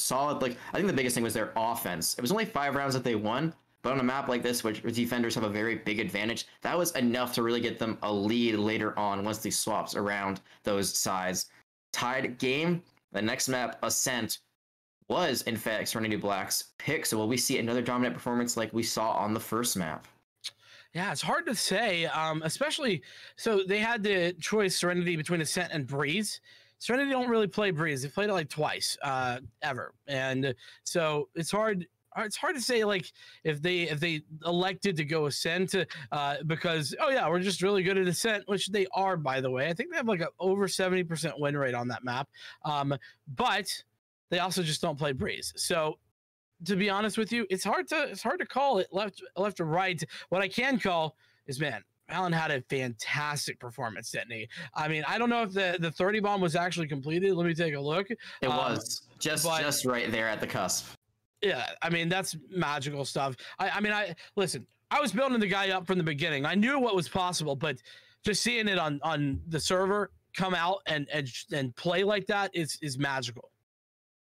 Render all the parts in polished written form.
solid. Like, I think the biggest thing was their offense. It was only 5 rounds that they won, but on a map like this, which defenders have a very big advantage, that was enough to really get them a lead later on once these swaps around those sides. Tied game, the next map, Ascent, was in fact Serenity Black's pick. So will we see another dominant performance like we saw on the first map? Yeah, it's hard to say, especially so they had the choice Serenity between Ascent and Breeze. Serenity don't really play Breeze. They played it like twice ever, and so it's hard. It's hard to say like if they elected to go Ascent because oh yeah, we're just really good at Ascent, which they are, by the way. I think they have like a over 70% win rate on that map, but they also just don't play Breeze. So to be honest with you, it's hard to call it left or right. What I can call is, man, Alan had a fantastic performance, didn't he? I mean, I don't know if the 30 bomb was actually completed. Let me take a look. It was just right there at the cusp. Yeah, I mean, that's magical stuff. I mean, listen, I was building the guy up from the beginning. I knew what was possible, but just seeing it on the server come out and play like that is magical.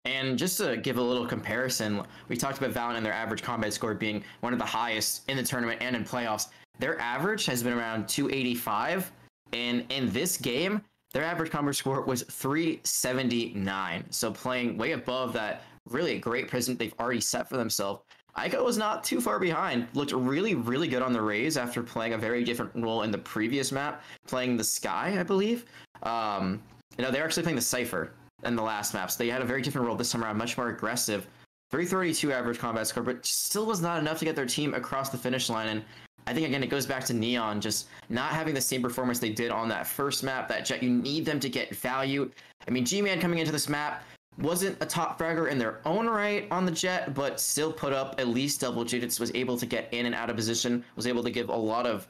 And just to give a little comparison, we talked about Valiant and their average combat score being one of the highest in the tournament and in playoffs. Their average has been around 285, and in this game, their average combat score was 379. So playing way above that really great precedent they've already set for themselves. Ico was not too far behind. Looked really, really good on the Raze after playing a very different role in the previous map, playing the Sky, I believe. They're actually playing the Cypher in the last map, so they had a very different role this time around, much more aggressive. 332 average combat score, but still was not enough to get their team across the finish line. And I think, again, it goes back to Neon just not having the same performance they did on that first map. That Jet, you need them to get value. I mean, G-Man coming into this map wasn't a top fragger in their own right on the Jet, but still put up at least double digits, was able to get in and out of position, was able to give a lot of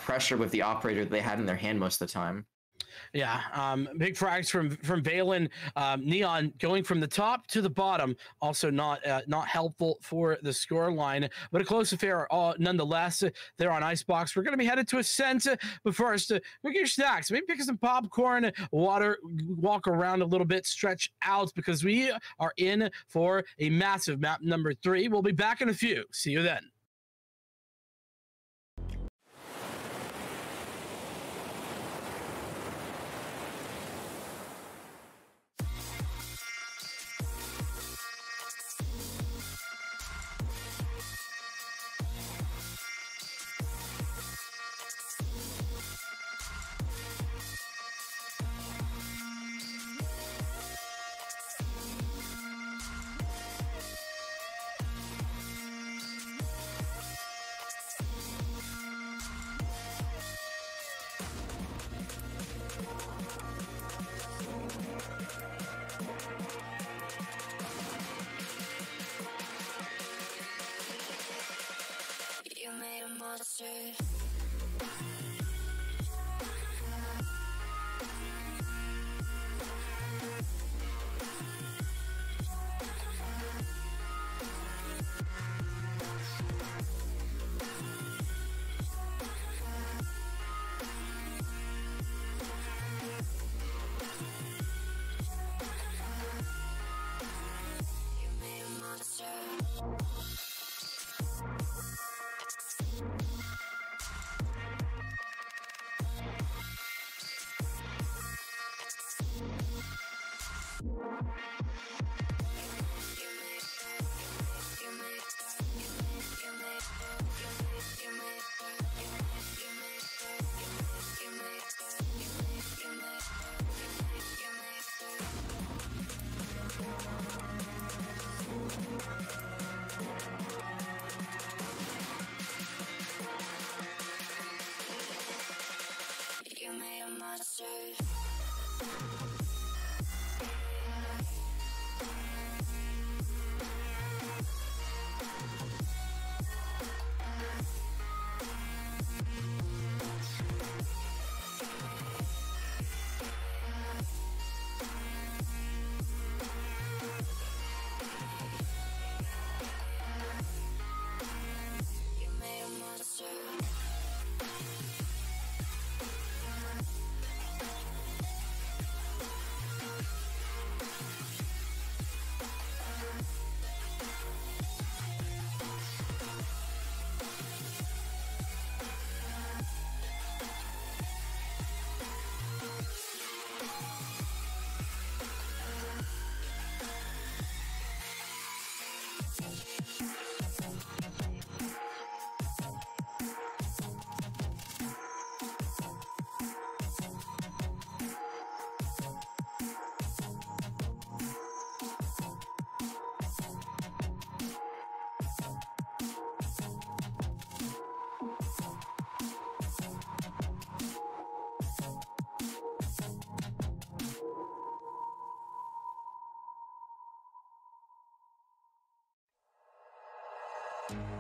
pressure with the operator that they had in their hand most of the time. Yeah, big frags from Valen. Neon going from the top to the bottom, also not helpful for the score line, but a close affair nonetheless. They're on Icebox. We're going to be headed to Ascent, but first, look at your snacks. Maybe pick some popcorn, water, walk around a little bit, stretch out, because we are in for a massive map number 3. We'll be back in a few. See you then.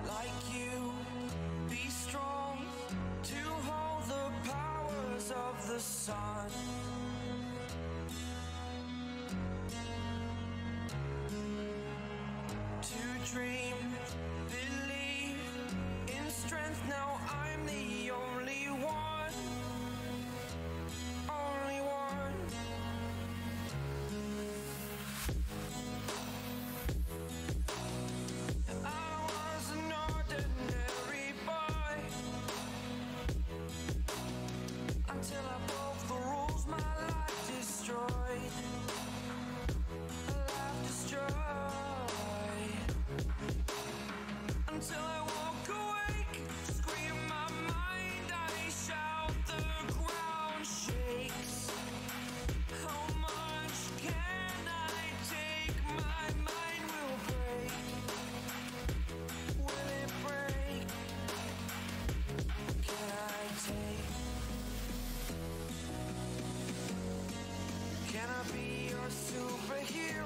like you, be strong to hold the powers of the sun. To dream, believe in strength. Now I'm the only one, only one. I was an ordinary boy until I broke the rules. My life destroyed, life destroyed. Until I walk awake, scream my mind, I shout, the ground shakes. How much can I take? My mind will break. Will it break? Can I take? Can I be your superhero?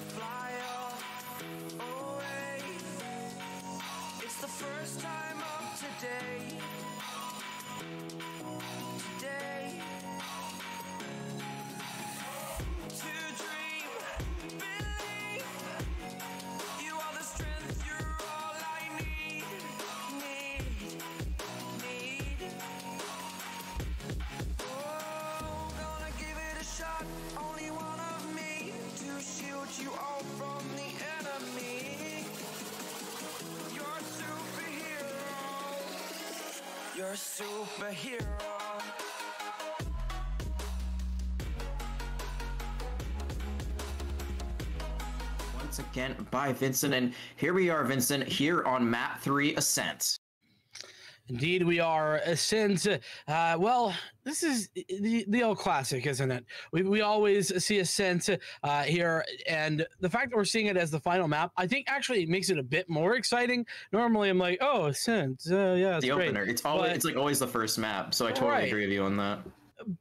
Fly away. It's the first time of today. Today. To dream, believe. You are the strength, you're all I need. Need. Oh, gonna give it a shot. Only one of me to shield you all from the enemy. You're a superhero. You're a superhero. Once again by Vincent, and here we are, Vincent, here on map 3 Ascent. Indeed, we are. Ascent. Well, this is the old classic, isn't it? We always see Ascent here, and the fact that we're seeing it as the final map, I think actually makes it a bit more exciting. Normally, I'm like, oh, Ascent, yeah, it's the great. Opener. It's always it's like always the first map, so I totally agree with you on that.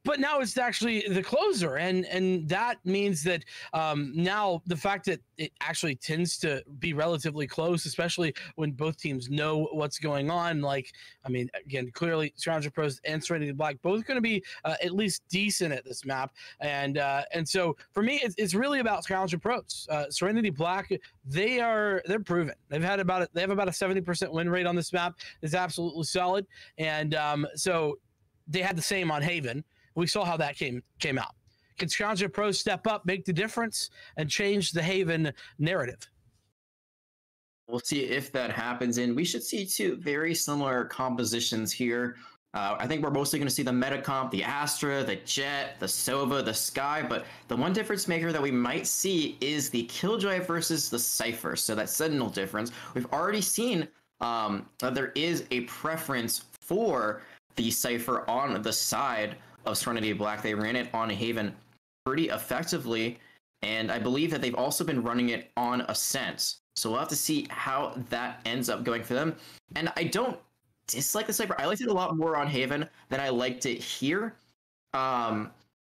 But now it's actually the closer, and that means that now the fact that it actually tends to be relatively close, especially when both teams know what's going on. Like, I mean, again, clearly Scoundrel Pros and Serenity Black both going to be at least decent at this map, and so for me, it's really about Scoundrel Pros. Serenity Black, they're proven. They have about a 70% win rate on this map. It's absolutely solid, and so they had the same on Haven. We saw how that came out. Can Scoundrel Pros step up, make the difference, and change the Haven narrative? We'll see if that happens, and we should see two very similar compositions here. I think we're mostly going to see the meta comp, the Astra, the Jet, the Sova, the Sky, but the one difference maker that we might see is the Killjoy versus the Cypher. So that Sentinel difference. We've already seen that there is a preference for the Cypher on the side of Serenity Black. They ran it on Haven pretty effectively, and I believe that they've also been running it on Ascent. So we'll have to see how that ends up going for them. And I don't dislike the Cypher. I liked it a lot more on Haven than I liked it here.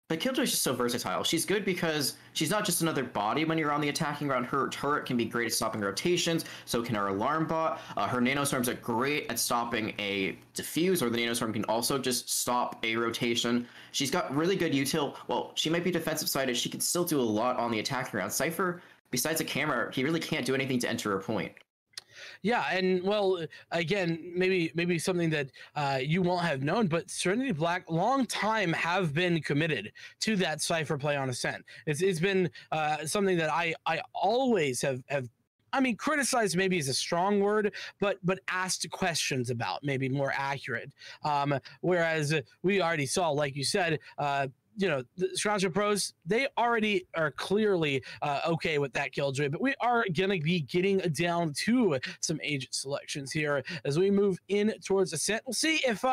But Killjoy is just so versatile. She's good because she's not just another body when you're on the attacking ground. Her turret can be great at stopping rotations, so can her alarm bot. Her nanostorms are great at stopping a defuse, or the nanostorm can also just stop a rotation. She's got really good util. Well, she might be defensive sided. She can still do a lot on the attacking ground. Cypher, besides a camera, he really can't do anything to enter a point. Yeah, and well, again, maybe something that you won't have known, but Serenity Black, long time have been committed to that Cypher play on Ascent. It's been something that I always have. I mean, criticized maybe is a strong word, but asked questions about, maybe more accurate. Whereas we already saw, like you said, you know, the Scrounger Pros, they already are clearly okay with that Killjoy, but we are going to be getting down to some agent selections here as we move in towards Ascent. We'll see if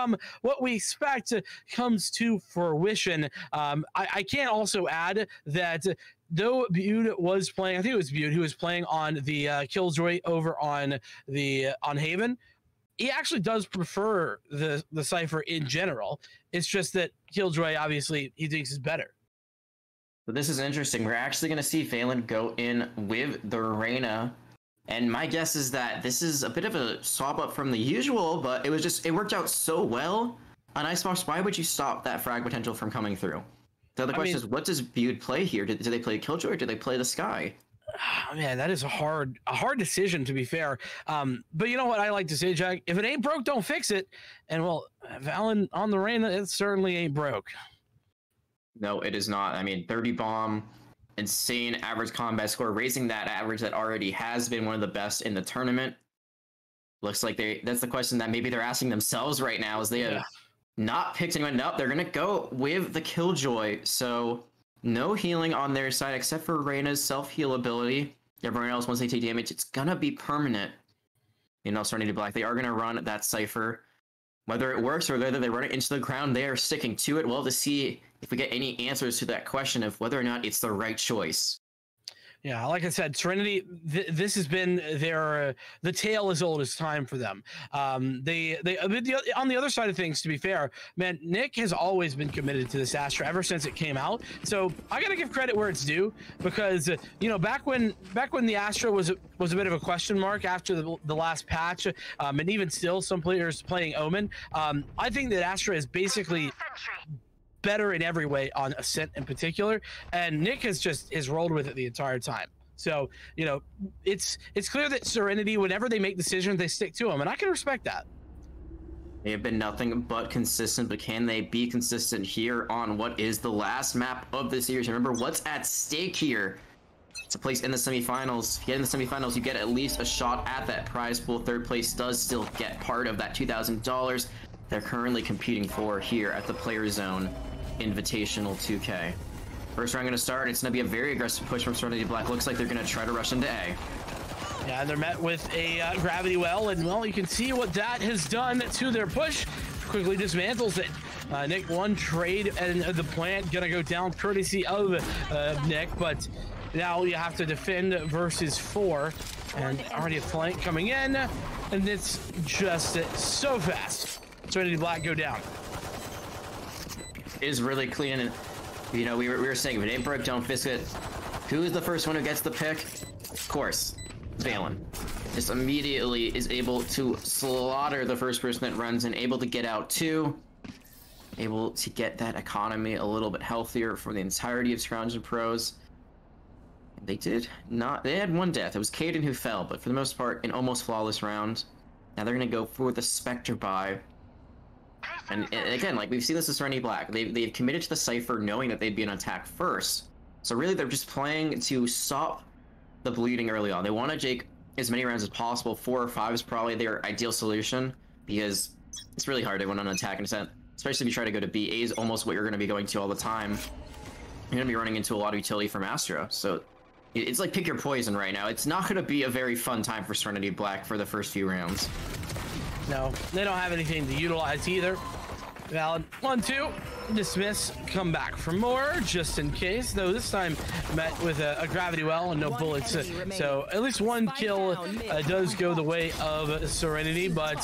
what we expect comes to fruition. I can also add that though Bude was playing, I think it was Bude who was playing on the Killjoy over on Haven, he actually does prefer the Cypher in general. It's just that Killjoy, obviously, he thinks is better. But this is interesting. We're actually going to see Valen go in with the Reyna. And my guess is that this is a bit of a swap up from the usual, but it worked out so well on Icebox. Why would you stop that frag potential from coming through? The other question is, what does Bude play here? Do they play Killjoy or do they play the Sky? Oh, man, that is a hard decision, to be fair. But you know what I like to say, Jack? If it ain't broke, don't fix it. And well, Valen on the Reyna, it certainly ain't broke. No, it is not. I mean, 30 bomb, insane average combat score, raising that average that already has been one of the best in the tournament. Looks like that's the question that maybe they're asking themselves right now, is they have not picked anyone up. They're going to go with the Killjoy. So no healing on their side except for Reyna's self-heal ability. Everyone else, once they take damage, it's going to be permanent. You know, Serenity Black, they are going to run that Cypher. Whether it works or whether they run it into the ground, they are sticking to it. We'll have to see if we get any answers to that question of whether or not it's the right choice. Yeah, like I said, Serenity, this has been their the tale as old as time for them. On the other side of things, to be fair, man, Nick has always been committed to this Astra ever since it came out. So I got to give credit where it's due, because you know, back when the Astra was a bit of a question mark after the last patch, and even still some players playing Omen, I think that Astra is basically better in every way on Ascent in particular, and Nick has rolled with it the entire time. So, you know, it's clear that Serenity, whenever they make decisions, they stick to them, and I can respect that. They have been nothing but consistent, but can they be consistent here on what is the last map of the series? Remember what's at stake here. It's a place in the semifinals. If you get in the semifinals, you get at least a shot at that prize pool. Third place does still get part of that $2,000 they're currently competing for here at the Player Zone Invitational 2K. First round going to start. It's going to be a very aggressive push from Serenity Black. Looks like they're going to try to rush into A. Yeah, and they're met with a gravity well, and well, you can see what that has done to their push. Quickly dismantles it. Nick, one trade, and the plant going to go down courtesy of Nick, but now you have to defend versus 4, and already a flank coming in, and it's just so fast. Serenity Black go down. Is really clean, and you know, we were saying if it ain't broke, don't fix it. Who is the first one who gets the pick? Of course, Valen. Just immediately is able to slaughter the first person that runs and able to get out too. Able to get that economy a little bit healthier for the entirety of Scrounge and Pros. They did not. They had one death. It was Caden who fell, but for the most part, an almost flawless round. Now they're gonna go for the Spectre buy. And again, like we've seen this with Serenity Black, they've committed to the Cypher knowing that they'd be an attack first. So really they're just playing to stop the bleeding early on. They want to take as many rounds as possible. 4 or 5 is probably their ideal solution, because it's really hard to win on an attack in a sense, especially if you try to go to B. A is almost what you're going to be going to all the time. You're going to be running into a lot of utility from Astra, so it's like pick your poison right now. It's not going to be a very fun time for Serenity Black for the first few rounds. No, they don't have anything to utilize either. Valid. 1-2. Dismiss. Come back for more, just in case. Though this time met with a gravity well and no bullets. So at least one kill does go the way of Serenity, but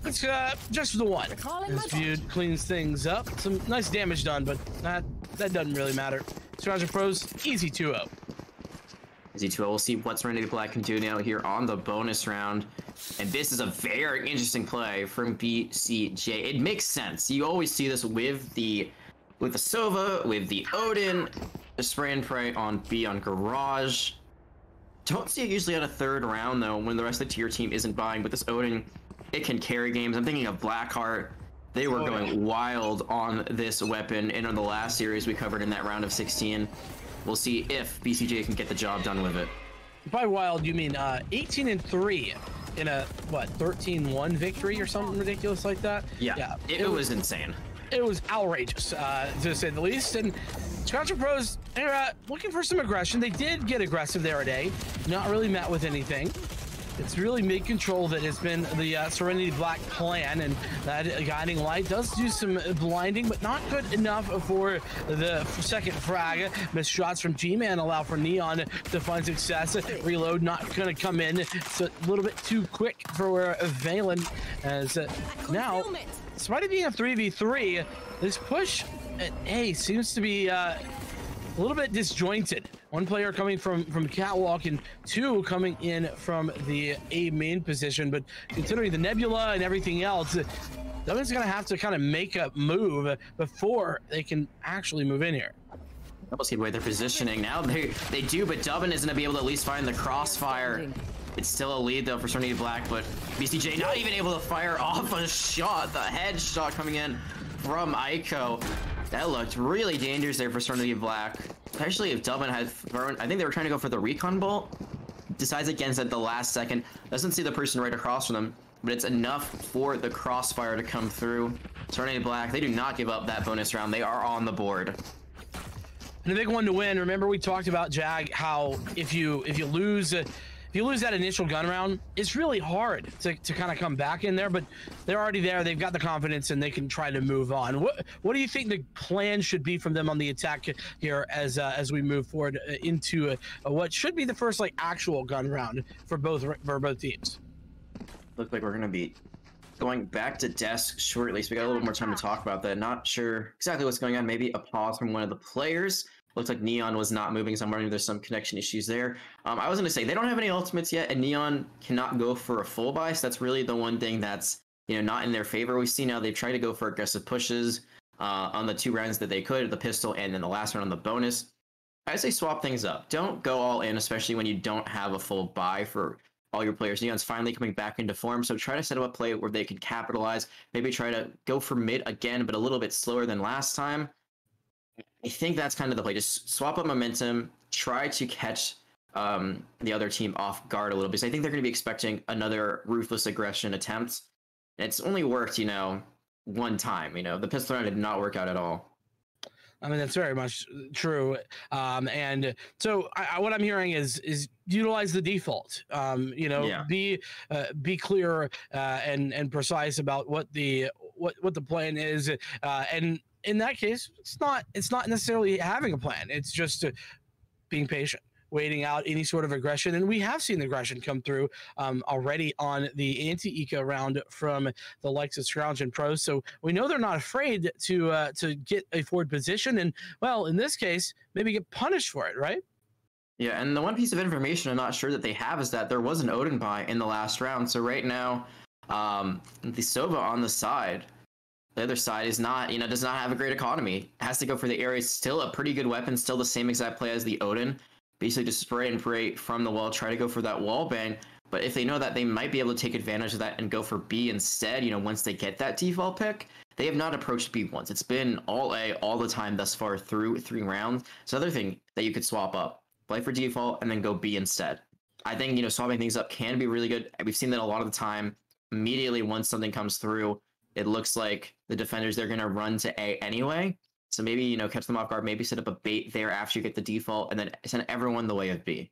it's just the one. As Bude cleans things up. Some nice damage done, but that doesn't really matter. Scrounger Pros, easy 2-0. Easy 2-0. We'll see what Serenity Black can do now here on the bonus round. And this is a very interesting play from BCJ. It makes sense. You always see this with the Sova, with the Odin, the spray and pray on B on Garage. Don't see it usually at a third round though, when the rest of the tier team isn't buying. But this Odin, it can carry games. I'm thinking of Blackheart. They were going wild on this weapon in the last series we covered in that round of 16. We'll see if BCJ can get the job done with it. By wild, you mean 18-3 in a, what, 13-1 victory or something ridiculous like that? Yeah, it was insane. it was outrageous, to say the least. And Scratcher Pros, they're looking for some aggression. They did get aggressive there today, not really met with anything. It's really mid-control that has been the Serenity Black plan, and that Guiding Light does do some blinding, but not good enough for the second frag. Missed shots from G-Man allow for Neon to find success. Reload not going to come in. It's a little bit too quick for Valen, as now, despite being a 3v3, this push at A seems to be a little bit disjointed. One player coming from Catwalk and two coming in from the A main position, but considering the Nebula and everything else, Dubin's gonna have to kind of make a move before they can actually move in here. We'll see the way they're positioning now. They do, but Dubin is gonna be able to at least find the crossfire. It's still a lead though for Serenity Black, but BCJ not even able to fire off a shot. The headshot coming in from Aiko. That looked really dangerous there for Serenity Black. Especially if Dubin had thrown, I think they were trying to go for the recon bolt. Decides against it at the last second. Doesn't see the person right across from them, but it's enough for the crossfire to come through. Serenity Black, they do not give up that bonus round. They are on the board. And a big one to win. Remember we talked about, Jag, how if you lose that initial gun round, it's really hard to kind of come back in there, but they're already there. They've got the confidence and they can try to move on. What do you think the plan should be from them on the attack here as we move forward into what should be the first like actual gun round for both teams? Looks like we're going to be going back to desk shortly, so we got a little more time to talk about that. Not sure exactly what's going on. Maybe a pause from one of the players. Looks like Neon was not moving, so I'm wondering if there's some connection issues there. I was going to say, they don't have any ultimates yet, and Neon cannot go for a full buy, so that's really the one thing that's, not in their favor. We see now they've tried to go for aggressive pushes on the 2 rounds that they could, the pistol, and then the last round on the bonus. I say swap things up. Don't go all in, especially when you don't have a full buy for all your players. Neon's finally coming back into form, so try to set up a play where they can capitalize. Maybe try to go for mid again, but a little bit slower than last time. I think that's kind of the play. Just swap up momentum, try to catch the other team off guard a little bit. So I think they're going to be expecting another ruthless aggression attempt. And it's only worked, one time. The pistol round did not work out at all. I mean, that's very much true. And so what I'm hearing is utilize the default. Yeah. Be clear and precise about what the plan is. And in that case, it's not necessarily having a plan. It's just being patient, waiting out any sort of aggression. And we have seen the aggression come through already on the anti-eco round from the likes of Scrounge and Pros. So we know they're not afraid to get a forward position. And, well, in this case, maybe get punished for it, right? Yeah, and the one piece of information I'm not sure that they have is that there was an Odin buy in the last round. So right now, the Sova on the side, the other side is not, does not have a great economy. Has to go for the area. Still a pretty good weapon. Still the same exact play as the Odin. Basically just spray and pray from the wall. Try to go for that wall bang. But if they know that they might be able to take advantage of that and go for B instead, once they get that default pick, they have not approached B once. It's been all A all the time thus far through 3 rounds. It's another thing that you could swap up. Play for default and then go B instead. I think, swapping things up can be really good. We've seen that a lot of the time. Immediately once something comes through, it looks like the defenders, they're going to run to A anyway. So maybe, catch them off guard, maybe set up a bait there after you get the default, and then send everyone the way of B.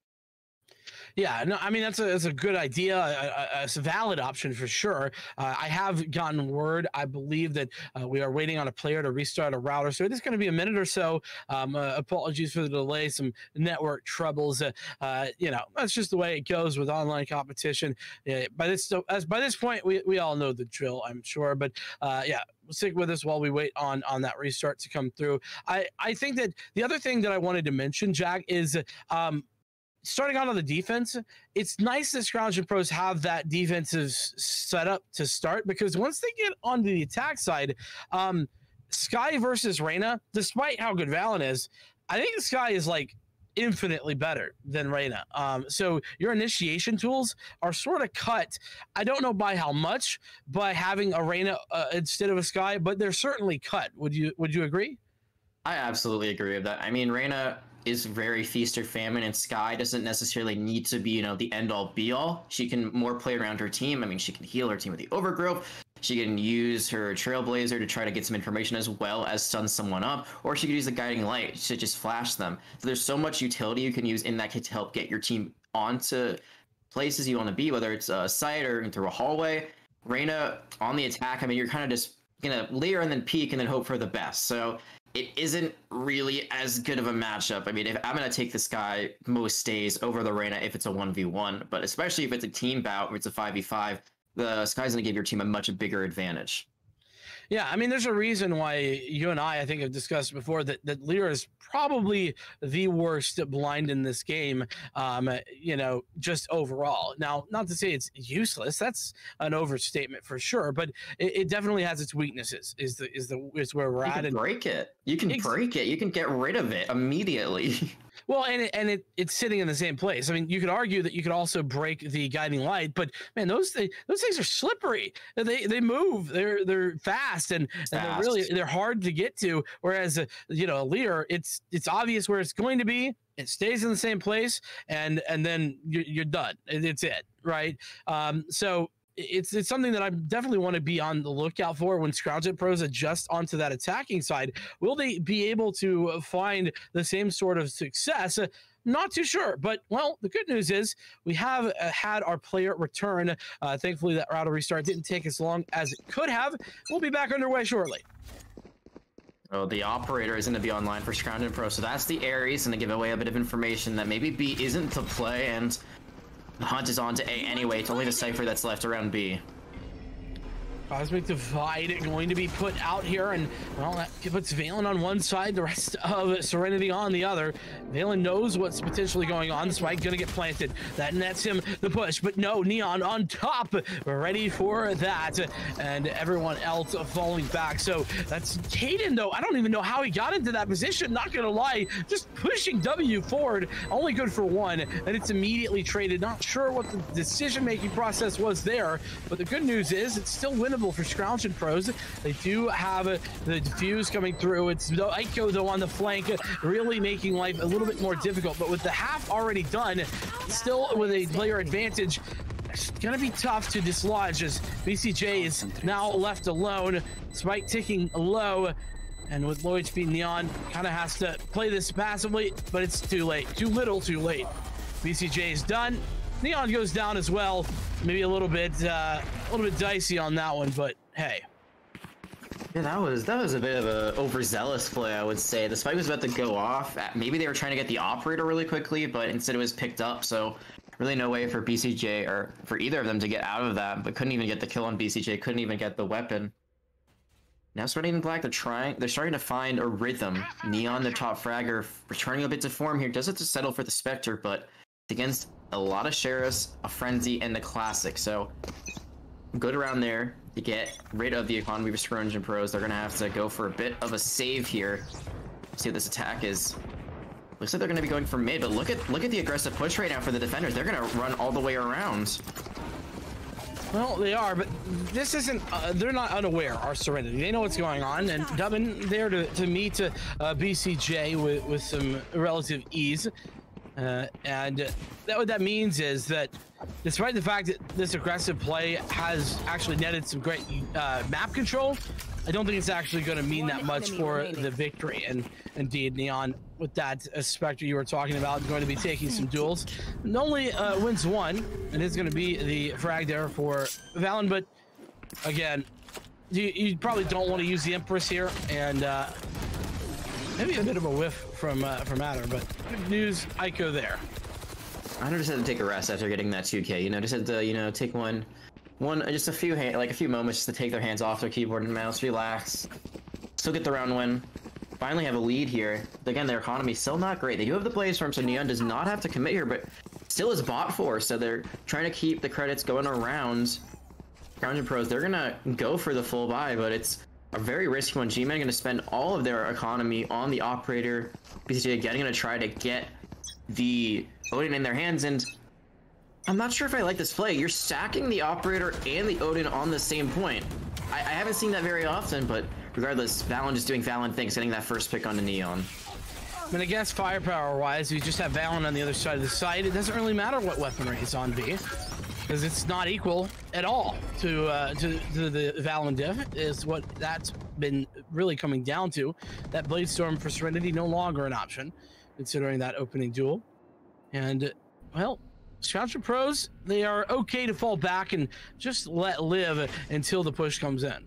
Yeah, no, I mean, that's a good idea. It's a valid option for sure. I have gotten word, I believe that we are waiting on a player to restart a router. So it is going to be a minute or so. Apologies for the delay, some network troubles. That's just the way it goes with online competition. By this point, we all know the drill, I'm sure. But yeah, stick with us while we wait on that restart to come through. I think that the other thing that I wanted to mention, Jack, is starting out on the defense, it's nice that Scrounge and Pros have that defensive setup to start, because once they get onto the attack side, Sky versus Reyna, despite how good Valen is, I think Sky is like infinitely better than Reyna. So your initiation tools are sort of cut. I don't know by how much by having a Reyna instead of a Sky, but they're certainly cut. Would you agree? I absolutely agree with that. I mean, Reyna is very feast or famine, and Sky doesn't necessarily need to be, the end all be all. She can more play around her team. I mean, she can heal her team with the overgrowth. She can use her Trailblazer to try to get some information as well as stun someone up, or she could use the Guiding Light to just flash them. So there's so much utility you can use in that kit to help get your team onto places you want to be, whether it's a site or through a hallway. Reyna on the attack, I mean, you're kind of just gonna layer and then peek and then hope for the best. So it isn't really as good of a matchup. I mean, if I'm gonna take this guy most days over the Reyna if it's a 1v1, but especially if it's a team bout or it's a 5v5, the Skye's gonna give your team a much bigger advantage. Yeah, I mean, there's a reason why you and I think, have discussed before that Lyra is probably the worst blind in this game, you know, just overall. Now, not to say it's useless. That's an overstatement for sure, but it definitely has its weaknesses, is where we're at. You can break it. You can break it. You can get rid of it immediately. Well, and it's sitting in the same place. I mean, you could argue that you could also break the Guiding Light, but man, those things are slippery. They move. They're fast and they're hard to get to. Whereas you know, a leader, it's obvious where it's going to be. It stays in the same place, and then you're done. It's it, right? So it's something that I definitely want to be on the lookout for when Scrounged Pros adjust onto that attacking side. Will they be able to find the same sort of success? Not too sure, but well, the good news is we have had our player return. Thankfully, that router restart didn't take as long as it could have. We'll be back underway shortly. Oh, the operator is going to be online for Scrounged Pro, so that's the Ares, and to give away a bit of information that maybe B isn't the play, and the hunt is on to A anyway. It's only the Cypher that's left around B. Cosmic Divide going to be put out here, and well, that puts Valen on one side, the rest of Serenity on the other. Valen knows what's potentially going on. Spike gonna get planted. That nets him the push, but no, Neon on top, ready for that, and everyone else falling back. So that's Caden, though. I don't even know how he got into that position, not gonna lie. Just pushing W forward, only good for one, and it's immediately traded. Not sure what the decision-making process was there, but the good news is it's still winnable for Scrounged Pros. They do have the defuse coming through. It's Aiko, though, on the flank, really making life a little bit more difficult. But with the half already done, still with a player advantage, it's gonna be tough to dislodge as BCJ is now left alone. Spike ticking low, and with low HP, Neon kind of has to play this passively, but it's too late. Too little, too late. BCJ is done. Neon goes down as well. Maybe a little bit dicey on that one, but hey. Yeah, that was a bit of a overzealous play, I would say. The spike was about to go off. Maybe they were trying to get the operator really quickly, but instead it was picked up. So really no way for BCJ or for either of them to get out of that. But couldn't even get the kill on BCJ. Couldn't even get the weapon. Now Sweating in Black, they're starting to find a rhythm. Neon, the top fragger, returning a bit to form here. Does have to settle for the Spectre, but against a lot of Sheriffs, a Frenzy, and the Classic. So good around there to get rid of the economy of Scrounged Pros. They're gonna have to go for a bit of a save here. See what this attack is. Looks like they're gonna be going for mid, but look at the aggressive push right now for the defenders. They're gonna run all the way around. Well, they are, but this isn't, they're not unaware, our Serenity. They know what's going on, and Dubbin there to meet BCJ with some relative ease. And what that means is that despite the fact that this aggressive play has actually netted some great map control, I don't think it's actually going to mean that much for the victory. And indeed, Neon, with that Spectre you were talking about, going to be taking some duels. Not only wins one, and it's going to be the frag there for Valen, but again, you probably don't want to use the Empress here, and maybe a bit of a whiff from Adder, but good news, Aiko there. I just had to take a rest after getting that 2K. You know, just had to, you know, take just a few moments just to take their hands off their keyboard and mouse, relax, still get the round win. Finally have a lead here. Again, their economy still not great. They do have the Blaze Storm, so Neon does not have to commit here, but still is bot force, so they're trying to keep the credits going around. Scrounged Pros, they're gonna go for the full buy, but it's a very risky one. G-Man going to spend all of their economy on the operator. BCJ again going to try to get the Odin in their hands, and I'm not sure if I like this play. You're stacking the operator and the Odin on the same point. I haven't seen that very often, but regardless, Valen just doing Valen things, getting that first pick onto Neon. I mean, I guess firepower-wise, you just have Valen on the other side of the site. It doesn't really matter what weaponry is on B. because it's not equal at all to the Val and Div is what that's been really coming down to. That Blade Storm for Serenity no longer an option, considering that opening duel. And well, Scoutcha Pros, they are okay to fall back and just let live until the push comes in.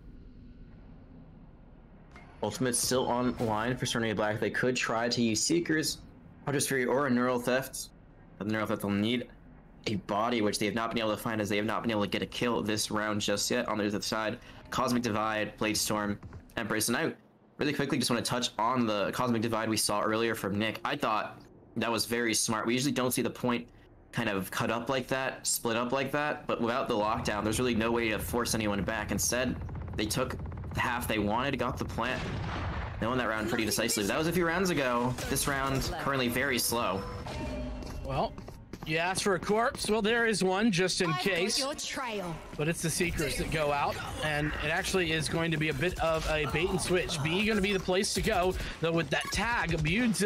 Ultimate's still online for Serenity Black. They could try to use Seekers, Hunter's Fury, or a Neural Theft. But the Neural Theft will need a body, which they have not been able to find, as they have not been able to get a kill this round just yet. On the other side, Cosmic Divide, Blade Storm, Empress. And I really quickly just want to touch on the Cosmic Divide we saw earlier from Nick. I thought that was very smart. We usually don't see the point kind of cut up like that, split up like that, but without the lockdown, there's really no way to force anyone back. Instead, they took the half they wanted, got the plant. They won that round pretty decisively. That was a few rounds ago. This round, currently very slow. Well, you asked for a corpse. Well, there is one just in case. Your trail. But it's the Seekers that go out, and it actually is going to be a bit of a bait and switch. B going to be the place to go, though with that tag, Bude's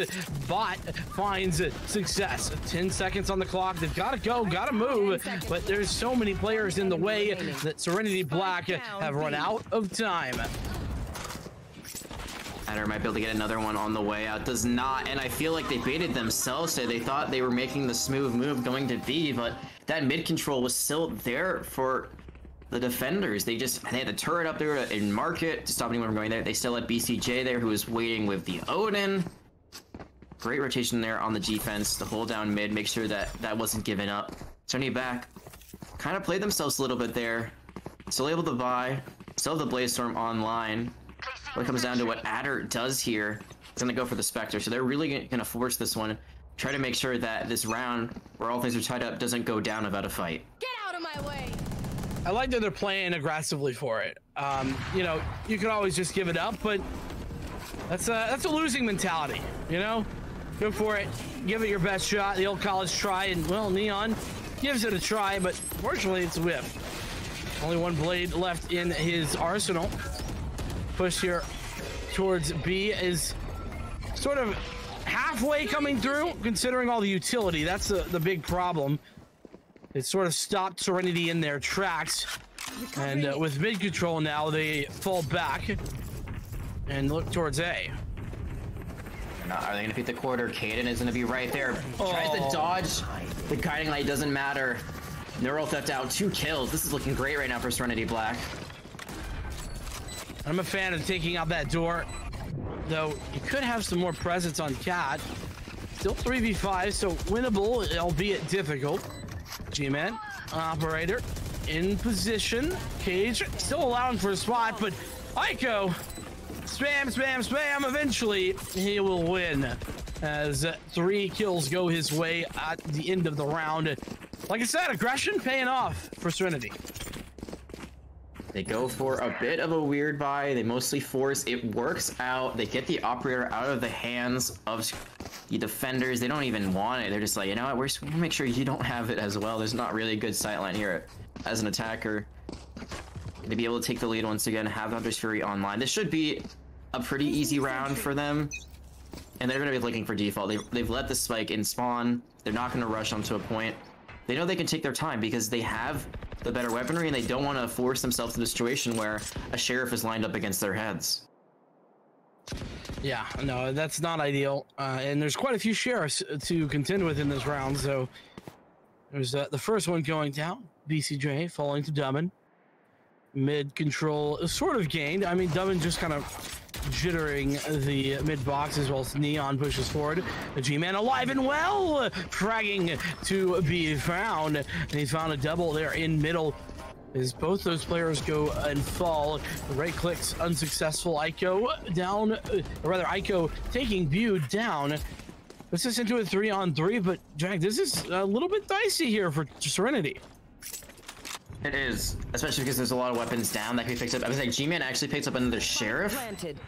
bot finds success. 10 seconds on the clock. They've got to go, got to move, but there's so many players in the way that Serenity Black have run out of time. Adder might be able to get another one on the way out. Does not, and I feel like they baited themselves. So they thought they were making the smooth move going to B, but that mid control was still there for the defenders. They had the turret up there in market to stop anyone from going there. They still had BCJ there, who was waiting with the Odin. Great rotation there on the defense to hold down mid, make sure that that wasn't given up. Sony back, kind of played themselves a little bit there. Still able to buy, still have the Blaze Storm online. When it comes down to what Adder does here, it's going to go for the Spectre. So they're really going to force this one, try to make sure that this round, where all things are tied up, doesn't go down without a fight. Get out of my way. I like that they're playing aggressively for it. You know, you could always just give it up, but that's a losing mentality, you know? Go for it, give it your best shot, the old college try, and well, Neon gives it a try, but fortunately it's a whip. Only one blade left in his arsenal. Push here towards B is sort of halfway coming through, considering all the utility. That's the big problem. It sort of stopped Serenity in their tracks. And with mid control now, they fall back and look towards A. Are they going to pick the quarter? Kaden is going to be right there. Tries to dodge. The guiding light doesn't matter. Neural Theft out, 2 kills. This is looking great right now for Serenity Black. I'm a fan of taking out that door, though you could have some more presence on Cat. Still 3v5, so winnable, albeit difficult. G-Man, Operator, in position. Cage, still allowing for a spot, but Aiko, spam, spam, spam. Eventually, he will win as 3 kills go his way at the end of the round. Like I said, aggression paying off for Serenity. They go for a bit of a weird buy. They mostly force. It works out. They get the Operator out of the hands of the defenders. They don't even want it. They're just like, you know what? We're just going to make sure you don't have it as well. There's not really a good sightline here as an attacker. To be able to take the lead once again, have Hunter's Fury online. This should be a pretty easy round for them. And they're going to be looking for default. They've let the spike in spawn. They're not going to rush onto a point. They know they can take their time because they have the better weaponry, and they don't want to force themselves into a situation where a Sheriff is lined up against their heads. Yeah, no, that's not ideal. And there's quite a few Sheriffs to contend with in this round, so there's the first one going down. BCJ falling to Dubbin. Mid control is sort of gained. I mean, Dubbin just kind of jittering the mid box as well as Neon pushes forward. The G-Man alive and well, fragging to be found. And he found a double there in middle as both those players go and fall. The right clicks unsuccessful. Aiko down, or rather Aiko taking Bude down. Puts this into a 3-on-3, but Jack, this is a little bit dicey here for Serenity. It is, especially because there's a lot of weapons down that can be picked up. I was like, G-Man actually picked up another Sheriff. Planted.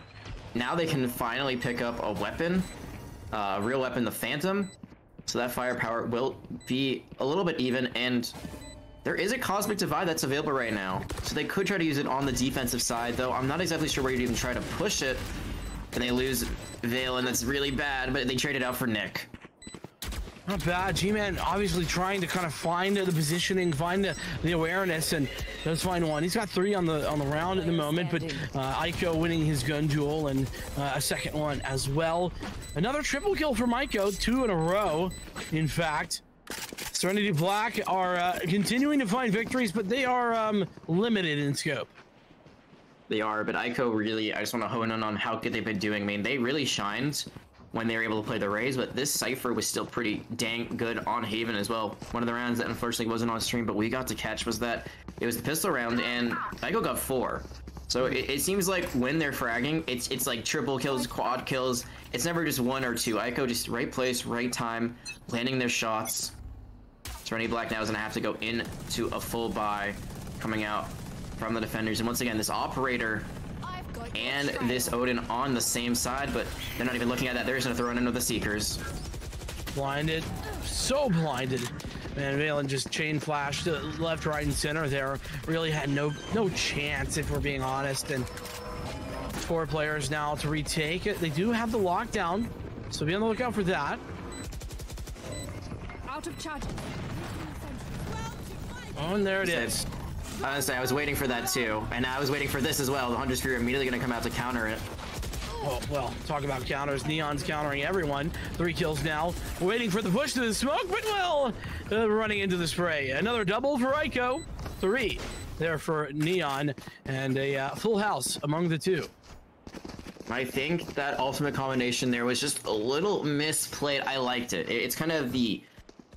Now they can finally pick up a weapon, a real weapon, the Phantom. So that firepower will be a little bit even, and there is a Cosmic Divide that's available right now. So they could try to use it on the defensive side, though I'm not exactly sure where you'd even try to push it. And they lose Veil, and that's really bad, but they trade it out for Nick. Not bad. G-Man obviously trying to kind of find the positioning, find the awareness, and does find one. He's got 3 on the round at the moment, but Aiko winning his gun duel and a second one as well. Another triple kill for Aiko, 2 in a row, in fact. Serenity Black are continuing to find victories, but they are limited in scope. They are, but Aiko really, I just want to hone in on how good they've been doing. I mean, they really shined when they were able to play the Rays, but this Cypher was still pretty dang good on Haven as well. One of the rounds that unfortunately wasn't on stream, but we got to catch was that it was the pistol round, and Aiko got 4. So it seems like when they're fragging, it's like triple kills, quad kills. It's never just 1 or 2. Aiko just right place, right time, landing their shots. Serenity Black now is going to have to go into a full buy coming out from the defenders. And once again, this operator and this Odin on the same side, but they're not even looking at that. They're just gonna throw it into the Seekers. Blinded, so blinded. Man, Valen just chain flashed left, right, and center there. Really had no chance, if we're being honest. And 4 players now to retake it. They do have the lockdown, so be on the lookout for that. Out of charge. Oh, and there it is. Honestly, I was waiting for that too, and I was waiting for this as well. The Hunter's Fury immediately going to come out to counter it. Oh, well, talk about counters. Neon's countering everyone. 3 kills now. Waiting for the push to the smoke, but well, running into the spray. Another double for Aiko. 3 there for Neon, and a full house among the 2. I think that ultimate combination there was just a little misplayed. I liked it. It's kind of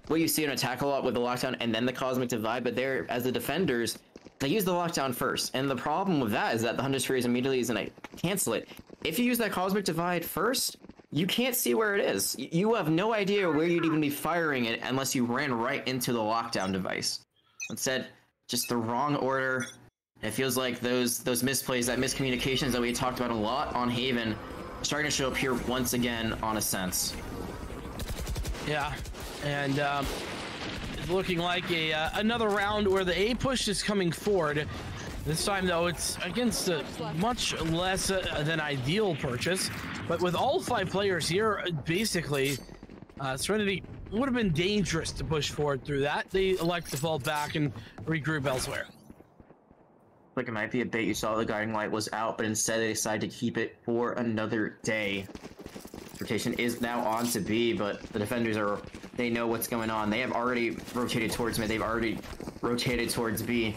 what you see in attack a lot with the lockdown and then the Cosmic Divide, but there, as the defenders, they use the lockdown first. And the problem with that is that the Hunter's Fury immediately is going to cancel it. If you use that Cosmic Divide first, you can't see where it is. You have no idea where you'd even be firing it unless you ran right into the lockdown device. Instead, just the wrong order. It feels like those misplays, that miscommunications that we talked about a lot on Haven, starting to show up here once again on Ascents. Yeah, and it's looking like another round where the A push is coming forward. This time, though, it's against a much less than ideal purchase. But with all 5 players here, basically, Serenity would have been dangerous to push forward through that. They elect to fall back and regroup elsewhere. Like it might be a bait. You saw the guiding light was out, but instead they decided to keep it for another day. Rotation is now on to B, but the defenders they know what's going on. They have already rotated towards mid. They've already rotated towards B.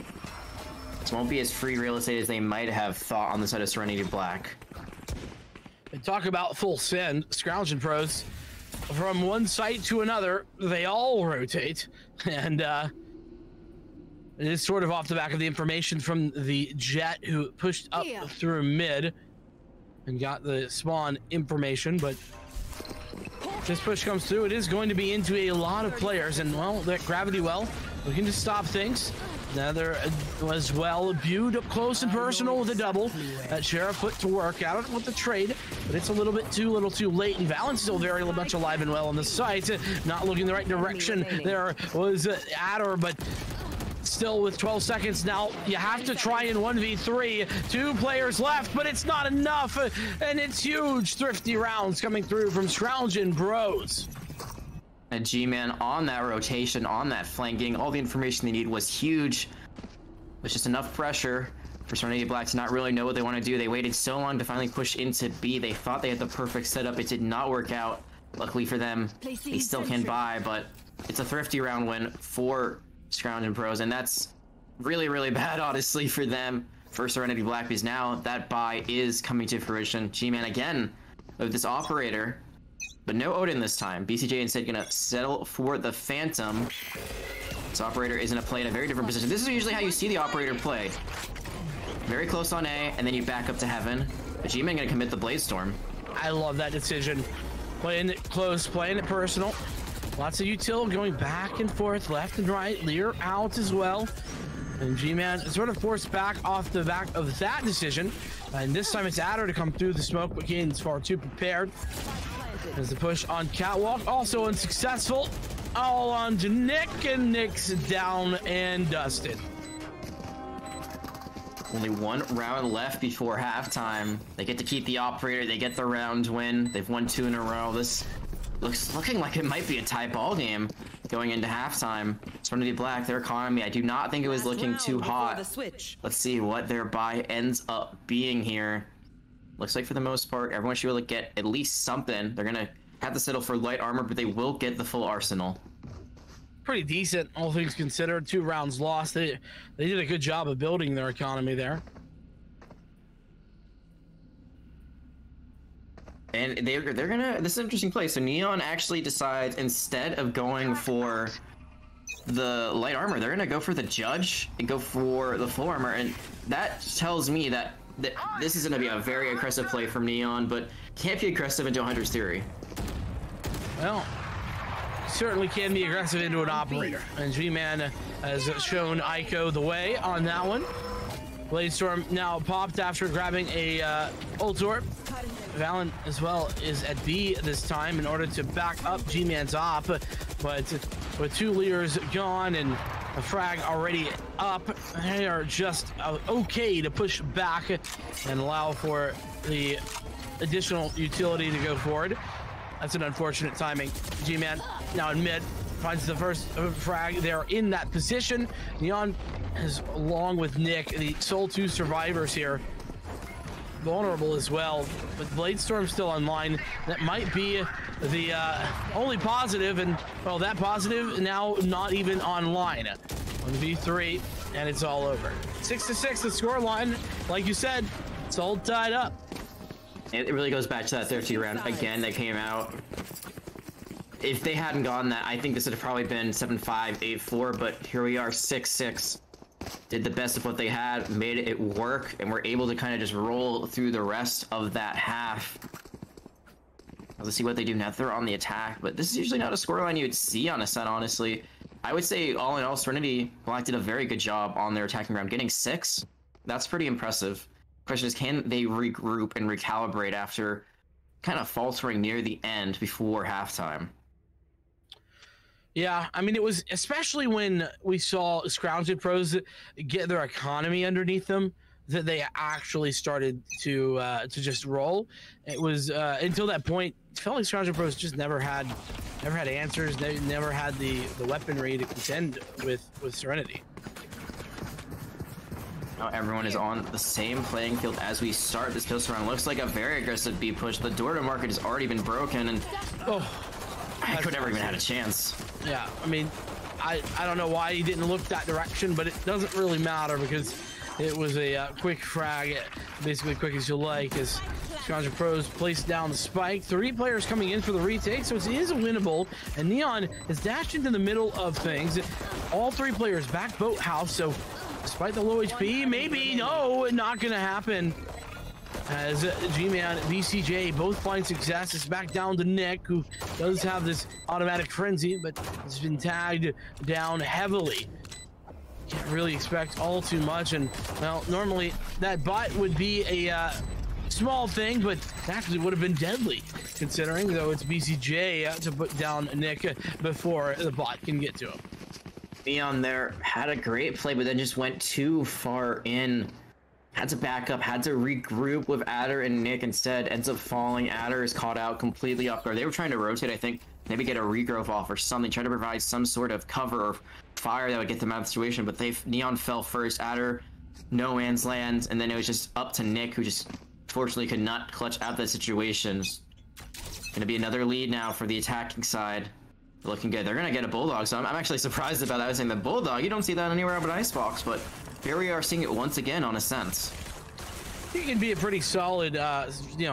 This won't be as free real estate as they might have thought on the side of Serenity Black. And talk about full send. Scrounge and Pros, from one site to another, they all rotate. And it is sort of off the back of the information from the Jet, who pushed up through mid and got the spawn information, but this push comes through. It is going to be into a lot of players, and well, that Gravity Well looking to stop things. Another as well, viewed up close and personal with a double. That Sheriff put to work out with the trade, but it's a little too late. And Valens still very much alive and well on the site, not looking the right direction. There was Adder, but still with 12 seconds now, you have to try in 1v3. 2 players left, but it's not enough, and it's huge. Thrifty rounds coming through from Scrounge and Bros. And G-Man on that rotation, on that flanking, all the information they need was huge. It was just enough pressure for Serenity Black to not really know what they want to do. They waited so long to finally push into B. They thought they had the perfect setup. It did not work out. Luckily for them, they still can buy, but it's a thrifty round win for Scrounge and Pros, and that's really, really bad, honestly, for them, for Serenity Black, because now that buy is coming to fruition. G-Man again with this operator, but no Odin this time. BCJ instead gonna settle for the Phantom. This operator is gonna play in a very different position. This is usually how you see the operator play. Very close on A, and then you back up to Heaven. But G-Man gonna commit the Bladestorm. I love that decision. Playing it close, playing it personal. Lots of util going back and forth, left and right. Lear out as well. And G-Man sort of forced back off the back of that decision. And this time it's Adder to come through the smoke, but Kane's far too prepared. As the push on Catwalk, also unsuccessful. All on to Nick, and Nick's down and dusted. Only 1 round left before halftime. They get to keep the operator. They get the round win. They've won 2 in a row. This looking like it might be a tie ball game going into halftime. Serenity Black, their economy, I do not think it was looking too hot. Let's see what their buy ends up being here. Looks like for the most part, everyone should be able to get at least something. They're gonna have to settle for light armor, but they will get the full arsenal. Pretty decent, all things considered. 2 rounds lost. They did a good job of building their economy there. And they're gonna, this is an interesting play. So Neon actually decides, instead of going for the light armor, they're gonna go for the Judge and go for the full armor. And that tells me that this is gonna be a very aggressive play from Neon, but can't be aggressive into 100's theory. Well, certainly can be aggressive into an operator. And G-Man has shown Ico the way on that one. Bladestorm now popped after grabbing a ult orb. Valen as well is at B this time in order to back up G-Man's op, but with 2 leaders gone and a frag already up, they are just okay to push back and allow for the additional utility to go forward. That's an unfortunate timing. G-Man now in mid finds the first frag. They're in that position. Neon is, along with Nick, the sole 2 survivors here, vulnerable as well, but Bladestorm still online. That might be the only positive, and well, that positive now not even online. 1v3, and it's all over. 6-6 the score line. Like you said, it's all tied up. It really goes back to that 13 round again that came out. If they hadn't gone that, I think this would have probably been 7-5, 8-4, but here we are, 6-6. Did the best of what they had, made it work, and were able to kind of just roll through the rest of that half. Let's see what they do now. They're on the attack, but this is usually not a scoreline you would see on a set, honestly. I would say, all in all, Serenity Black did a very good job on their attacking round. Getting 6, that's pretty impressive. Question is, can they regroup and recalibrate after kind of faltering near the end before halftime? Yeah, I mean, it was especially when we saw Scrounged Pros get their economy underneath them that they actually started to just roll. It was until that point, it felt like Scrounged Pros just never had answers. They never had the weaponry to contend with Serenity. Now everyone is on the same playing field as we start this pistol round. Looks like a very aggressive B push. The door to market has already been broken, and I could never even had a chance. Yeah, I mean, I don't know why he didn't look that direction, but it doesn't really matter because it was a quick frag, basically quick as you like, as Scrounged Pros placed down the spike. 3 players coming in for the retake, so it is a winnable, and Neon has dashed into the middle of things. All 3 players back boathouse, so despite the low HP, maybe, no, not gonna happen. As G-Man and BCJ both find success. It's back down to Nick, who does have this automatic frenzy, but has been tagged down heavily. Can't really expect all too much, and well, normally that bot would be a small thing, but actually would have been deadly, considering though it's BCJ to put down Nick before the bot can get to him. Neon there had a great play, but then just went too far in. Had to back up, had to regroup with Adder and Nick instead. Ends up falling. Adder is caught out completely off guard. They were trying to rotate, I think, maybe get a regrowth off or something, try to provide some sort of cover or fire that would get them out of the situation, but Neon fell first. Adder, no man's land, and then it was just up to Nick, who just fortunately could not clutch out that situation. Gonna be another lead now for the attacking side. Looking good. They're gonna get a Bulldog, so I'm actually surprised about that. I was saying the Bulldog, you don't see that anywhere but Icebox, but here we are seeing it once again on Ascent. It can be a pretty solid,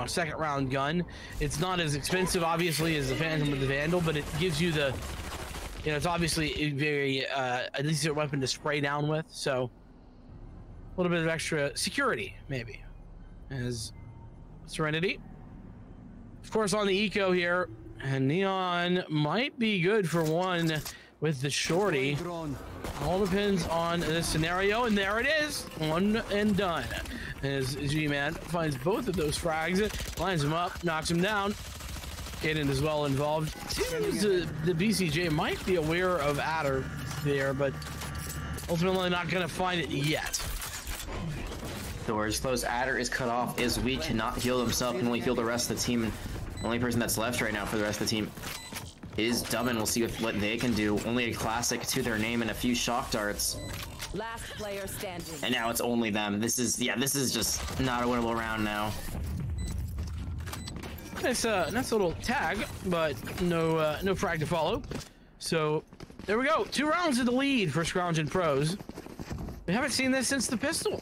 second round gun. It's not as expensive, obviously, as the Phantom with the Vandal, but it gives you the, it's obviously a very, a decent weapon to spray down with, so a little bit of extra security, maybe, as Serenity. Of course, on the eco here, and Neon might be good for one with the shorty. All depends on this scenario, and there it is, one and done. As G-Man finds both of those frags, lines him up, knocks him down. Kaden is well involved. Seems the BCJ might be aware of Adder there, but ultimately not going to find it yet. Doors closed. Adder is cut off, is weak, cannot heal himself, can only heal the rest of the team. And Only person that's left right now for the rest of the team is Dubbin. We'll see what they can do. Only a classic to their name and a few shock darts. Last player standing. And now it's only them. This is just not a winnable round now. Nice little tag, but no frag to follow. So there we go. 2 rounds of the lead for Scrounging Pros. We haven't seen this since the pistol.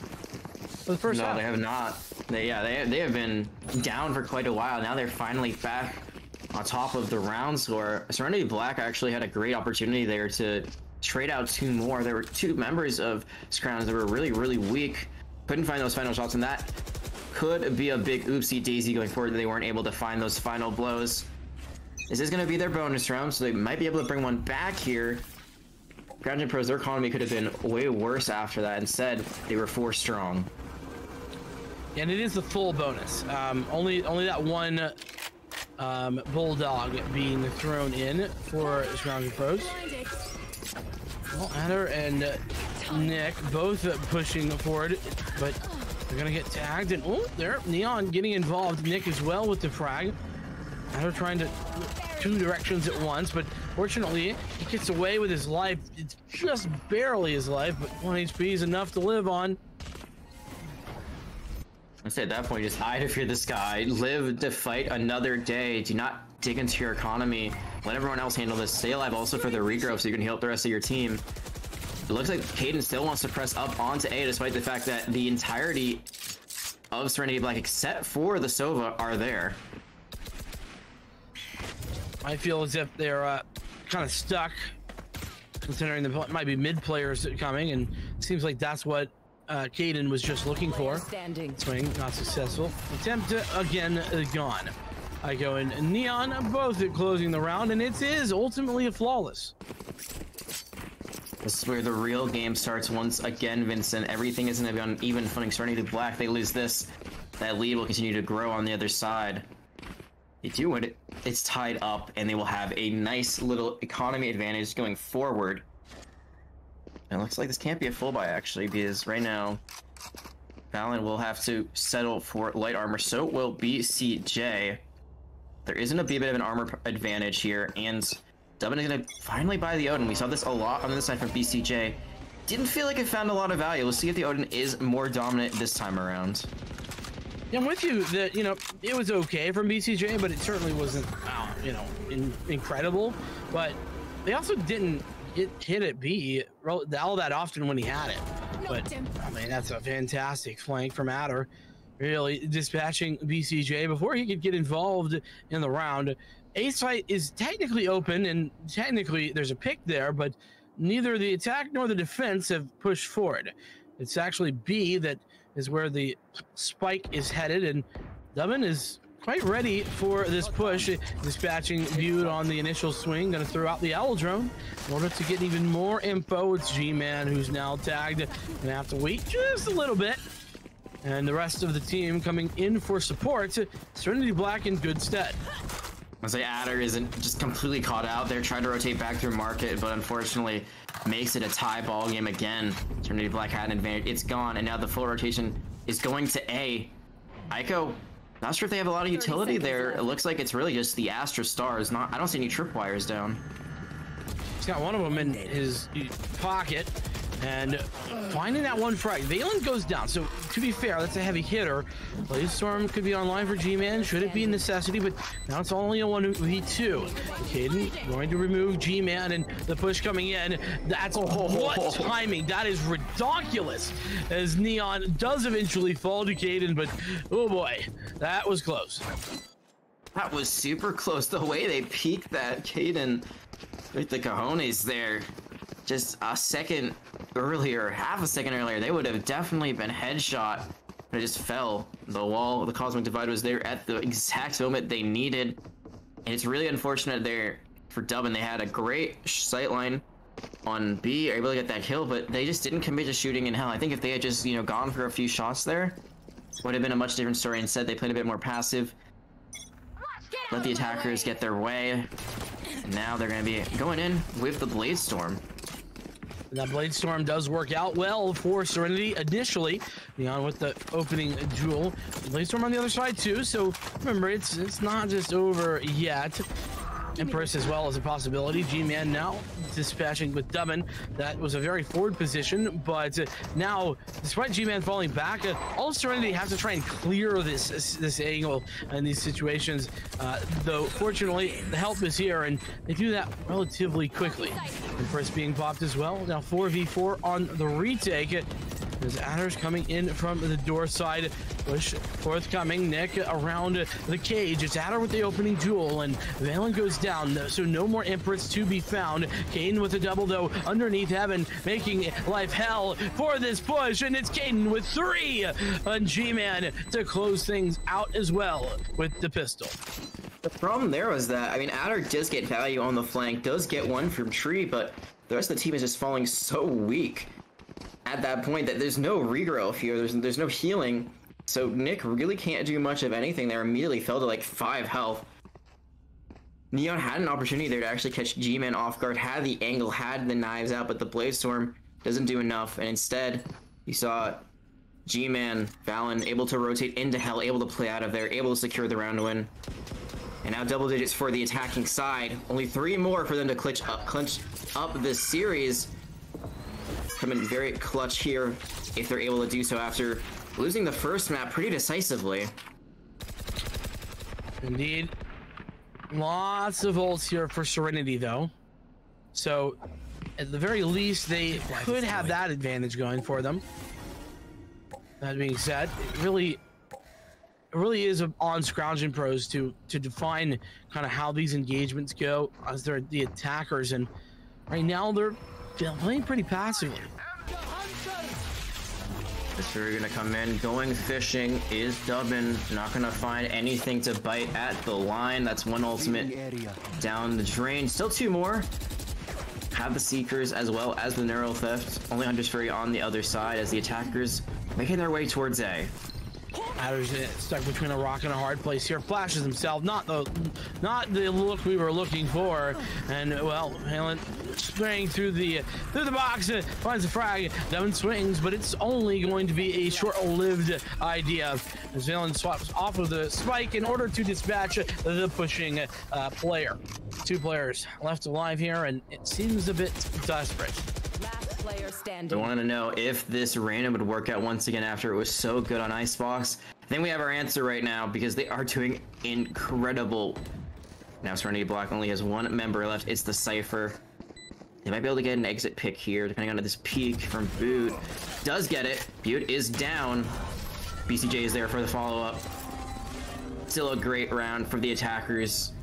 For the first half. No, they have not. They have been down for quite a while. Now they're finally back on top of the round score. Serenity Black actually had a great opportunity there to trade out 2 more. There were 2 members of Scrounge that were really, really weak. Couldn't find those final shots, and that could be a big oopsie daisy going forward. They weren't able to find those final blows. This is going to be their bonus round, so they might be able to bring one back here. Scrounging Pros, their economy could have been way worse after that. Instead, they were 4 strong. And it is the full bonus. Only that one bulldog being thrown in for Scrounging Pros. Well, Adder and Nick both pushing forward, but they're gonna get tagged. And oh, there, Neon getting involved. Nick as well with the frag. Adder trying to 2 directions at once, but fortunately he gets away with his life. It's just barely his life, but 1 HP is enough to live on. I'd say at that point, just hide if you're this guy. Live to fight another day. Do not dig into your economy. Let everyone else handle this. Stay alive also for the regrowth so you can help the rest of your team. It looks like Kaden still wants to press up onto A despite the fact that the entirety of Serenity Black, except for the Sova, are there. I feel as if they're kind of stuck, considering there might be mid players coming, and it seems like that's what Kaden was just looking for. Swing, not successful. Attempt again, gone. Ico and Neon both closing the round, and it is ultimately a flawless. This is where the real game starts once again, Vincent. Everything isn't going to be on even footing. Serenity Black, they lose this. That lead will continue to grow on the other side. They do win it. It's tied up, and they will have a nice little economy advantage going forward. And it looks like this can't be a full buy, actually, because right now, Valen will have to settle for light armor. So will BCJ. There isn't a bit of an armor advantage here, and Dubbin is going to finally buy the Odin. We saw this a lot on the side from BCJ. Didn't feel like it found a lot of value. We'll see if the Odin is more dominant this time around. Yeah, I'm with you that, you know, it was okay from BCJ, but it certainly wasn't, you know, incredible. But they also didn't hit it B all that often when he had it. But, I mean, that's a fantastic flank from Adder. Really dispatching BCJ before he could get involved in the round. A site is technically open, and technically there's a pick there, but neither the attack nor the defense have pushed forward. It's actually B that is where the spike is headed, and Dubbin is quite ready for this push. Dispatching Viewed on the initial swing, going to throw out the Owl Drone in order to get even more info. It's G-Man who's now tagged. Gonna have to wait just a little bit. And the rest of the team coming in for support. Serenity Black in good stead. I say Adder isn't just completely caught out there, trying to rotate back through market, but unfortunately makes it a tie ball game again. Serenity Black had an advantage. It's gone, and now the full rotation is going to A. Ico, not sure if they have a lot of utility there. It looks like it's really just the Astra Stars. I don't see any tripwires down. He's got one of them in his pocket. And finding that one frag. Valen goes down. So, to be fair, that's a heavy hitter. Blaze Storm could be online for G-Man. Should it be a necessity? But now it's only a 1v2. Kaden going to remove G-Man, and the push coming in. That's what timing. That is ridiculous. As Neon does eventually fall to Kaden, but oh boy, that was close. That was super close. The way they peeked that Kaden with the cojones there. Just a second earlier, half a second earlier, they would have definitely been headshot. But it just fell. The wall, the Cosmic Divide was there at the exact moment they needed. And it's really unfortunate there for Dubbin. They had a great sightline on B, able to get that kill, but they just didn't commit to shooting in hell. I think if they had just, you know, gone for a few shots there, would have been a much different story. Instead, they played a bit more passive. Let the attackers get their way. And now they're going to be going in with the Blaze Storm. That Blade Storm does work out well for Serenity initially. Neon with the opening duel. Blade Storm on the other side too. So remember, it's not just over yet. Empress as well as a possibility. G-Man now dispatching with Dubbin. That was a very forward position, but now, despite G-Man falling back, all of Serenity has to try and clear this angle in these situations. Though, fortunately, the help is here, and they do that relatively quickly. Empress being popped as well. Now 4v4 on the retake. There's Adder's coming in from the door side. Push forthcoming. Nick around the cage. It's Adder with the opening duel, and Valen goes down, so no more Empress to be found. Caden with a double, though, underneath Heaven, making life hell for this push, and it's Caden with 3 on G-Man to close things out as well with the pistol. The problem there was that, I mean, Adder does get value on the flank, does get one from Tree, but the rest of the team is just falling so weak at that point that there's no regrowth here, there's no healing, so Nick really can't do much of anything there. Immediately fell to like 5 health. Neon had an opportunity there to actually catch G-Man off guard, had the angle, had the knives out, but the Blade Storm doesn't do enough, and instead you saw G-Man, Valen able to rotate into Hell, able to play out of there, able to secure the round win. And now double digits for the attacking side. Only 3 more for them to clinch up this series. Coming very clutch here if they're able to do so after losing the first map pretty decisively. Indeed. Lots of ults here for Serenity, though. So, at the very least, they could have that advantage going for them. That being said, it really is on Scrounging Pros to define kind of how these engagements go as they're the attackers, and right now they're playing pretty passively. So we're gonna come in, going fishing is Dubbin, not gonna find anything to bite at the line. That's one ultimate down the drain. Still 2 more. Have the Seekers as well as the Neural Theft. Only Hunter's Fury on the other side as the attackers making their way towards A. Adder's stuck between a rock and a hard place here. Flashes himself, not the look we were looking for, and well, Halen spraying through the box, finds the frag. Devin swings, but it's only going to be a short-lived idea as Halen swaps off of the spike in order to dispatch the pushing player. 2 players left alive here, and it seems a bit desperate. Player standing. I wanted to know if this random would work out once again after it was so good on Icebox. I think we have our answer right now because they are doing incredible. Now Serenity Black only has 1 member left. It's the Cypher. They might be able to get an exit pick here depending on this peek from Boot. Does get it. Boot is down. BCJ is there for the follow-up. Still a great round for the attackers.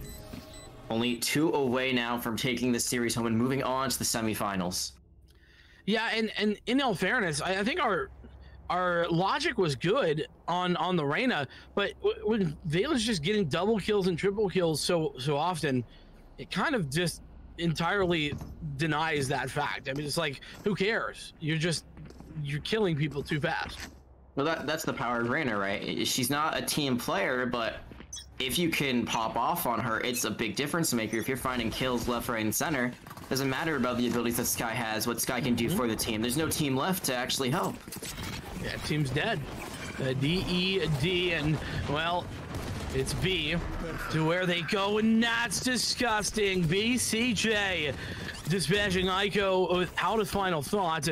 Only 2 away now from taking this series home and moving on to the semifinals. Yeah, and in all fairness, I think our logic was good on the Reyna, but when Valen's just getting double kills and triple kills so often, it kind of just entirely denies that fact. I mean, it's like, who cares? You're killing people too fast. Well, that's the power of Reyna, right? She's not a team player, but if you can pop off on her, it's a big difference maker. If you're finding kills left, right, and center, doesn't matter about the abilities that Skye has, what Skye can do for the team. There's no team left to actually help. Yeah, team's dead. D-E-D, and, well, it's B to where they go, and that's disgusting. BCJ dispatching Aiko without a final thought,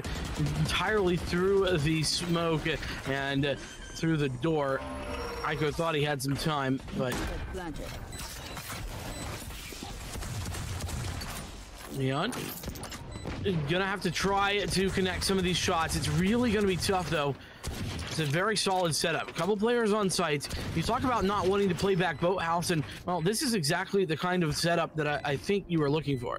entirely through the smoke and through the door. Aiko thought he had some time, but Neon gonna have to try to connect some of these shots. It's really gonna be tough, though. It's a very solid setup. A couple players on site. You talk about not wanting to play back Boathouse, and well, this is exactly the kind of setup that I think you were looking for.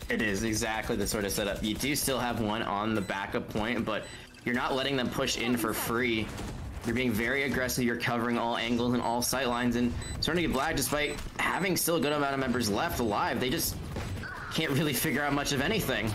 It is exactly the sort of setup. You do still have one on the backup point, but you're not letting them push in for free. You're being very aggressive. You're covering all angles and all sight lines, and Serenity Black, despite having still a good amount of members left alive, they just can't really figure out much of anything.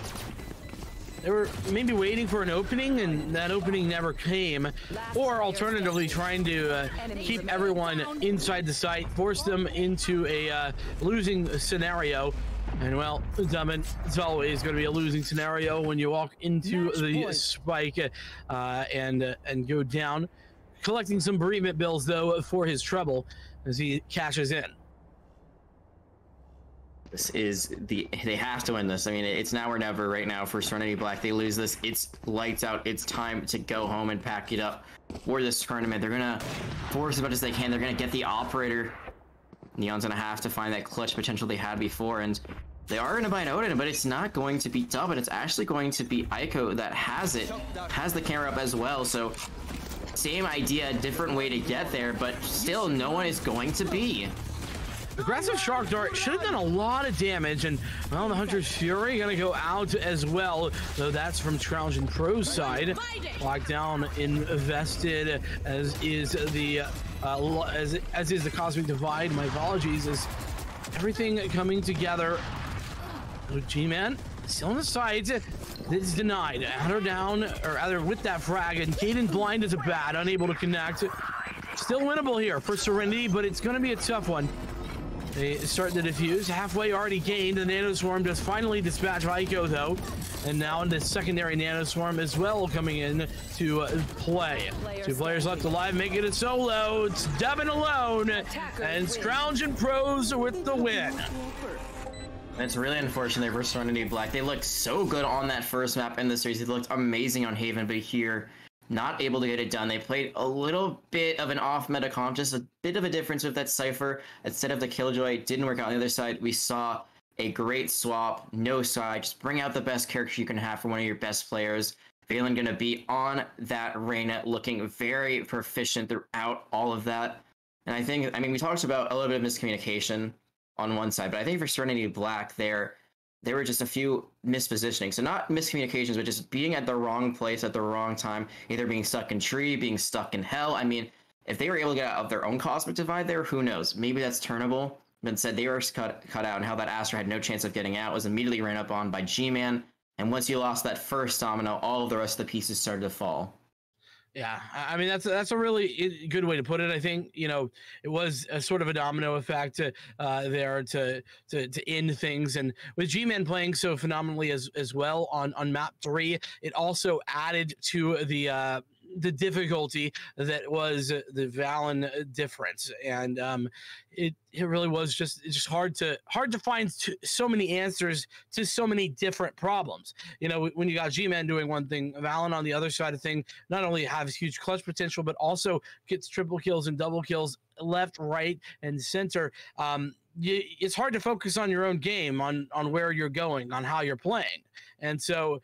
They were maybe waiting for an opening, and that opening never came, or alternatively trying to keep everyone inside the site, force them into a losing scenario. And well, Dumbin, it's always going to be a losing scenario when you walk into Match the point. spike and go down. Collecting some bereavement bills though for his trouble as he cashes in. This is they have to win this. I mean, it's now or never right now for Serenity Black. They lose this, it's lights out. It's time to go home and pack it up for this tournament. They're gonna force as much as they can. They're gonna get the operator. Neon's gonna have to find that clutch potential they had before, and they are gonna buy an Odin, but it's not going to be Dubbin. It's actually going to be Aiko that has it, has the camera up as well. So same idea, different way to get there, but still no one is going to be. Aggressive Shark Dart should have done a lot of damage, and well, the Hunter's Fury gonna go out as well, though that's from Scrounge and Pro's side. Lockdown invested, as is the as is the Cosmic Divide. My apologies, as everything coming together. G-Man still on the sides. It's denied. Hunter down, or either with that frag, and Caden blind as a bat, unable to connect. Still winnable here for Serenity, but it's gonna be a tough one. They start to defuse. Halfway already gained. The Nanoswarm does finally dispatch Aiko, though. And now the secondary Nanoswarm as well coming in to play. Two players left alive, making it solo. It's Dubbin alone. And Scrounge and Pros with the win. It's really unfortunate for Serenity Black. They looked so good on that first map in the series. They looked amazing on Haven, but here, not able to get it done. They played a little bit of an off-meta comp, just a bit of a difference with that Cypher. Instead of the Killjoy, didn't work out on the other side. We saw a great swap, no side. Just bring out the best character you can have for one of your best players. Valen going to be on that Reyna, looking very proficient throughout all of that. And I mean, we talked about a little bit of miscommunication on one side, but I think for Serenity Black, there were just a few mispositioning. So not miscommunications, but just being at the wrong place at the wrong time, either being stuck in tree, being stuck in hell. I mean, if they were able to get out of their own Cosmic Divide there, who knows? Maybe that's turnable. But instead, they were cut out, and how that Astra had no chance of getting out, was immediately ran up on by G-Man. And once you lost that first domino, all of the rest of the pieces started to fall. Yeah, I mean, that's a really good way to put it. I think, you know, it was a sort of a domino effect there to end things. And with G-Man playing so phenomenally as well on map 3, it also added to the difficulty that was the Valen difference. And it really was just hard to find so many answers to so many different problems. You know, when you got G-Man doing one thing, Valen on the other side of thing not only has huge clutch potential, but also gets triple kills and double kills left, right, and center. It's hard to focus on your own game, on where you're going, on how you're playing. And so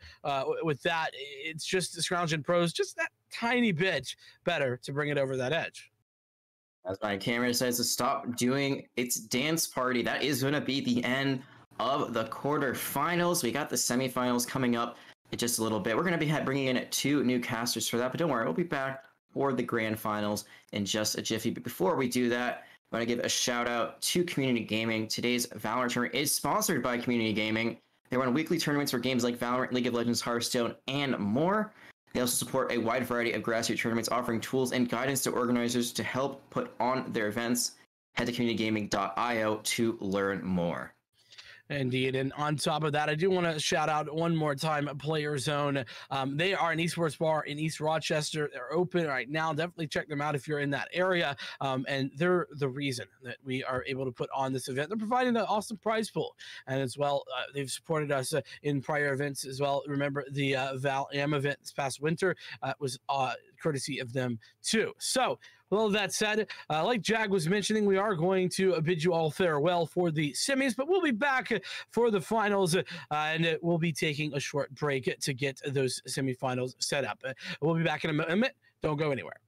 with that, it's just the Scrounge and Pros just that tiny bit better to bring it over that edge. As my camera decides to stop doing its dance party, that is going to be the end of the quarterfinals. We got the semifinals coming up in just a little bit. We're going to be bringing in 2 new casters for that, but don't worry, we'll be back for the grand finals in just a jiffy. But before we do that, I want to give a shout out to Community Gaming. Today's Valorant tournament is sponsored by Community Gaming. They run weekly tournaments for games like Valorant, League of Legends, Hearthstone, and more. They also support a wide variety of grassroots tournaments, offering tools and guidance to organizers to help put on their events. Head to communitygaming.io to learn more. Indeed. And on top of that, I do want to shout out one more time Player Zone. They are an esports bar in East Rochester. They're open right now. Definitely check them out if you're in that area. And they're the reason that we are able to put on this event. They're providing an awesome prize pool. And as well, they've supported us in prior events as well. Remember the Val Am event this past winter was courtesy of them too. So with all that said, like Jag was mentioning, we are going to bid you all farewell for the semis, but we'll be back for the finals, and we'll be taking a short break to get those semifinals set up. We'll be back in a moment. Don't go anywhere.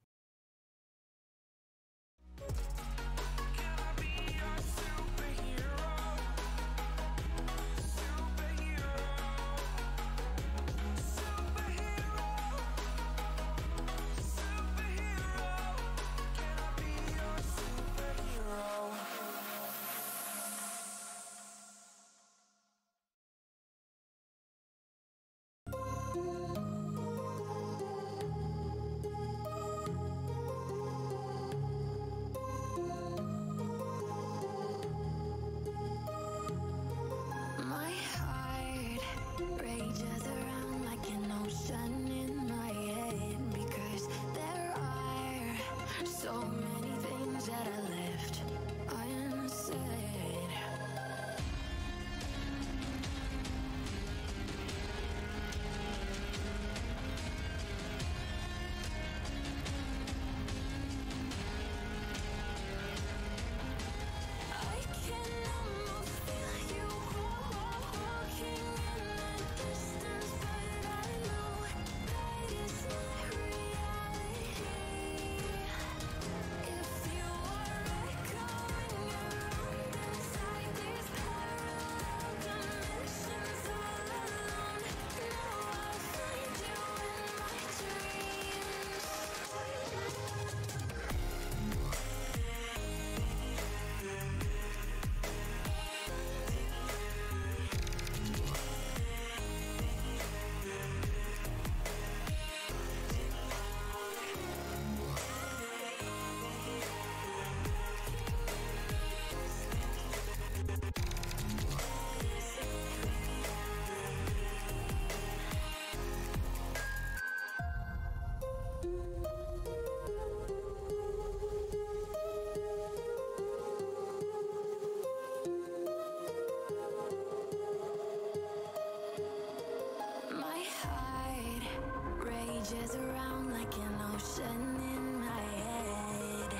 rise around like an ocean in my head.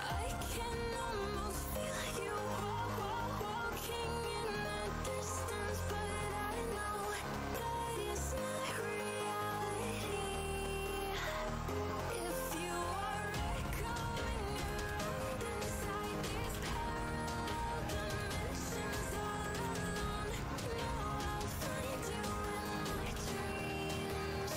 I can almost feel you walking in the distance, but I know that it's not reality. If you are echoing around inside these parallel dimensions all alone, know I'll find you in my dreams.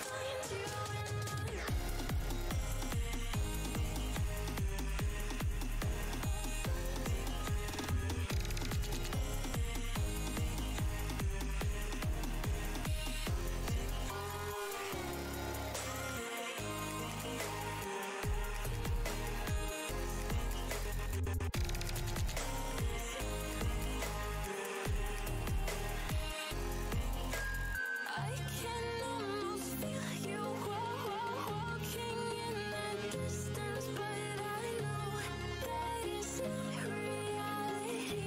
Find you in my I can almost feel you walking in the distance, but I know that it's not reality.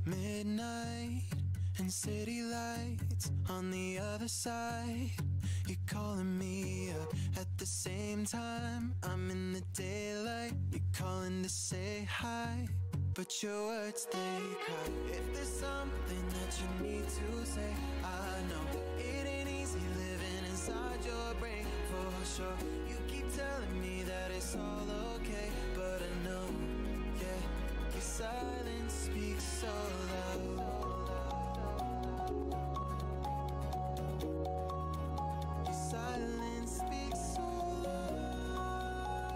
Midnight and city lights on the other side. You're calling me up at the same time. I'm in the daylight. You're calling to say hi, but your words they cry. If there's something that you need to say, I know it ain't easy living inside your brain for sure. You keep telling me that it's all okay, but I know, yeah, your silence speaks so loud. Your silence speaks so loud.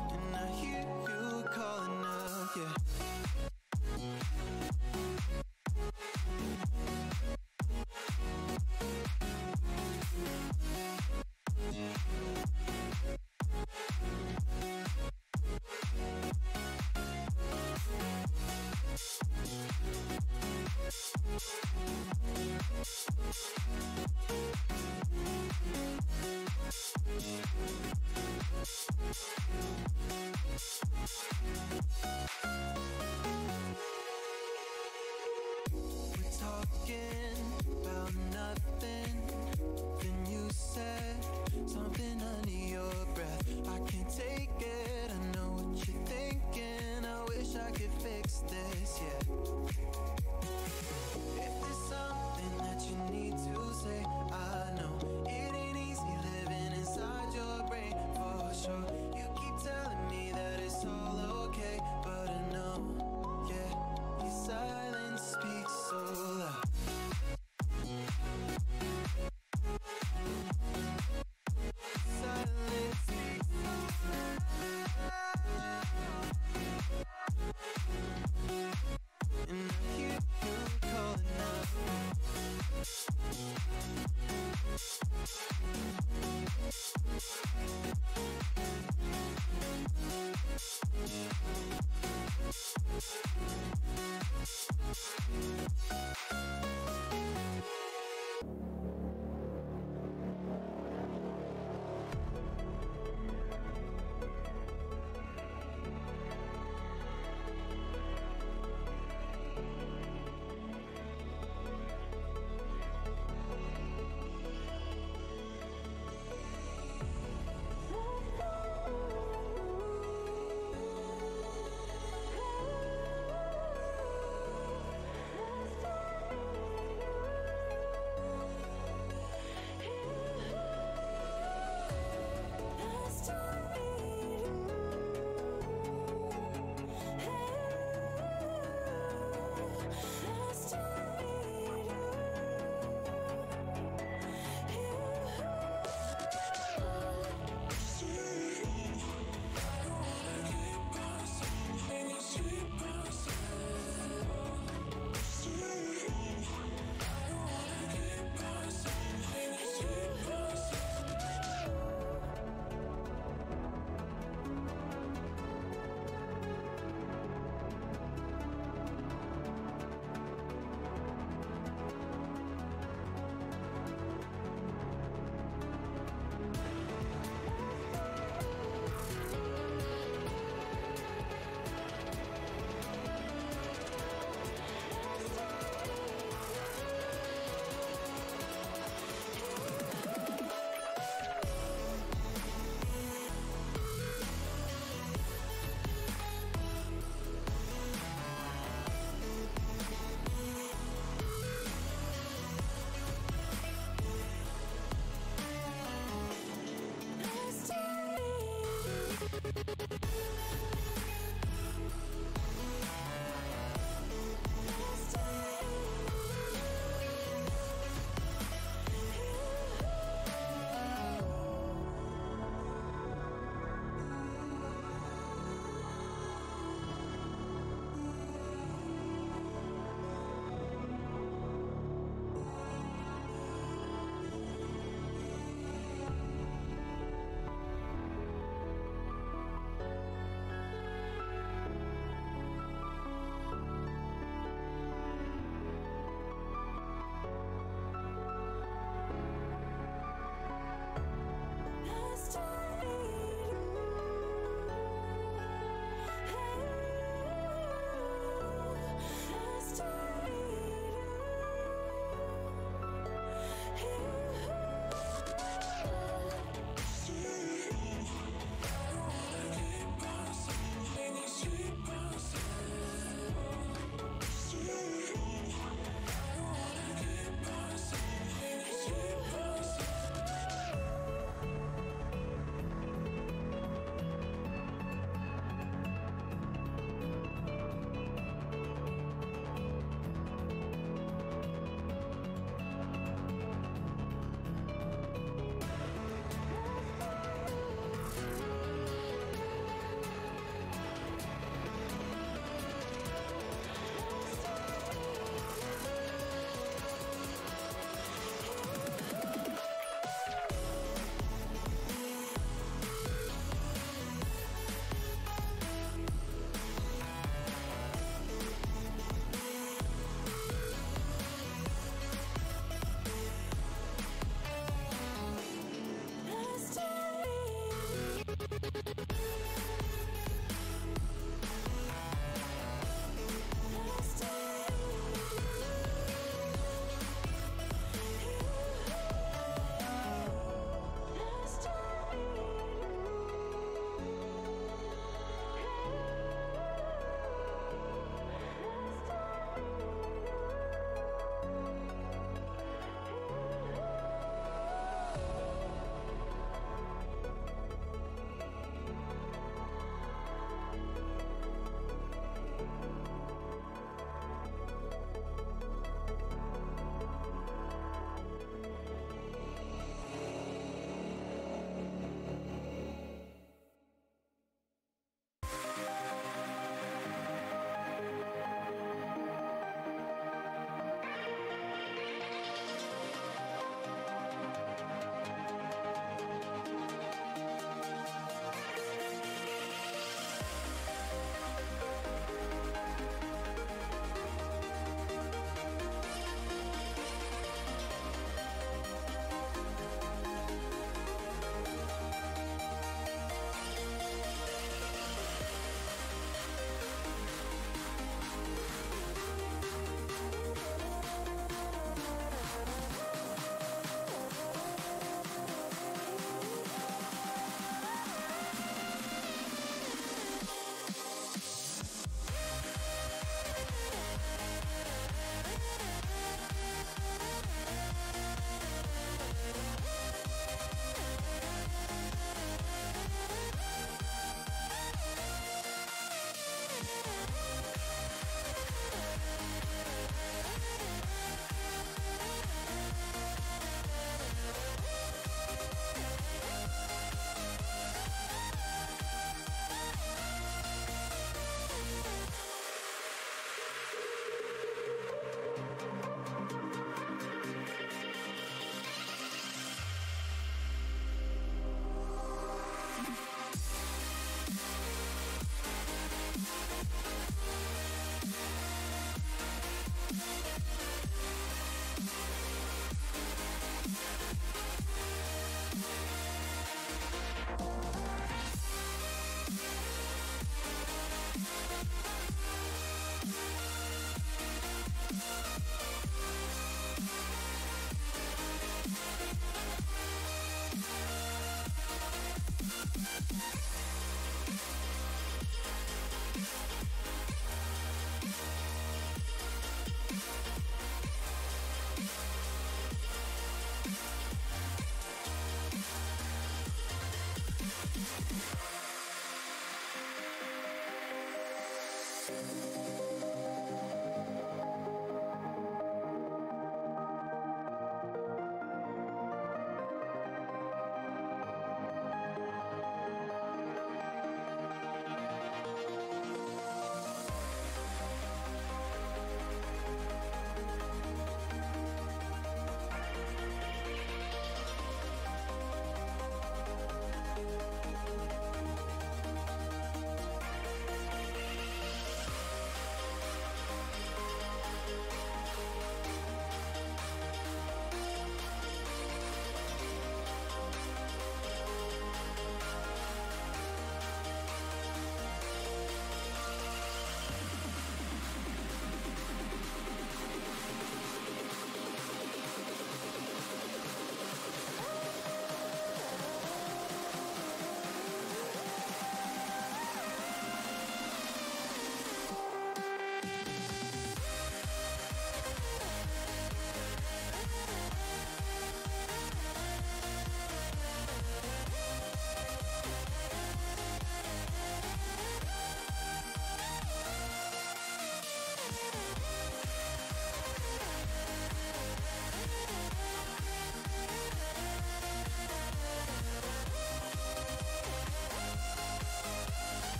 And I hear you calling out, yeah. We're talking about nothing. Then you said something under your breath. I can't take it. I know what you're thinking. I wish I could fix this, yeah. If there's something that you need to say, I know it ain't easy living inside your brain for sure. You keep telling me that it's all okay, but I know, yeah, your silence speaks so loud. Silence speaks so loud.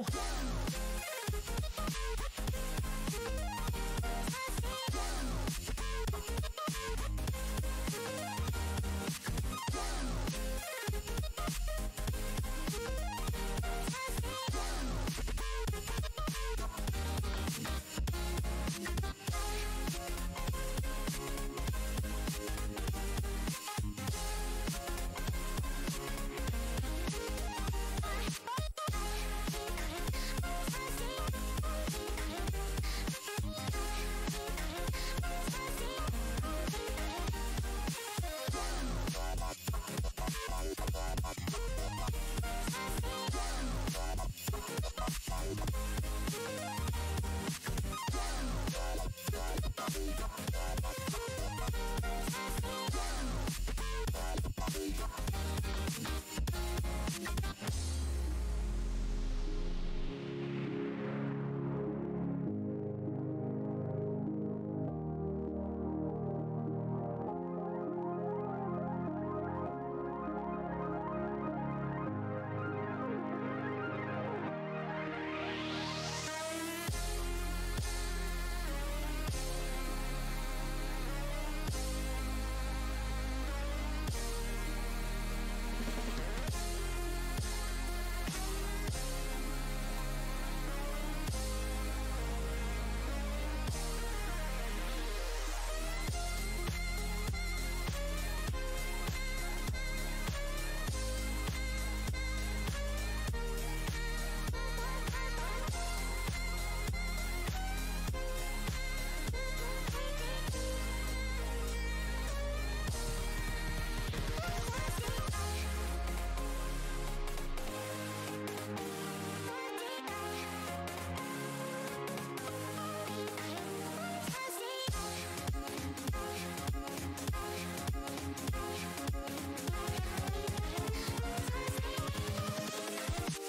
go.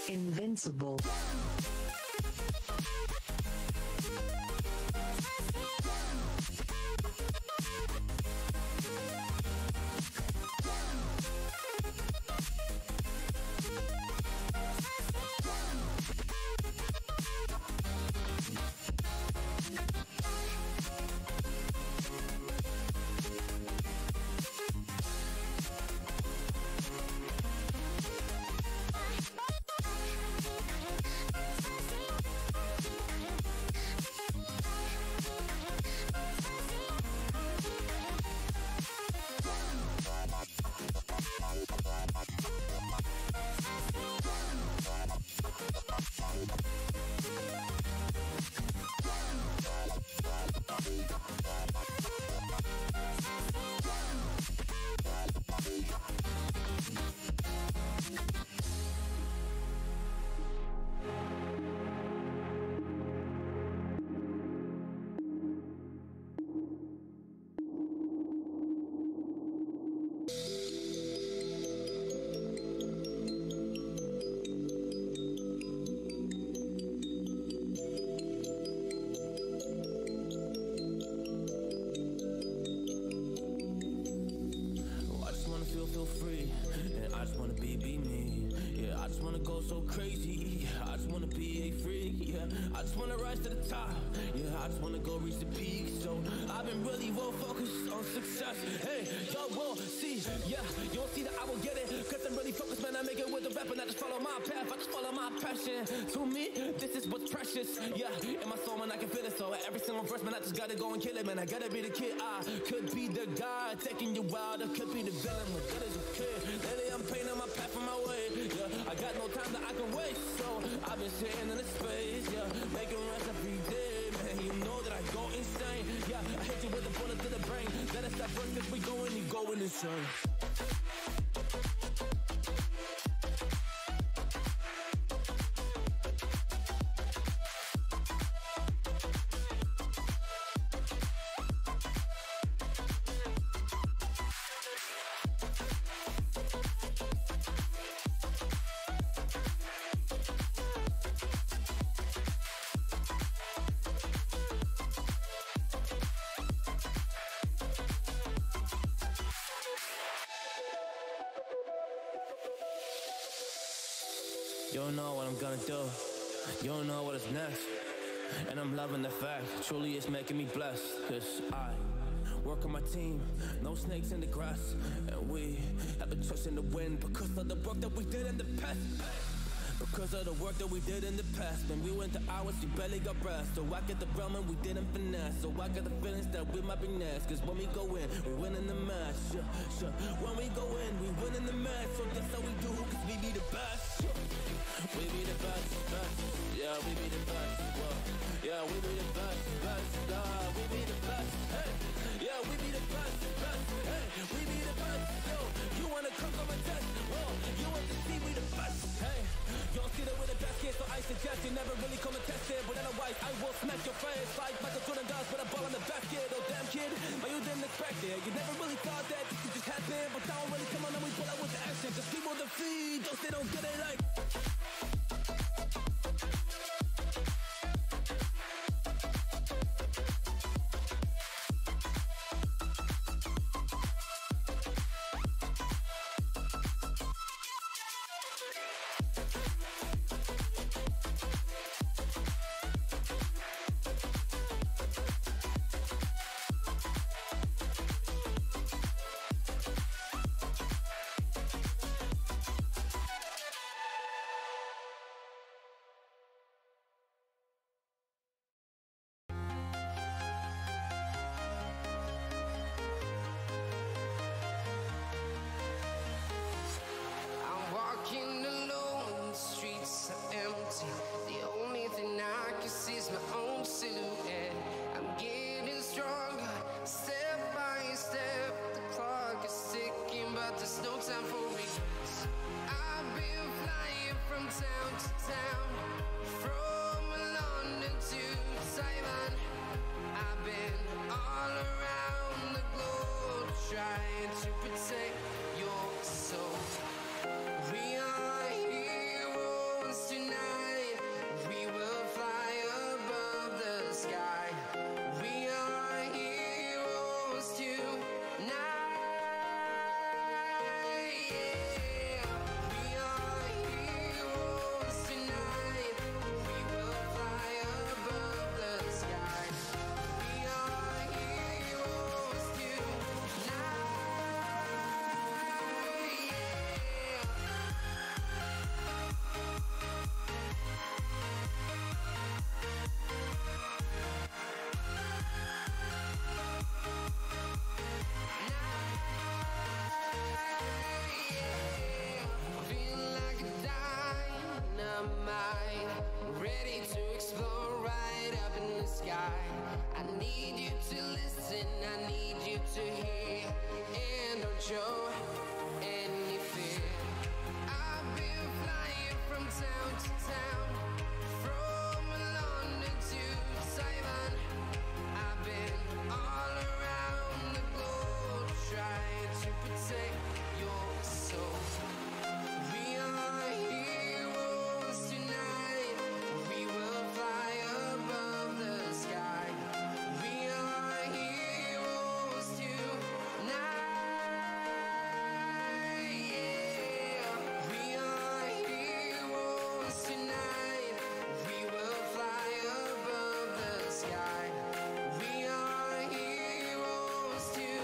Invincible. Feel free, and I just wanna be me. Yeah, I just wanna go so crazy. I just wanna be a freak. Yeah, I just wanna rise to the top. Yeah, I just wanna go reach the peak. So I've been really well focused on success. Hey, y'all will see. Yeah, you'll see that I will get it. Cause I'm really focused, man. I make it with the rap and I just follow my path. I just follow my passion. To me, this is what's precious. Yeah, in my soul, man, I can feel it. So every single verse, man, I just gotta go and kill it, man. I gotta be the kid. I could be the guy taking you wild. I could be the villain. That is okay. Lately I'm painting my path on my way. Yeah, I got no time that I can waste. So I've been sitting in the space. Yeah, making rest every day, man. You know that I go insane. Yeah, I hit you with a bullet to the brain. That is that first if we going, you going insane. You don't know what I'm gonna do. You don't know what is next. And I'm loving the fact, truly it's making me blessed. Cause I work on my team, no snakes in the grass. And we have a choice in the wind because of the work that we did in the past. Because of the work that we did in the past. When we went to hours, we barely got rest. So I get the realm and we didn't finesse. So I got the feelings that we might be next. Cause when we go in, we win in the match. When we go in, we win in the match. So that's how we do, cause we be the best. We be the best, best. Yeah, we be the best. Whoa. Yeah, we be the best, best. We be the best. Hey. Yeah, we be the best, best. Hey, we be the best. Yo, you wanna come on a test? Whoa, you want to see we the best. Hey, you don't see that we're the best kid, so I suggest you never really come and test it. But otherwise, I will smack your face like Michael Jordan does with a ball in the basket. Oh damn kid, but you didn't expect it. You never really thought that this could just happen. But now really come on and we pull out with the action. Just people the feed, those they don't get it like. I'm walking alone, the streets are empty. The only thing I can see is my own silhouette. I'm getting stronger, step by step. The clock is ticking, but there's no time for me. I've been flying from town to town, from London to Taiwan. I've been all around the globe, trying to protect your soul. We are heroes tonight. We will fly above the sky. We are heroes tonight. Yeah. We are heroes tonight. We will fly above the sky. We are heroes tonight. Yeah. Feel like a dynamite, ready to explode right up in the sky. I need you to listen, I need you to hear, and don't show any fear. I've been flying from town to town, from London to Taiwan. I've been all around the globe, trying to protect your soul. We are heroes tonight. We will fly above the sky. We are heroes tonight. Yeah. We are heroes tonight. We will fly above the sky. We are heroes tonight.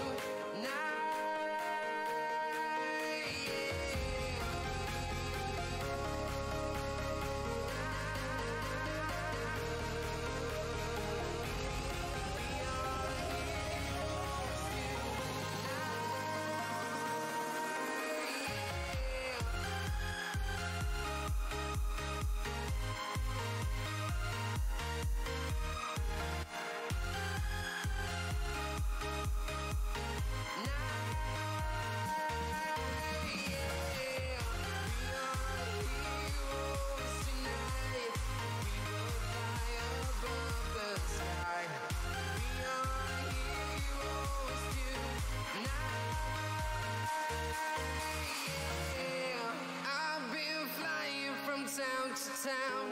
Town to town,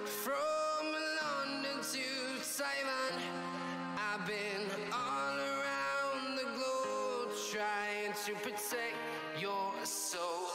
from London to Taiwan. I've been all around the globe, trying to protect your soul.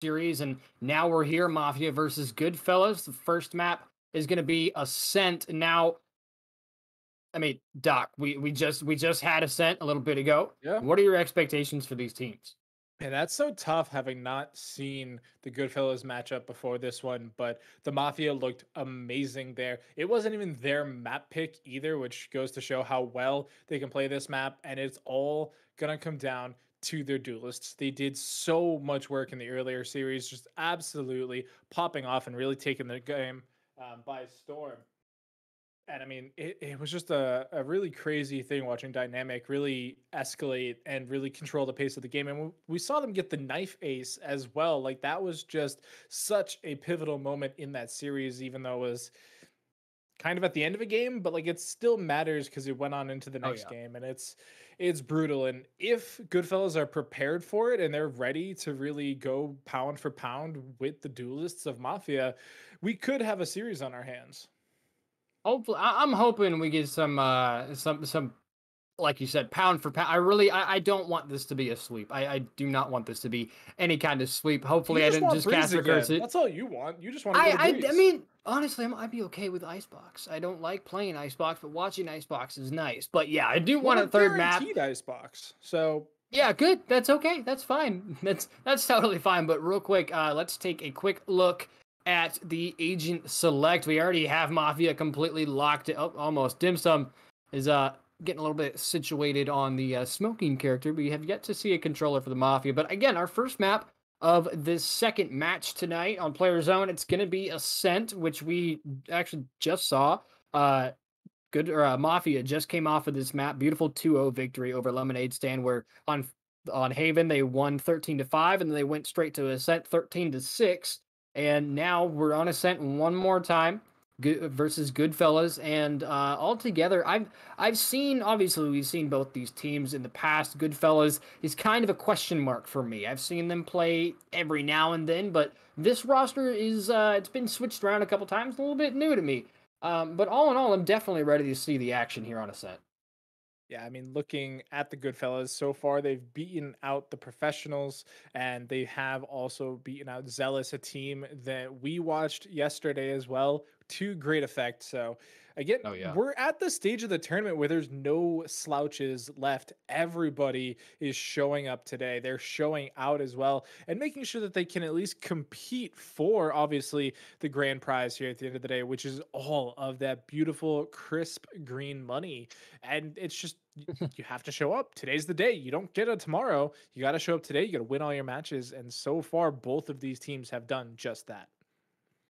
series, and now we're here, Mafia versus Goodfellas. The first map is going to be Ascent. Now, I mean, Doc, we just had Ascent a little bit ago. Yeah. What are your expectations for these teams? And that's so tough having not seen the Goodfellas matchup before this one, but the Mafia looked amazing there. It wasn't even their map pick either, which goes to show how well they can play this map, and it's all gonna come down to their duelists. They did so much work in the earlier series, just absolutely popping off and really taking the game by storm. And I mean, it was just a really crazy thing watching Dynamic really escalate and really control the pace of the game. And we saw them get the knife ace as well. Like, that was just such a pivotal moment in that series, even though it was kind of at the end of a game, but like it still matters because it went on into the next game, and it's brutal. And if Goodfellas are prepared for it and they're ready to really go pound for pound with the duelists of Mafia, we could have a series on our hands. Hopefully, I'm hoping we get some like you said, pound for pound. I don't want this to be a sweep. I do not want this to be any kind of sweep. Hopefully, I didn't just cast regrets it. That's all you want. You just want to go to Breeze. I mean, honestly, I'd be okay with Icebox. I don't like playing Icebox, but watching Icebox is nice. But yeah, I do want a third map. Icebox. So yeah, good. That's okay. That's fine. That's totally fine. But real quick, let's take a quick look at the agent select. We already have Mafia completely locked. Almost. Dim Sum is getting a little bit situated on the smoking character. We have yet to see a controller for the Mafia. But again, our first map of this second match tonight on Player Zone, it's going to be Ascent, which we actually just saw. Mafia just came off of this map. Beautiful 2-0 victory over Lemonade Stand, where on Haven they won 13-5, and then they went straight to Ascent 13-6. And now we're on Ascent one more time versus Goodfellas. And altogether, I've seen, obviously we've seen both these teams in the past. Goodfellas is kind of a question mark for me. I've seen them play every now and then, but this roster is, it's been switched around a couple times, a little bit new to me. But all in all, I'm definitely ready to see the action here on Ascent. Yeah, I mean, looking at the Goodfellas, so far they've beaten out the Professionals, and they have also beaten out Zealous, a team that we watched yesterday as well, to great effect. So again, we're at the stage of the tournament where there's no slouches left. Everybody is showing up today. They're showing out as well and making sure that they can at least compete for, obviously, the grand prize here at the end of the day, which is all of that beautiful, crisp green money. And it's just, you have to show up. Today's the day. You don't get it tomorrow. You got to show up today. You got to win all your matches. And so far, both of these teams have done just that.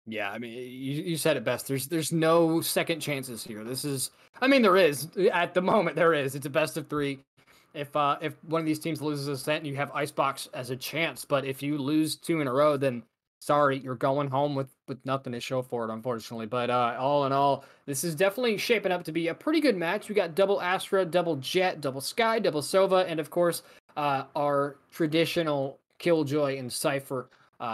Yeah, I mean, you said it best. There's no second chances here. This is, I mean, there is at the moment. There is. It's a best of three. If one of these teams loses Ascent, you have Icebox as a chance. But if you lose 2 in a row, then sorry, you're going home with nothing to show for it, unfortunately. But all in all, this is definitely shaping up to be a pretty good match. We got double Astra, double Jet, double Sky, double Sova, and of course, our traditional Killjoy and Cypher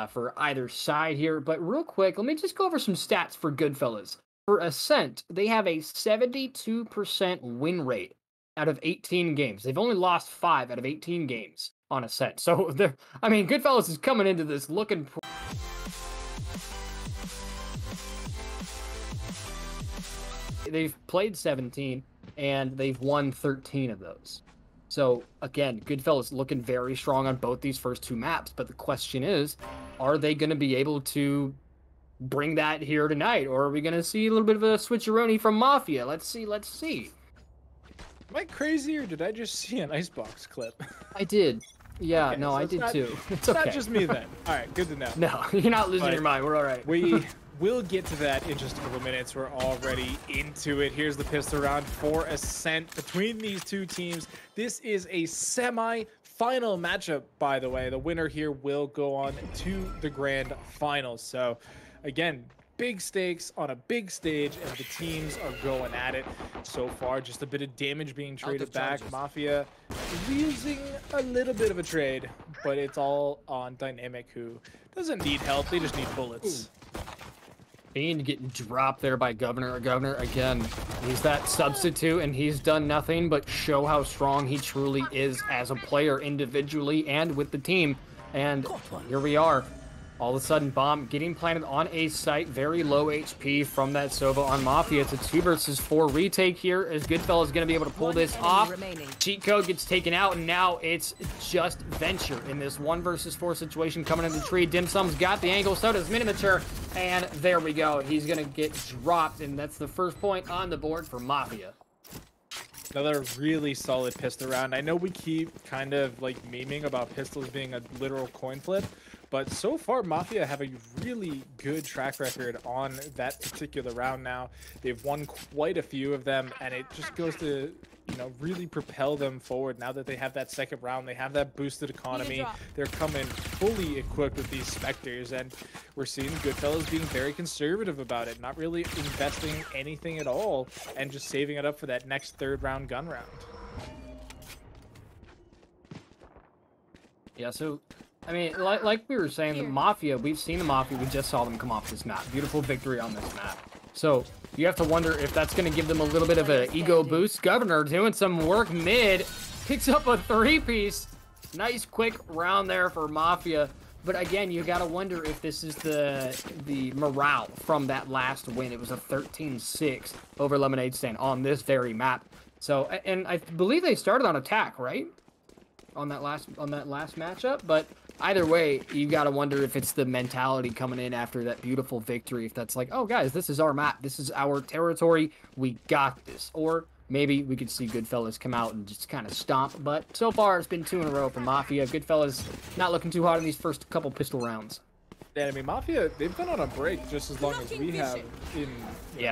for either side here. But real quick, let me just go over some stats for Goodfellas. For Ascent, they have a 72% win rate out of 18 games. They've only lost 5 out of 18 games on Ascent. So, I mean, Goodfellas is coming into this looking... They've played 17, and they've won 13 of those. So, again, Goodfellas looking very strong on both these first 2 maps, but the question is, are they going to be able to bring that here tonight, or are we going to see a little bit of a switcheroni from Mafia? Let's see. Am I crazy, or did I just see an Icebox clip? I did. Yeah, Okay, no, so I it's did not- too. It's not just me then. All right, good to know. No, you're not losing But your mind. We're all right. We'll get to that in just a couple minutes. We're already into it. Here's the pistol round for Ascent between these two teams. This is a semi-final matchup, by the way. The winner here will go on to the grand finals. So, again, big stakes on a big stage, and the teams are going at it. So far, just a bit of damage being traded back. Mafia losing a little bit of a trade, but it's all on Dynamic, who doesn't need help. They just need bullets. Fiend getting dropped there by Governor. Governor, again, he's that substitute, and he's done nothing but show how strong he truly is as a player individually and with the team. And here we are. All of a sudden, bomb getting planted on a site, very low HP from that Sova on Mafia. It's a 2 versus 4 retake here, as Goodfellas is going to be able to pull this off. Cheat code gets taken out, and now it's just Venture in this 1 versus 4 situation coming in the tree. Dim Sum's got the angle, so does Minimature, and there we go. He's going to get dropped, and that's the first point on the board for Mafia. Another really solid pistol round. I know we keep kind of like memeing about pistols being a literal coin flip, But so far, Mafia have a really good track record on that particular round now. They've won quite a few of them, and it just goes to, you know, really propel them forward now that they have that second round. They have that boosted economy. They're coming fully equipped with these Spectres, and we're seeing Goodfellas being very conservative about it, not really investing anything at all, and just saving it up for that next third round gun round. Yeah, so, I mean, like we were saying, the Mafia, we've seen the Mafia, we just saw them come off this map. Beautiful victory on this map. So, you have to wonder if that's going to give them a little bit of an ego boost. Governor doing some work mid, picks up a 3-piece. Nice quick round there for Mafia. But again, you got to wonder if this is the morale from that last win. It was a 13-6 over Lemonade Stand on this very map. So, and I believe they started on attack, right? On that last matchup, but either way, you got to wonder if it's the mentality coming in after that beautiful victory. If that's like, oh guys, this is our map, this is our territory, we got this. Or maybe we could see Goodfellas come out and just kind of stomp. But so far, it's been 2 in a row for Mafia. Goodfellas not looking too hot in these first couple pistol rounds. Yeah, I mean, Mafia, they've been on a break just as long as we have in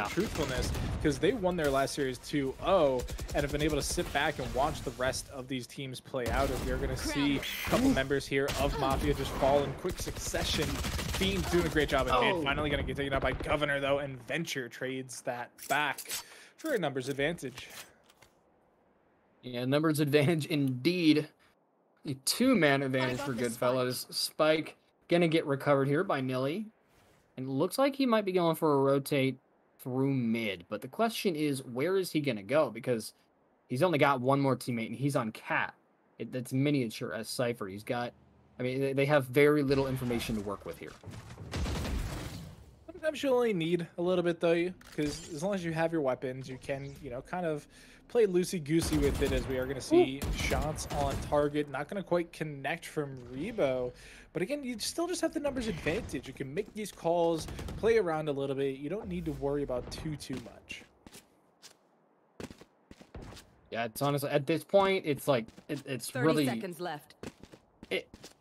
truthfulness, because they won their last series 2-0 and have been able to sit back and watch the rest of these teams play out. And we're going to see a couple members here of Mafia just fall in quick succession. Fiend doing a great job at mid. Finally going to get taken out by Governor, though, and Venture trades that back for a numbers advantage. Yeah, numbers advantage indeed. A 2-man advantage for Goodfellas. Spike gonna get recovered here by Nilly. And it looks like he might be going for a rotate through mid. But the question is, where is he gonna go? Because he's only got one more teammate, and he's on Cat. That's miniature as Cypher. He's got... I mean, they have very little information to work with here. Sometimes you only need a little bit, though, because as long as you have your weapons, you can, you know, kind of play loosey-goosey with it, as we are going to see shots on target. Not going to quite connect from Rebo. But again, you still just have the numbers advantage. You can make these calls, play around a little bit. You don't need to worry about too much. Yeah, it's honestly, at this point, it's like, it's 30 really... seconds left.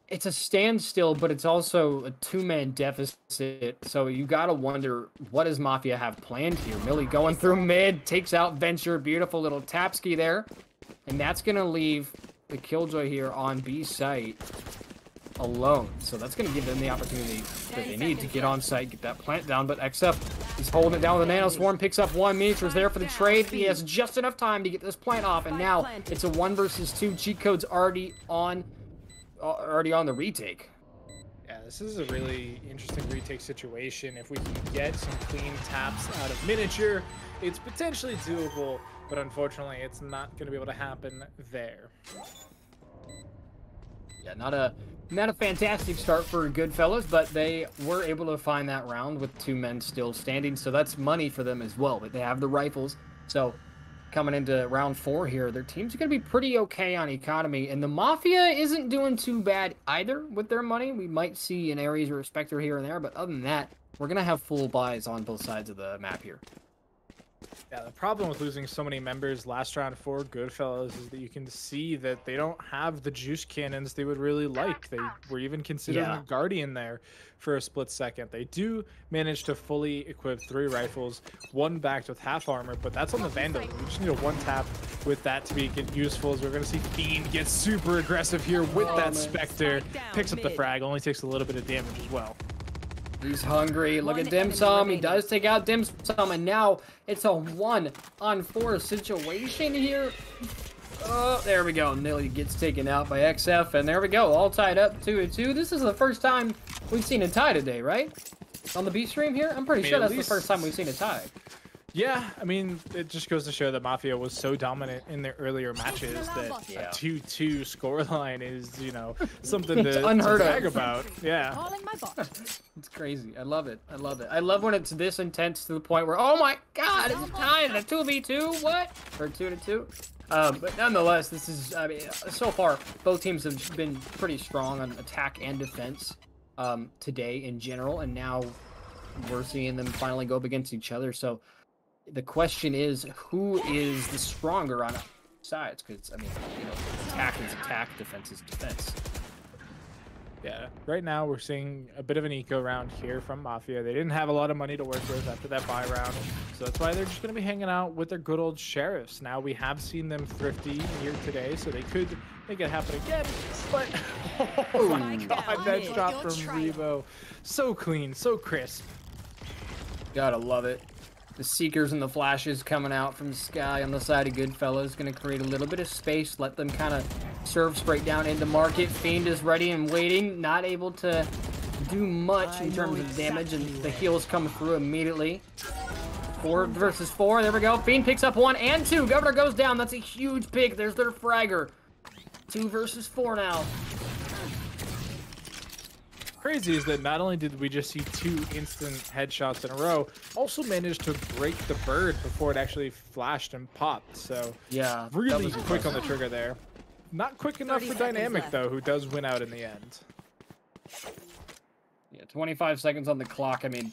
It's a standstill, but it's also a 2-man deficit. So you got to wonder, what does Mafia have planned here? Millie going through mid, takes out Venture. Beautiful little tapski there. And that's going to leave the Killjoy here on B site alone. So that's going to give them the opportunity that they need to get on site, get that plant down. But XF, he's holding it down with a Nano Swarm, picks up 1. Miniature's there for the trade. He has just enough time to get this plant off. And now it's a 1 versus 2. Cheat code's already on the retake. Yeah, this is a really interesting retake situation. If we can get some clean taps out of Miniature, it's potentially doable, but unfortunately it's not going to be able to happen there. Yeah, not a fantastic start for Goodfellas, but they were able to find that round with 2 men still standing, so that's money for them as well. But they have the rifles, so coming into round 4 here, their team's going to be pretty okay on economy, and the Mafia isn't doing too bad either with their money. We might see an Ares or a Spectre here and there, but other than that, we're going to have full buys on both sides of the map here. Yeah, the problem with losing so many members last round for Goodfellas is that you can see that they don't have the juice cannons they would really like. They were even considering a Guardian there for a split second. They do manage to fully equip 3 rifles, 1 backed with half armor, but that's on the Vandal. We just need a 1 tap with that to be useful, as we're going to see Fiend get super aggressive here with that Spectre. Picks up the frag, only takes a little bit of damage as well. He's hungry. Look at Dim Sum. He does take out Dim Sum, and now it's a 1-on-4 situation here. Oh, there we go. Nilly gets taken out by XF, and there we go. All tied up 2-2. This is the first time we've seen a tie today, right? On the B stream here? I'm pretty sure that's the first time we've seen a tie. Yeah, I mean, it just goes to show that Mafia was so dominant in their earlier matches that a 2-2 scoreline is, you know, something to unheard of. brag about. Yeah. It's crazy. I love it. I love it. I love when it's this intense to the point where, oh my god, it's tied at a 2v2? What? Or 2-2? But nonetheless, this is, I mean, so far, both teams have been pretty strong on attack and defense today in general, and now we're seeing them finally go up against each other. So the question is, who is the stronger on sides? Because, I mean, you know, attack is attack, defense is defense. Yeah, right now we're seeing a bit of an eco round here from Mafia. They didn't have a lot of money to work with after that buy round, so that's why they're just going to be hanging out with their good old sheriffs. Now we have seen them thrifty here today, so they could make it happen again, but oh my god, that shot from Revo. So clean, so crisp. Gotta love it. The Seekers and the Flashes coming out from Sky on the side of Goodfellas. Going to create a little bit of space. Let them kind of serve straight down into market. Fiend is ready and waiting. Not able to do much in terms of damage. And the heals come through immediately. 4 versus 4. There we go. Fiend picks up 1 and 2. Governor goes down. That's a huge pick. There's their fragger. 2 versus 4 now. Crazy is that not only did we just see 2 instant headshots in a row, also managed to break the bird before it actually flashed and popped. So yeah, really quick on the trigger there. Not quick enough for Dynamic though, who does win out in the end. Yeah, 25 seconds on the clock. I mean,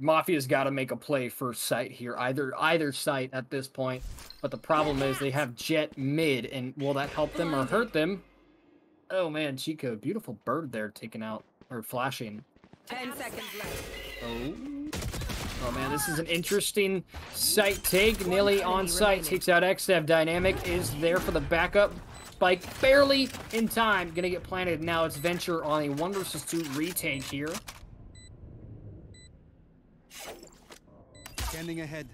Mafia's got to make a play for site here, either site at this point. But the problem is they have Jet mid, and will that help them or hurt them? Oh man, cheat code. Beautiful bird there taken out. Or flashing. 10 seconds left. Oh man, this is an interesting site take. Nearly on site, takes out XF. Dynamic is there for the backup. Spike barely in time. Gonna get planted. Now it's Venture on a 1 versus 2 retake here. Standing ahead.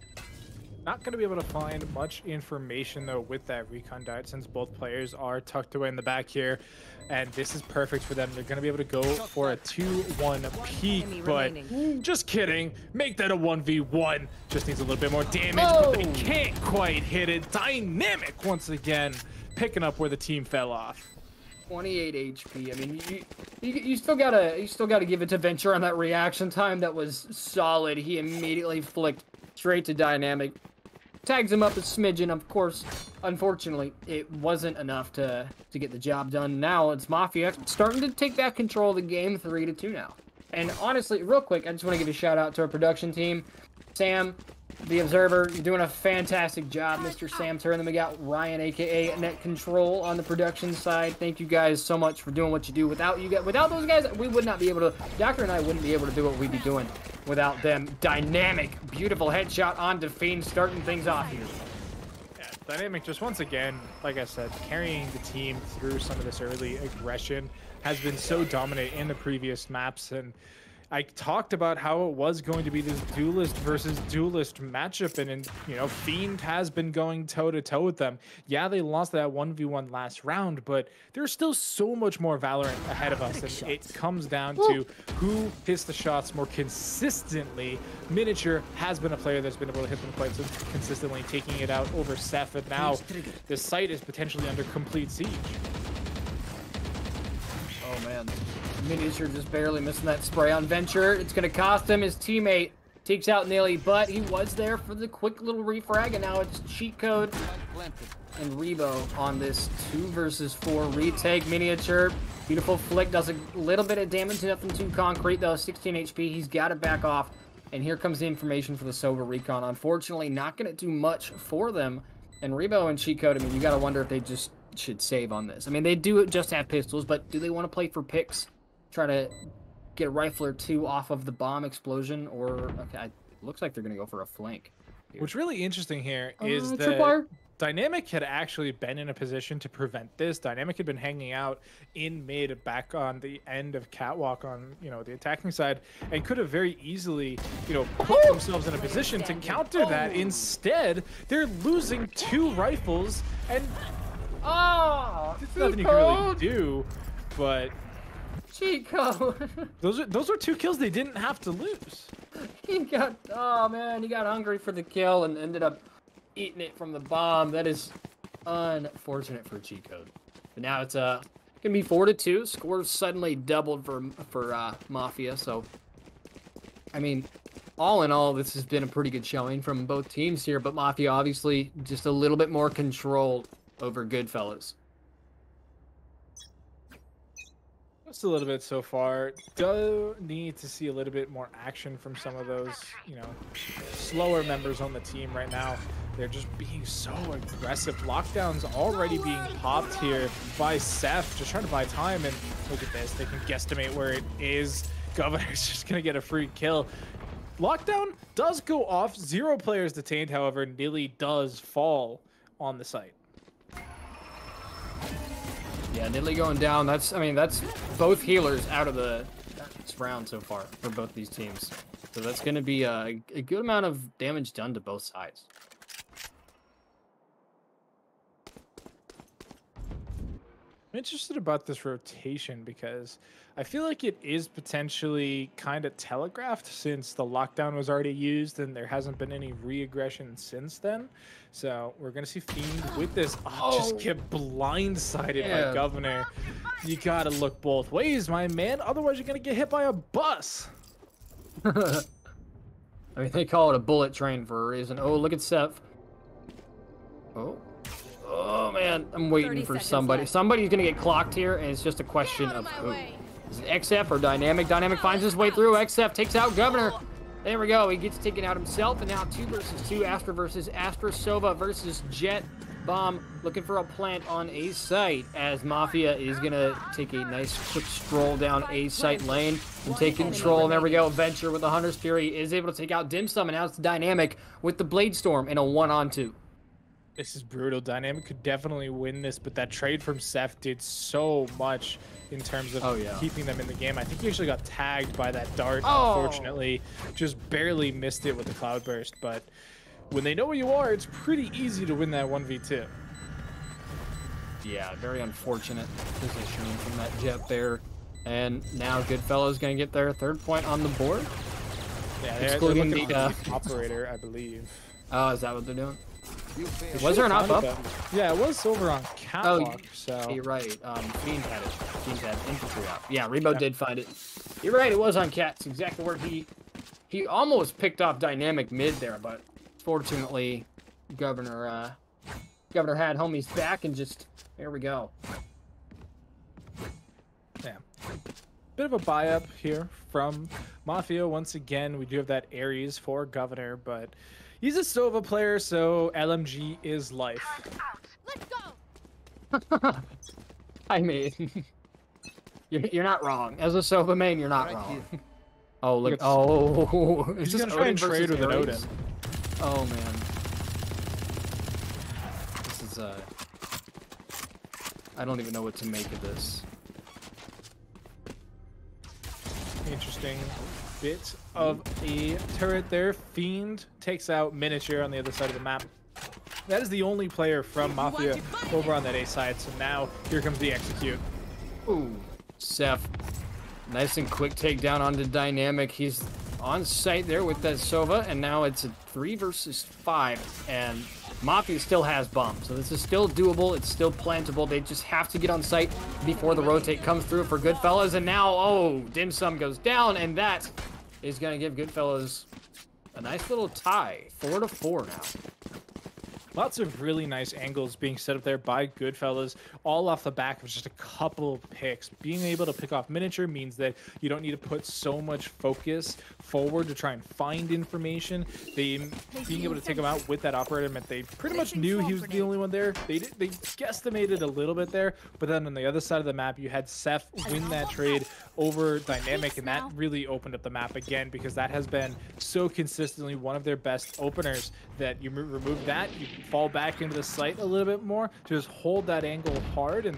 Not going to be able to find much information, though, with that recon dart, since both players are tucked away in the back here. And this is perfect for them. They're going to be able to go for a 2-1 peek, but just kidding. Make that a 1v1. Just needs a little bit more damage, but they can't quite hit it. Dynamic, once again, picking up where the team fell off. 28 HP. I mean, you still gotta give it to Venture on that reaction time. That was solid. He immediately flicked straight to Dynamic. Tags him up a smidgen, of course. Unfortunately, it wasn't enough to get the job done. Now it's Mafia starting to take back control of the game, 3-2 now. And honestly, real quick, I just want to give a shout out to our production team. Sam, the Observer, you're doing a fantastic job, Mr. Sam Turn. We got Ryan, aka Net Control, on the production side. Thank you guys so much for doing what you do. Without those guys, we would not be able to. Doctor and I wouldn't be able to do what we'd be doing without them. Dynamic, beautiful headshot onto Fiend, starting things off here. Yeah, Dynamic just once again, like I said, carrying the team through some of this early aggression, has been so dominant in the previous maps. And I talked about how it was going to be this duelist versus duelist matchup, and you know, Fiend has been going toe-to-toe with them. Yeah, they lost that 1v1 last round, but there's still so much more Valorant ahead of us, and it comes down to who hits the shots more consistently. Miniature has been a player that's been able to hit them quite so consistently, taking it out over Seth, and now the site is potentially under complete siege. Oh man. Miniature just barely missing that spray on Venture. It's going to cost him. His teammate takes out Nearly, but he was there for the quick little refrag, and now it's cheat code and Rebo on this 2 versus 4 retake. Miniature, beautiful flick, does a little bit of damage, nothing too concrete though. 16 HP, he's got to back off. And here comes the information for the Sova recon. Unfortunately, not going to do much for them. And Rebo and cheat code, I mean, you got to wonder if they just should save on this. I mean, they do just have pistols, but do they want to play for picks? Try to get a rifle or 2 off of the bomb explosion, or okay, it looks like they're gonna go for a flank here. What's really interesting here is that Dynamic had actually been in a position to prevent this. Dynamic had been hanging out in mid, back on the end of Catwalk on, you know, the attacking side, and could have very easily, you know, put themselves in a position to counter that. Instead, they're losing 2 rifles, and there's nothing you can really do, but cheat code. those were 2 kills they didn't have to lose. He got he got hungry for the kill and ended up eating it from the bomb. That is unfortunate for cheat code. But now it's gonna be 4-2. Scores suddenly doubled for Mafia. So I mean, all in all, this has been a pretty good showing from both teams here. But Mafia obviously just a little bit more control over Goodfellas. Just a little bit so far. Do need to see a little bit more action from some of those, you know, slower members on the team right now. They're just being so aggressive. Lockdown's already being popped here by Seth, just trying to buy time. And look at this, they can guesstimate where it is. Governor's just gonna get a free kill. Lockdown does go off. 0 players detained, however. Nilly does fall on the site. Yeah, Nidley going down. That's both healers out of this round so far for both these teams. So that's going to be a good amount of damage done to both sides. I'm interested about this rotation because I feel like it is potentially kind of telegraphed since the lockdown was already used and there hasn't been any re-aggression since then. So we're going to see Fiend with this. Oh, just get blindsided by Governor. You got to look both ways, my man. Otherwise, you're going to get hit by a bus. I mean, they call it a bullet train for a reason. Oh, look at Seth. Oh man, I'm waiting for somebody. Left. Somebody's gonna get clocked here, and it's just a question of who. Is it XF or Dynamic? Dynamic finds his way through. XF takes out Governor. There we go. He gets taken out himself, and now 2 versus 2. Astra versus Astra. Sova versus Jet. Bomb looking for a plant on A site as Mafia is gonna take a nice quick stroll down A site lane and take control. And there we go. Venture with the Hunter's Fury is able to take out Dim Sum, and now it's Dynamic with the Blade Storm in a 1-on-2. This is brutal. Dynamic could definitely win this, but that trade from Seth did so much in terms of keeping them in the game. I think he actually got tagged by that dart, unfortunately. Just barely missed it with the Cloudburst, but when they know where you are, it's pretty easy to win that 1v2. Yeah, very unfortunate positioning from that Jet there. And now Goodfellow's going to get their 3rd point on the board. Yeah, they're looking for the operator, I believe. Oh, is that what they're doing? Was there an up? Yeah, it was over on Catwalk, so... You're right. Fiend had it. Fiend had infantry up. Yeah, Rebo did find it. You're right, it was on Cats. Exactly where he almost picked off Dynamic mid there, but fortunately, Governor had homies back and just... There we go. Yeah. Bit of a buy-up here from Mafia. Once again, we do have that Ares for Governor, but... He's a Sova player, so LMG is life. Let's go. I mean, you're not wrong. As a Sova main, you're not wrong. Oh, look. Oh, he's going to try and trade with an Odin. Oh, man. This is, I don't even know what to make of this. Interesting bit of a turret there. Fiend takes out Miniature on the other side of the map. That is the only player from Mafia over on that A side. So now here comes the execute. Ooh, Seth. Nice and quick takedown onto Dynamic. He's on site there with that Sova, and now it's a 3 versus 5. And Mafia still has bombs, so this is still doable. It's still plantable. They just have to get on site before the rotate comes through for Goodfellas. And now, oh, Dim Sum goes down, and that is going to give Goodfellas a nice little tie. 4-4 now. Lots of really nice angles being set up there by Goodfellas, all off the back of just a couple picks. Being able to pick off Miniature means that you don't need to put so much focus forward to try and find information. Being able to take him out with that operator meant they pretty much knew he was the only one there. They guesstimated a little bit there, but then on the other side of the map, you had Seth win that trade over Dynamic, and that really opened up the map again because that has been so consistently one of their best openers that you remove that, you fall back into the site a little bit more, just hold that angle hard and,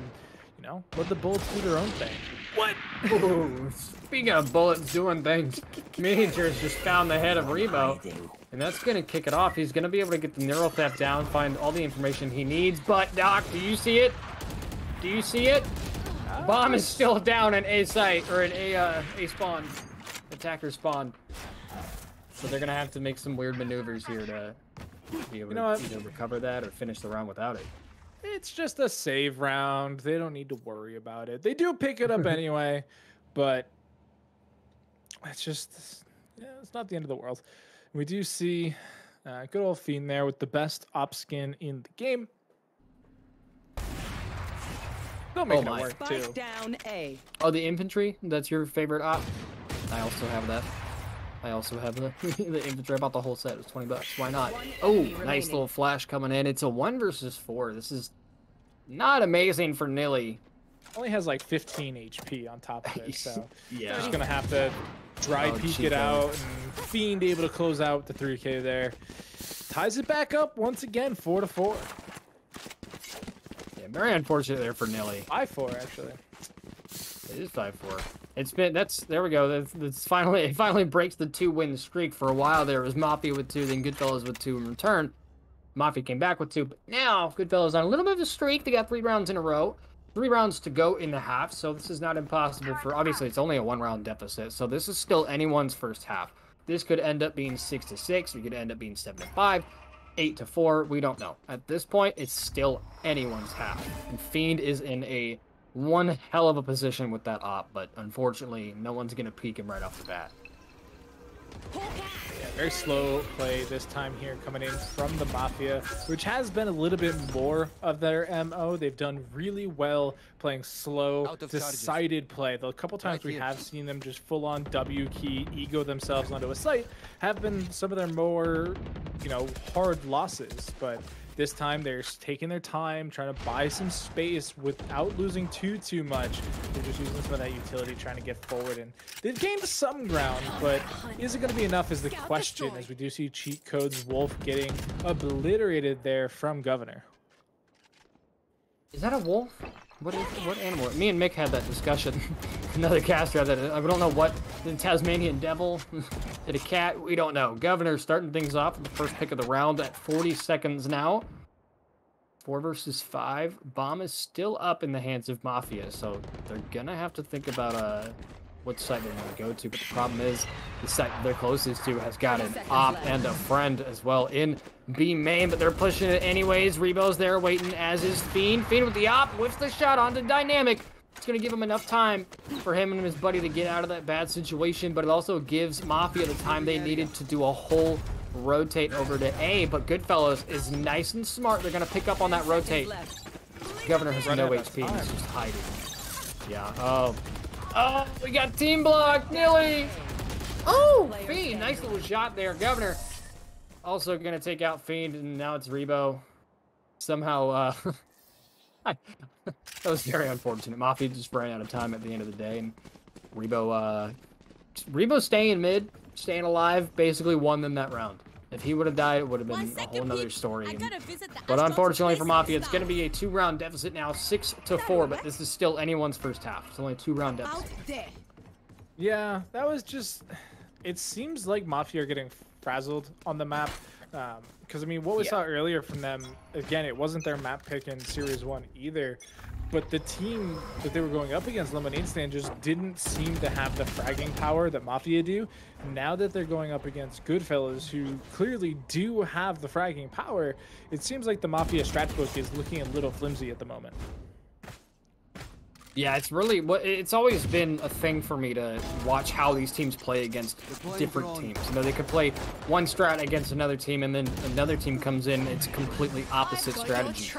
you know, let the bullets do their own thing. What? Ooh, speaking of bullets doing things, Miniature's just found the head of Rebo, and that's going to kick it off. He's going to be able to get the Neural Theft down, find all the information he needs, but Doc, do you see it? Do you see it? Bomb is still down in A site, or in A spawn, attacker spawn. So they're going to have to make some weird maneuvers here to be able to either recover that or finish the round without it. It's just a save round. They don't need to worry about it. They do pick it up anyway, but it's just, yeah, it's not the end of the world. We do see good old Fiend there with the best op skin in the game. They'll make it my. work too. Spike down A. Oh, the infantry? That's your favorite op? I also have that. I also have the, the infantry. I bought the whole set. It was $20. Why not? Oh, nice little flash coming in. It's a 1 versus 4. This is not amazing for Nilly. Only has like 15 HP on top of it, so Yeah. just gonna have to dry Oh, peek Chico. it out, and Fiend able to close out the 3K there. Ties it back up once again, 4-4. Yeah, very unfortunate there for Nilly. 5-4 actually. It is 5-4. It's been there we go. That's finally it finally breaks the 2-win streak. For a while there was Mafia with 2, then Goodfellas with 2 in return. Mafia came back with 2, but now Goodfellas on a little bit of a streak. They got 3 rounds in a row. 3 rounds to go in the half, so this is not impossible for obviously it's only a 1-round deficit, so this is still anyone's first half. This could end up being 6-6, it could end up being 7-5, 8-4, we don't know. At this point, it's still anyone's half. And Fiend is in a one hell of a position with that op, but unfortunately, no one's gonna peek him right off the bat. Yeah, very slow play this time here coming in from the Mafia, which has been a little bit more of their MO. They've done really well playing slow, decided play. The couple times we have seen them just full on W key, ego themselves onto a site, have been some of their more, hard losses. But this time they're taking their time, trying to buy some space without losing too much. They're just using some of that utility, trying to get forward, and they've gained some ground, but is it going to be enough is the question, as we do see cheat codes Wolf getting obliterated there from Governor. Is that a wolf? What animal? Me and Mick had that discussion. Another caster had that. I don't know what. The Tasmanian devil? Did a cat? We don't know. Governor starting things off with the first pick of the round at 40 seconds now. 4 versus 5. Bomb is still up in the hands of Mafia, so they're gonna have to think about what site they want to go to. But the problem is, the site they're closest to has got an op and a friend as well in B main, but they're pushing it anyways. Rebo's there waiting, as is Fiend. Fiend with the op, whiffs the shot onto Dynamic. It's going to give him enough time for him and his buddy to get out of that bad situation, but it also gives Mafia the time they needed to do a whole rotate over to A. But Goodfellas is nice and smart. They're going to pick up on that rotate. Governor has no HP, he's just hiding. Yeah, oh, we got team block, Nilly. Oh, Fiend, nice little shot there. Governor also going to take out Fiend, and now it's Rebo. Somehow, that was very unfortunate. Mafia just ran out of time at the end of the day, and Rebo staying mid, staying alive, basically won them that round. If he would have died, it would have been a whole nother story. But unfortunately for Mafia, it's going to be a 2-round deficit now, 6-4, but this is still anyone's first half. It's only a 2-round deficit. Yeah, that was just... It seems like Mafia are getting frazzled on the map. Because, I mean, what we saw earlier from them, again, it wasn't their map pick in Series 1 either. But the team that they were going up against, Lemonade Stand, just didn't seem to have the fragging power that Mafia do. Now that they're going up against Goodfellas, who clearly do have the fragging power, it seems like the Mafia strat book is looking a little flimsy at the moment. Yeah, it's always been a thing for me to watch how these teams play against different teams. They could play one strat against another team, and then another team comes in, it's a completely opposite strategy.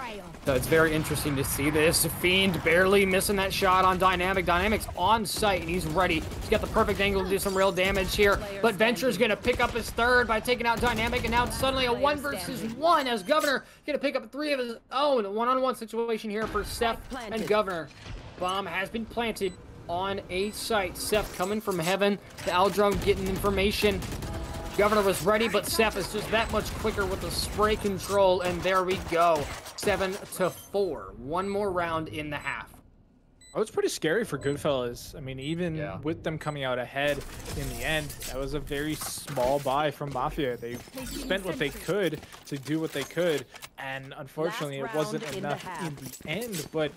So it's very interesting to see this. Fiend barely missing that shot on Dynamic. Dynamic's on site, and he's ready. He's got the perfect angle to do some real damage here. But Venture's going to pick up his third by taking out Dynamic, and now it's suddenly a 1 versus 1 as Governor going to pick up 3 of his own. A one-on-one situation here for Seth and Governor. Bomb has been planted on a site. Seth coming from heaven. The Aldrum getting information. Governor was ready, but Seth is just that much quicker with the spray control, and there we go. 7-4. One more round in the half. Oh, it's pretty scary for Goodfellas. I mean, even with them coming out ahead in the end, that was a very small buy from Mafia. They spent what they could to do what they could, and unfortunately, it wasn't enough in the end. But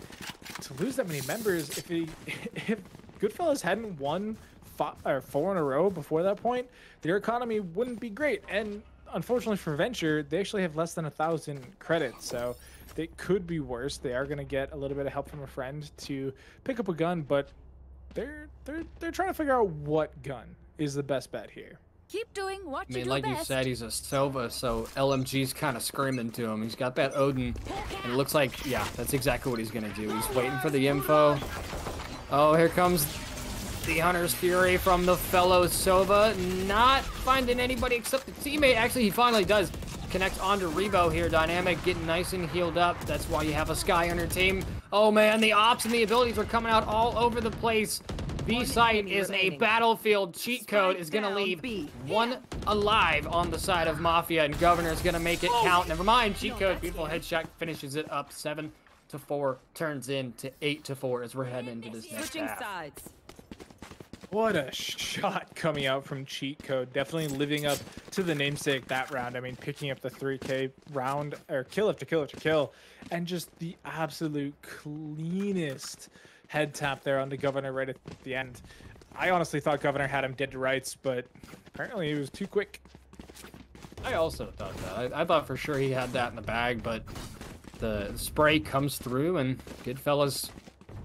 to lose that many members, if Goodfellas hadn't won 4 in a row before that point, their economy wouldn't be great. And unfortunately for Venture, they actually have less than 1,000 credits, so it could be worse. They are going to get a little bit of help from a friend to pick up a gun, but they're trying to figure out what gun is the best bet here. Keep doing what I you mean, do like you best. said, he's a Sova, so LMG's kind of screaming to him. He's got that Odin, and it looks like, yeah, that's exactly what he's going to do. He's waiting for the info. Oh, here comes the Hunter's Fury from the fellow Sova. Not finding anybody except the teammate. Actually, he finally does. Connects onto Rebo here. Dynamic getting nice and healed up. That's why you have a Sky on your team. Oh, man, the ops and the abilities are coming out all over the place. B-site is a battlefield cheat code, is going to leave one alive on the side of Mafia, and Governor's going to make it count. Never mind, cheat code. Beautiful headshot finishes it up 7-4, turns into 8-4 as we're heading into this next Switching half. sides. What a shot coming out from Cheat Code. Definitely living up to the namesake that round. I mean, picking up the 3K round, or kill after kill after kill, and just the absolute cleanest head tap there on the Governor right at the end. I honestly thought Governor had him dead to rights, but apparently he was too quick. I also thought that. I thought for sure he had that in the bag, but the spray comes through and Goodfellas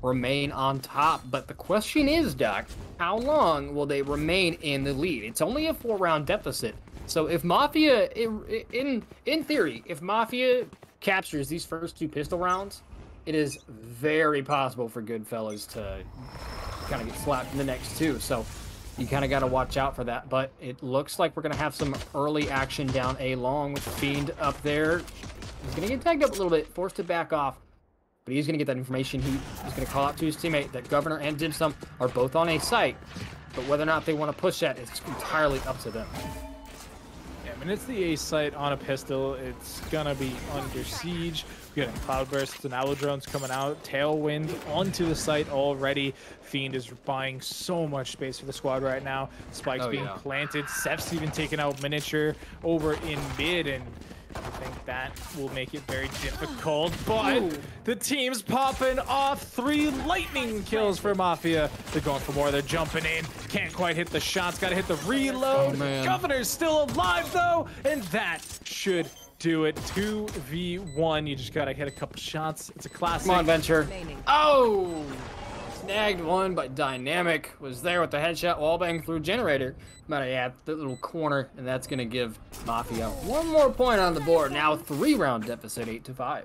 remain on top. But the question is, Doc, how long will they remain in the lead? It's only a 4-round deficit. So if Mafia, in theory, if Mafia captures these first 2 pistol rounds, it is very possible for Goodfellas to kind of get slapped in the next 2. So you kind of got to watch out for that. But it looks like we're going to have some early action down A long with Fiend up there. He's going to get tagged up a little bit, forced to back off. But he's going to get that information. He's going to call out to his teammate that Governor and Dimsum are both on A site. But whether or not they want to push that is entirely up to them. Yeah, I mean, it's the A site on a pistol. It's going to be under siege. We're getting Cloudbursts and Owl Drones coming out. Tailwind onto the site already. Fiend is buying so much space for the squad right now. Spike's being planted. Seph's even taking out Miniature over in mid, and I think that will make it very difficult, but the team's popping off 3 lightning kills for Mafia. They're going for more. They're jumping in. Can't quite hit the shots. Got to hit the reload. Governor's still alive, though, and that should do it. 2v1. You just got to hit a couple shots. It's a classic. Come on, Venture. Oh! Snagged one, but Dynamic was there with the headshot wallbang through Generator. But yeah, the little corner, and that's going to give Mafia 1 more point on the board. Now 3-round deficit, 8-5.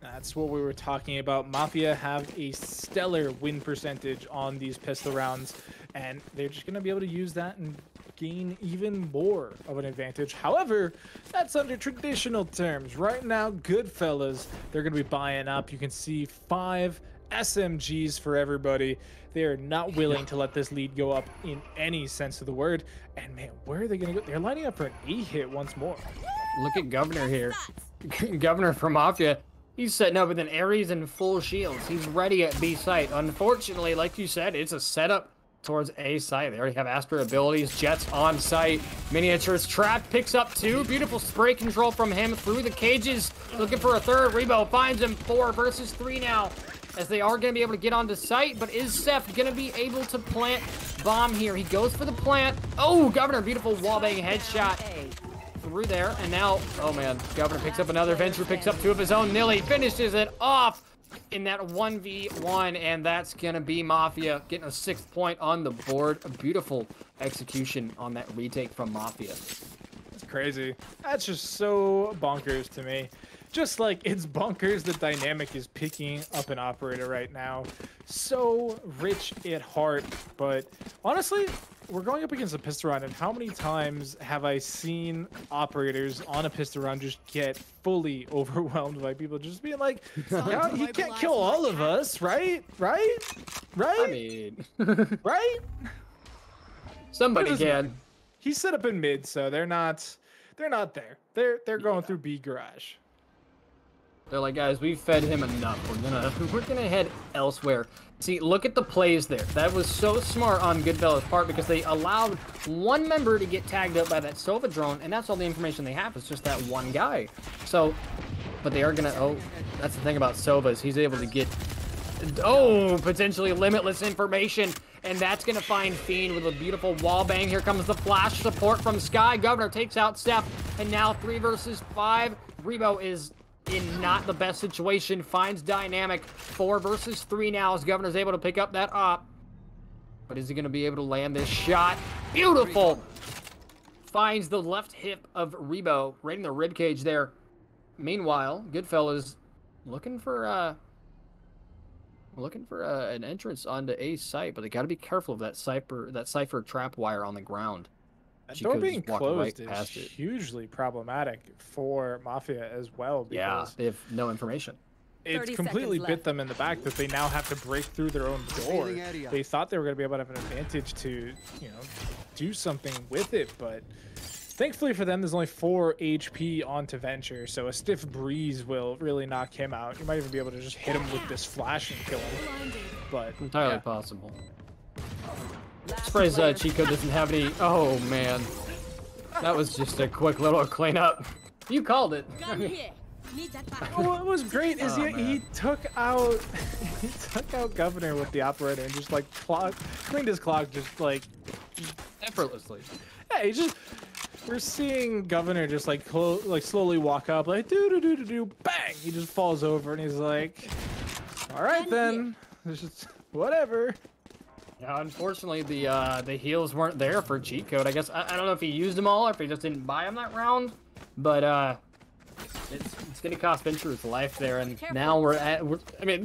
That's what we were talking about. Mafia have a stellar win percentage on these pistol rounds, and they're just going to be able to use that and gain even more of an advantage. However, that's under traditional terms. Right now, Goodfellas, they're going to be buying up. You can see 5 SMGs for everybody. They are not willing to let this lead go up in any sense of the word. And man, where are they going to go? They're lining up for an A hit once more. Look at Governor here. Governor from Mafia. He's setting up with an Ares and full shields. He's ready at B site. Unfortunately, like you said, it's a setup towards A site. They already have Astra abilities. Jets on site. Miniatures trapped. Picks up 2. Beautiful spray control from him through the cages. Looking for a 3rd. Rebo finds him. 4 versus 3 now, as they are going to be able to get onto site. But is Seth going to be able to plant bomb here? He goes for the plant. Oh, Governor, beautiful wallbang headshot through there. And now, oh man, Governor picks up another. Venture picks up 2 of his own. Nilly finishes it off in that 1v1, and that's going to be Mafia getting a 6th point on the board. A beautiful execution on that retake from Mafia. That's crazy. That's just so bonkers to me. Just like it's bonkers that Dynamic is picking up an operator right now. So rich at heart, but honestly, we're going up against a pistol round, and how many times have I seen operators on a pistol round just get fully overwhelmed by people just being like, "Yeah, he can't kill all of us, right? Right? Right? I mean, right? Somebody can. He's set up in mid, so they're not there. They're going through B garage. They're like, guys, we've fed him enough. We're gonna head elsewhere. See, look at the plays there. That was so smart on Goodfellas' part, because they allowed 1 member to get tagged up by that Sova drone, and that's all the information they have. It's just that 1 guy. So, but they are gonna. Oh, that's the thing about Sovas. He's able to get. Oh, potentially limitless information. And that's going to find Fiend with a beautiful wall bang. Here comes the flash support from Sky. Governor takes out Steph. And now 3 versus 5. Rebo is in not the best situation. Finds Dynamic. 4 versus 3 now as Governor's able to pick up that op. But is he going to be able to land this shot? Beautiful. Finds the left hip of Rebo, right in the rib cage there. Meanwhile, Goodfellas looking for an entrance onto A site, but they got to be careful of that cipher trap wire on the ground. That door being closed is hugely problematic for Mafia as well. Because yeah, they have no information. It completely bit them in the back that they now have to break through their own door. They thought they were going to be able to have an advantage to, do something with it, but thankfully for them, there's only 4 HP onto Venture, so a stiff breeze will really knock him out. You might even be able to just hit him with this flash and kill him, but entirely possible. Surprised Chico doesn't have any. Oh man, that was just a quick little cleanup. You called it. What was great is he took out Governor with the operator and just like cleaned his clock just like effortlessly. Yeah, we're seeing Governor just like slowly walk up like do bang. He just falls over and he's like, all right then, it's just whatever. Yeah, unfortunately the heals weren't there for cheat code. I guess I don't know if he used them all or if he just didn't buy them that round, but it's gonna cost Venture his life there, and now I mean,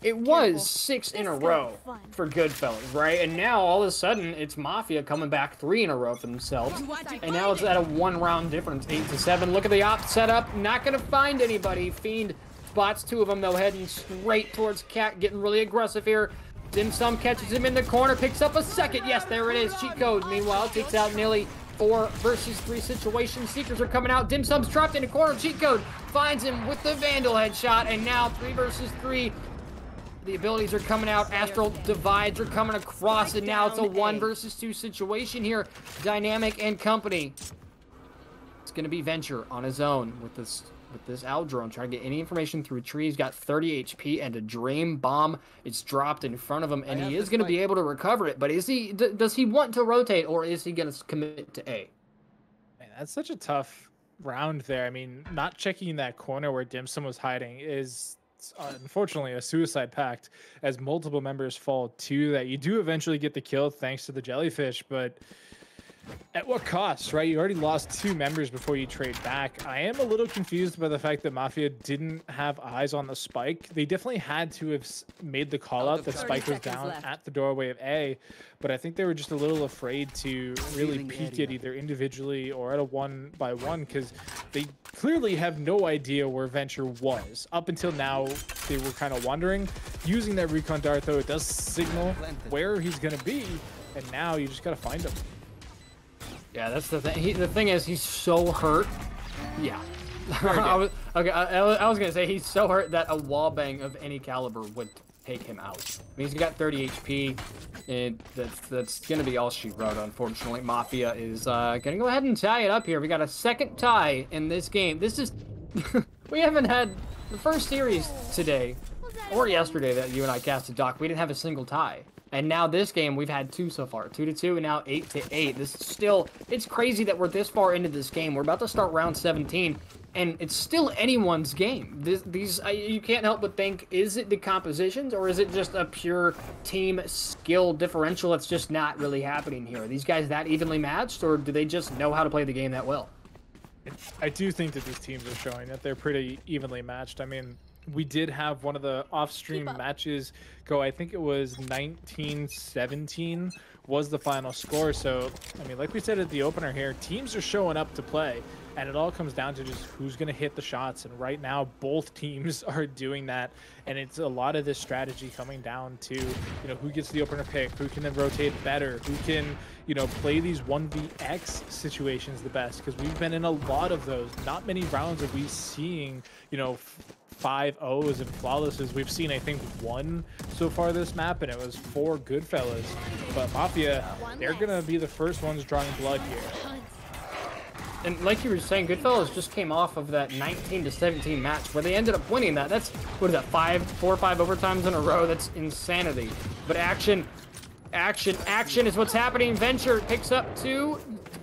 it was 6 in a row for Goodfellas, right? And now all of a sudden it's Mafia coming back 3 in a row for themselves, and now it's at a 1-round difference, 8-7. Look at the op setup, not gonna find anybody. Fiend spots 2 of them though, heading straight towards Cat, getting really aggressive here. Dim Sum catches him in the corner, picks up a second. Yes, there it is. Cheat code. Meanwhile, takes out Nilly. 4 versus 3 situation. Seekers are coming out. Dim Sum's trapped in the corner. Cheat code finds him with the Vandal headshot. And now 3 versus 3. The abilities are coming out. Astral divides are coming across. And now it's a 1 versus 2 situation here. Dynamic and company. It's going to be Venture on his own with this Owl drone, trying to get any information through trees. Got 30 HP and a Dream Bomb. It's dropped in front of him, and he is going to be able to recover it. But does he want to rotate, or is he going to commit to A? Man, that's such a tough round there. I mean, not checking that corner where Dim Sum was hiding is unfortunately a suicide pact, as multiple members fall to that. You do eventually get the kill thanks to the jellyfish, but at what cost, right? You already lost 2 members before you trade back. I am a little confused by the fact that Mafia didn't have eyes on the spike. They definitely had to have made the call out that Spike was down at the doorway of A, but I think they were just a little afraid to really peek it either individually or at a 1-by-1, because they clearly have no idea where Venture was. Up until now, they were kind of wondering. Using that recon dart, though, it does signal where he's going to be, and now you just got to find him. Yeah, that's the thing. The thing is, he's so hurt. Yeah. I was going to say, he's so hurt that a wallbang of any caliber would take him out. I mean, he's got 30 HP, and that's going to be all she wrote, unfortunately. Mafia is going to go ahead and tie it up here. We got a second tie in this game. This is... we haven't had the first series today, or yesterday that you and I casted, Doc. We didn't have a single tie. And now this game, we've had 2 so far, 2-2, and now 8-8. This is still, it's crazy that we're this far into this game. We're about to start round 17, and it's still anyone's game. You can't help but think, is it the compositions, or is it just a pure team skill differential that's just not really happening here? Are these guys that evenly matched, or do they just know how to play the game that well? I do think that these teams are showing that they're pretty evenly matched. I mean, we did have one of the off-stream matches go, I think it was 19-17 was the final score. So, I mean, like we said at the opener here, teams are showing up to play, and it all comes down to just who's going to hit the shots. And right now, both teams are doing that, and it's a lot of this strategy coming down to, who gets the opener pick, who can then rotate better, who can, play these 1vx situations the best, because we've been in a lot of those. Not many rounds are we seeing, 5-0s and flawlesses. We've seen, I think, 1 so far this map, and it was 4 Goodfellas. But Mafia, they're going to be the first ones drawing blood here. And like you were saying, Goodfellas just came off of that 19-17 match where they ended up winning that. That's, what is that, 4 or 5 overtimes in a row? That's insanity. But action is what's happening. Venture picks up 2.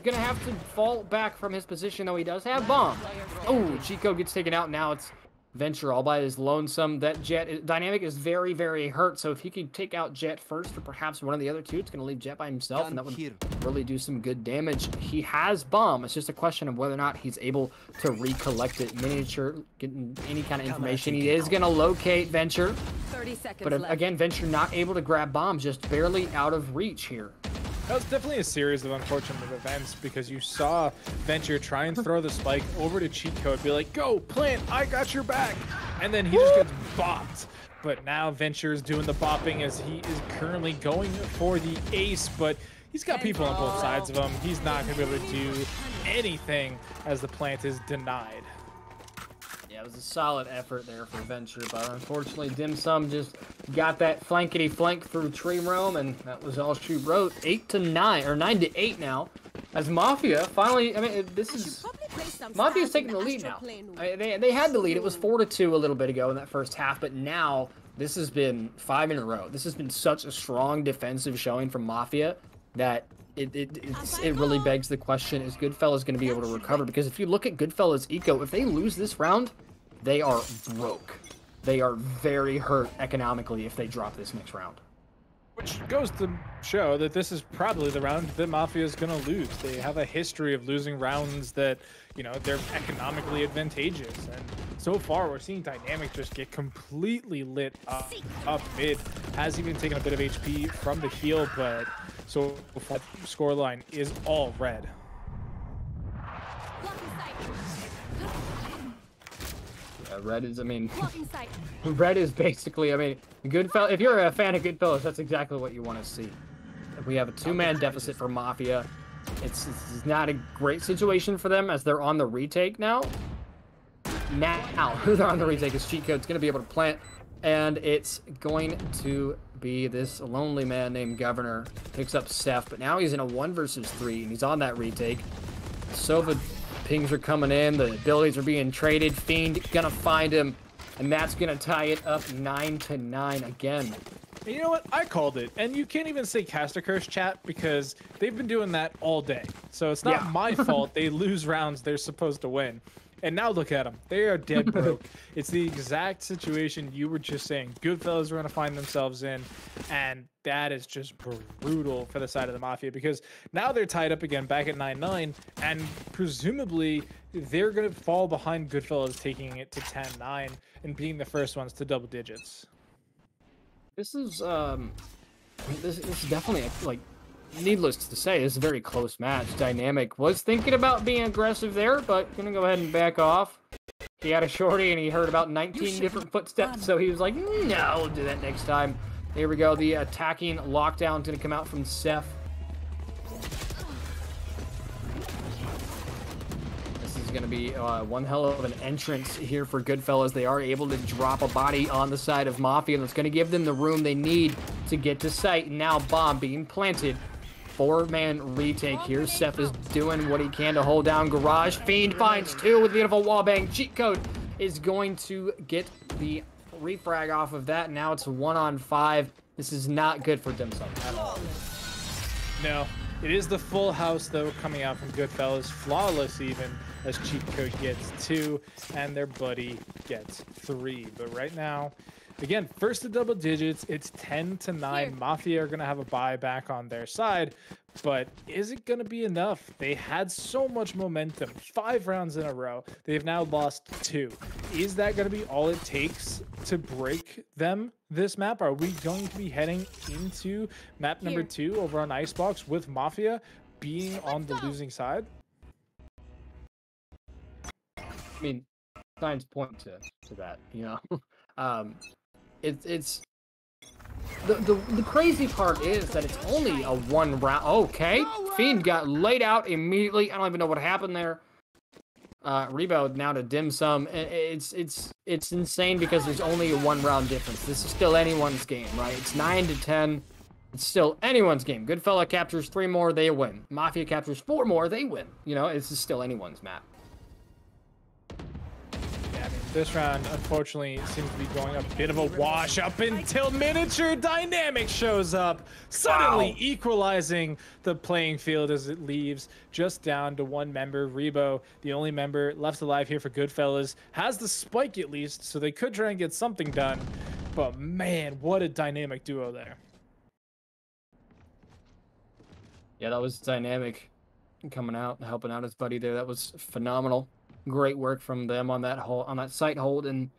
Gonna have to fall back from his position, though he does have bomb. Oh, Chico gets taken out. Now it's Venture all by his lonesome. That Jet dynamic is very, very hurt. So if he could take out Jet first, or perhaps one of the other two, it's going to leave Jet by himself, and that would really do some good damage. He has bomb. It's just a question of whether or not he's able to recollect it. Miniature, getting any kind of information. He is going to locate Venture. 30 seconds But left. again, Venture not able to grab bomb, just barely out of reach here. That was definitely a series of unfortunate events because you saw Venture try and throw the spike over to Cheat Code, be like, go, plant, I got your back. And then he just gets bopped. But now Venture is doing the bopping as he is currently going for the ace, but he's got people on both sides of him. He's not going to be able to do anything as the plant is denied. Yeah, it was a solid effort there for Venture, but unfortunately Dim Sum just got that flankety flank through Tree Roam, and that was all she wrote. 8-9, or 9-8 now, as Mafia finally, I mean, this is, Mafia's taking the lead now. I mean, they had the lead. It was 4-2 a little bit ago in that first half, but now this has been 5 in a row. This has been such a strong defensive showing from Mafia that it really begs the question, is Goodfellas going to be able to recover? Because if you look at Goodfellas Eco, if they lose this round, they are broke. They are very hurt economically if they drop this next round. Which goes to show that this is probably the round that Mafia is going to lose. They have a history of losing rounds that, you know, they're economically advantageous. And so far, we're seeing Dynamic just get completely lit up mid. Has even taken a bit of HP from the heal, but so far, scoreline is all red. Red is, I mean, Red is basically, I mean, Goodfellas. If you're a fan of Goodfellas, that's exactly what you want to see. If we have a 2-man deficit for Mafia, it's not a great situation for them as they're on the retake now. Now, who they're on the retake is Cheat Code's going to be able to plant, and it's going to be this lonely man named Governor. Picks up Seth, but now he's in a 1 versus 3, and he's on that retake. Sova pings are coming in, the abilities are being traded. Fiend gonna find him, and that's gonna tie it up 9-9 again. And you know what? I called it. And you can't even say Cast a Curse, chat, because they've been doing that all day. So it's not my fault they lose rounds they're supposed to win. And now look at them. They are dead broke. It's the exact situation you were just saying. Goodfellas are going to find themselves in. And that is just brutal for the side of the Mafia. Because now they're tied up again back at 9-9. And presumably they're going to fall behind Goodfellas taking it to 10-9 and being the first ones to double digits. This is this is definitely like, needless to say, it's a very close match. Dynamic was thinking about being aggressive there, but gonna go ahead and back off. He had a shorty and he heard about 19 different footsteps, so he was like, no, we'll do that next time. Here we go. The attacking lockdown gonna come out from Seth. Going to be one hell of an entrance here for Goodfellas. They are able to drop a body on the side of Mafia, and it's going to give them the room they need to get to site. Now bomb being planted. 4-man retake here. Seth is doing what he can to hold down Garage. Fiend finds 2 with a beautiful wallbang. Cheat Code is going to get the refrag off of that. Now it's 1-on-5. This is not good for Dim Sum at all. No, it is the full house though coming out from Goodfellas. Flawless even, as Cheat Code gets 2 and their buddy gets 3. But right now, again, first to double digits, it's 10-9. Mafia are going to have a buyback on their side, but is it going to be enough? They had so much momentum, 5 rounds in a row. They've now lost 2. Is that going to be all it takes to break them this map? Are we going to be heading into map number 2 over on Icebox with Mafia being on the losing side? I mean, signs point to that, you know. It's the crazy part is that it's only a 1 round. Okay, Fiend got laid out immediately. I don't even know what happened there. Rebound now to Dim Sum. It's insane because there's only a 1 round difference. This is still anyone's game, right? It's 9-10. It's still anyone's game. Goodfella captures 3 more, they win. Mafia captures 4 more, they win. You know, it's still anyone's map. This round, unfortunately, seems to be going a bit of a wash up until Miniature Dynamic shows up, suddenly equalizing the playing field as it leaves just down to one member. Rebo, the only member left alive here for Goodfellas, has the spike at least, so they could try and get something done. But man, what a dynamic duo there. Yeah, that was Dynamic coming out and helping out his buddy there. That was phenomenal. Great work from them on that site hold, and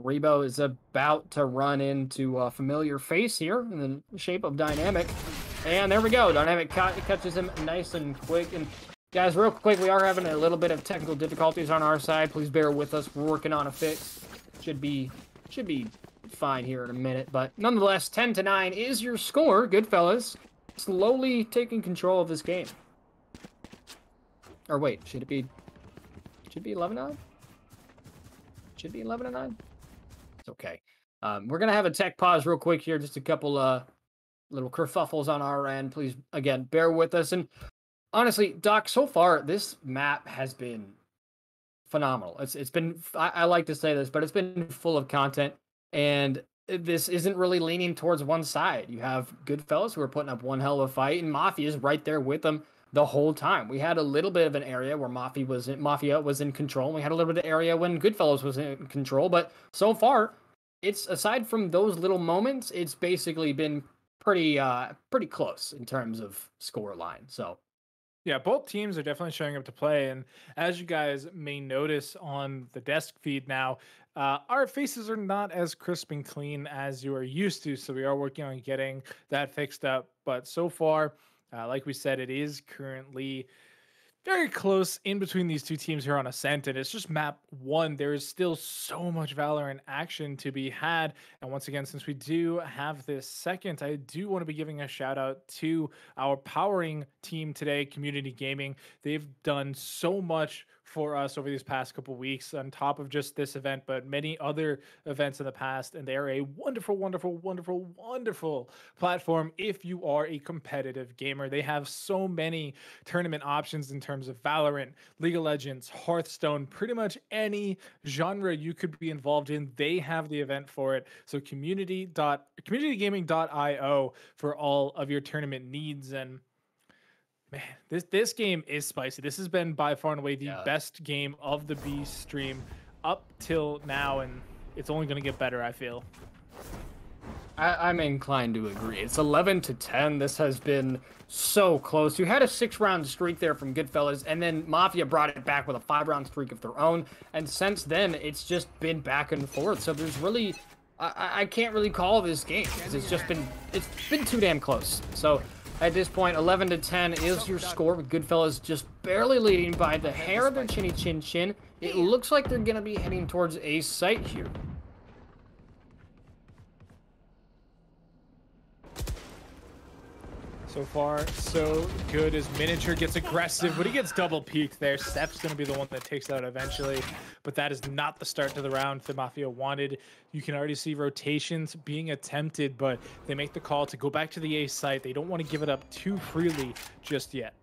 Rebo is about to run into a familiar face here in the shape of Dynamic. And there we go. Dynamic catches him nice and quick. And guys, real quick, we are having a little bit of technical difficulties on our side. Please bear with us. We're working on a fix. Should be fine here in a minute. But nonetheless, 10-9 is your score. Goodfellas slowly taking control of this game. Or wait, should it be 11-9? Should be 11-9? It's okay. We're going to have a tech pause real quick here. Just a couple little kerfuffles on our end. Please, again, bear with us. And honestly, Doc, so far, this map has been phenomenal. It's been, I like to say this, but it's been full of content. And this isn't really leaning towards one side. You have Goodfellas who are putting up one hell of a fight, and Mafia is right there with them the whole time. We had a little bit of an area where Mafia was in control. And we had a little bit of area when Goodfellas was in control. But so far, it's aside from those little moments, it's basically been pretty close in terms of score line. So yeah, both teams are definitely showing up to play. And as you guys may notice on the desk feed now, our faces are not as crisp and clean as you are used to. So we are working on getting that fixed up. But so far, like we said, it is currently very close in between these two teams here on Ascent, and it's just map one. There is still so much Valorant action to be had. And once again, since we do have this second, I do want to be giving a shout out to our powering team today, Community Gaming. They've done so much for us over these past couple weeks on top of just this event, but many other events in the past. And they're a wonderful, wonderful, wonderful, wonderful platform if you are a competitive gamer. They have so many tournament options in terms of Valorant, League of Legends, Hearthstone, pretty much any genre you could be involved in. They have the event for it. So communitygaming.io for all of your tournament needs. And man, this game is spicy. This has been by far and away the best game of the B stream up till now, and it's only going to get better, I feel. I'm inclined to agree. It's 11-10. This has been so close. You had a 6-round streak there from Goodfellas, and then Mafia brought it back with a 5-round streak of their own. And since then, it's just been back and forth. So there's really, I can't really call this game because it's been too damn close. So at this point, 11-10 is your score, with Goodfellas just barely leading by the hair of their chinny chin chin. It looks like they're going to be heading towards a site here. So far, so good as Miniature gets aggressive, but he gets double peaked there. Steph's going to be the one that takes that eventually, but that is not the start to the round the Mafia wanted. You can already see rotations being attempted, but they make the call to go back to the A site. They don't want to give it up too freely just yet.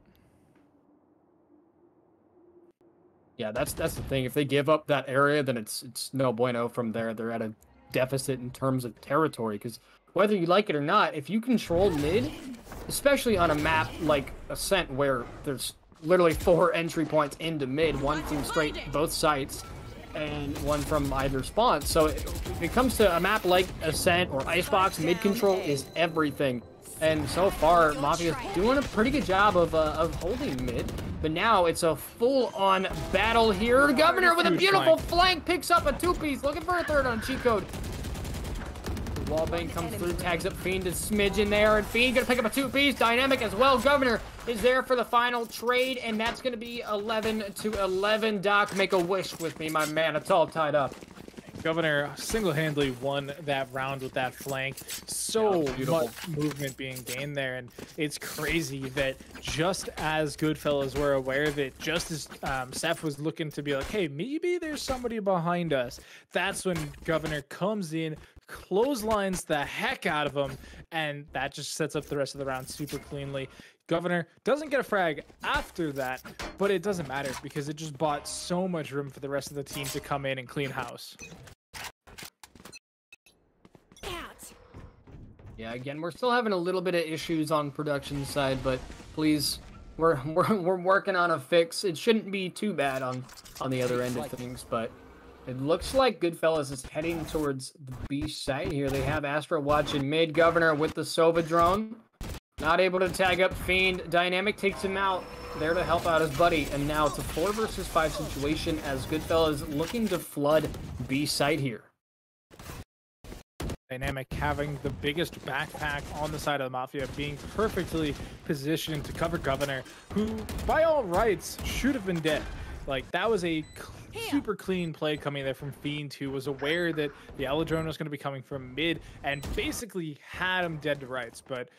Yeah, that's the thing. If they give up that area, then it's no bueno from there. They're at a deficit in terms of territory, because whether you like it or not, if you control mid, especially on a map like Ascent where there's literally 4 entry points into mid, one team straight both sites, and one from either spawn. So if it comes to a map like Ascent or Icebox, mid control is everything. And so far, Mafia's doing a pretty good job of holding mid. But now it's a full-on battle here. Governor with a beautiful flank picks up a 2-piece, looking for a third on cheat code. Wallbang comes through, tags up Fiend to Smidge in there, and Fiend gonna pick up a 2-piece. Dynamic as well. Governor is there for the final trade, and that's gonna be 11-11. Doc, make a wish with me, my man. It's all tied up. Governor single-handedly won that round with that flank. So much movement being gained there, and it's crazy that just as Goodfellas were aware of it, just as Seth was looking to be like, hey, maybe there's somebody behind us, that's when Governor comes in, clotheslines the heck out of him, and that just sets up the rest of the round super cleanly. Governor doesn't get a frag after that, but it doesn't matter because it just bought so much room for the rest of the team to come in and clean house. Yeah, again, we're still having a little bit of issues on production side, but please, we're working on a fix. It shouldn't be too bad on the other end of things, but it looks like Goodfellas is heading towards the B site here. They have Astra watching mid. Governor with the Sova drone. Not able to tag up Fiend. Dynamic takes him out. There to help out his buddy. And now it's a 4 versus 5 situation as Goodfellas looking to flood B site here. Dynamic having the biggest backpack on the side of the Mafia, being perfectly positioned to cover Governor, who by all rights should have been dead. Like, that was a super clean play coming there from Fiend, who was aware that the Aerodrone was going to be coming from mid and basically had him dead to rights. But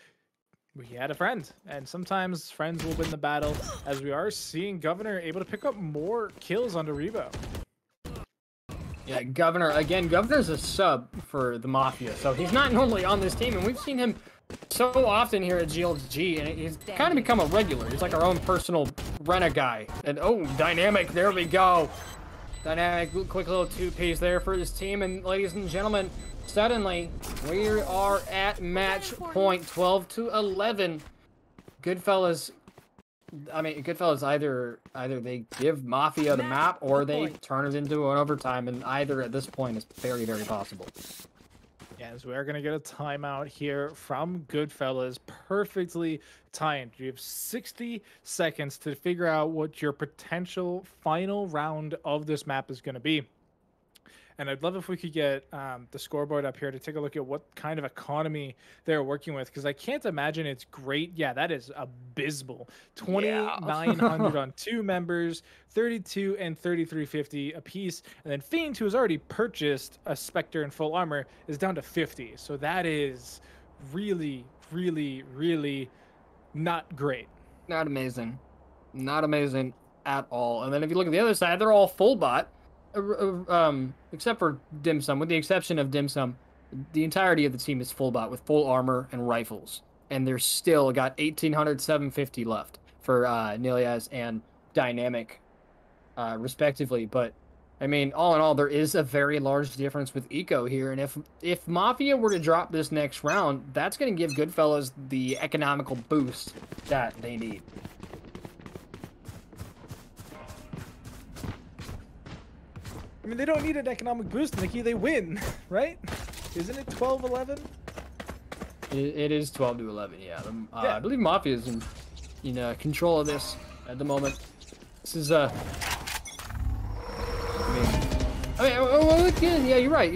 he had a friend, and sometimes friends will win the battle, as we are seeing Governor able to pick up more kills onto Rebo. Yeah, Governor, again, Governor's a sub for the Mafia, so he's not normally on this team, and we've seen him so often here at GLG, and he's kind of become a regular. He's like our own personal Rena-guy. And oh, Dynamic, there we go. Dynamic, quick little two-piece there for his team, and ladies and gentlemen, suddenly we are at match point, 12-11. Goodfellas, either they give Mafia the map or they turn it into an overtime, and either at this point is very, very possible. Yes, we are going to get a timeout here from Goodfellas, perfectly timed. You have 60 seconds to figure out what your potential final round of this map is going to be. And I'd love if we could get the scoreboard up here to take a look at what kind of economy they're working with, because I can't imagine it's great. Yeah, that is abysmal. 2,900 on 2 members, 32 and 3350 apiece. And then Fiend, who has already purchased a Spectre in full armor, is down to 50. So that is really, really, really not great. Not amazing. Not amazing at all. And then if you look at the other side, they're all full bot. Except for Dim Sum, with the exception of Dim Sum, the entirety of the team is full bot with full armor and rifles, and they're still got 1,800, 750 left for Nilias and Dynamic, respectively. But I mean, all in all, there is a very large difference with Eco here, and if Mafia were to drop this next round, that's going to give Goodfellas the economical boost that they need. I mean, they don't need an economic boost, Nikki. They win, right? Isn't it 12-11? It is 12-11, yeah. I believe Mafia is in control of this at the moment. This is yeah, you're right.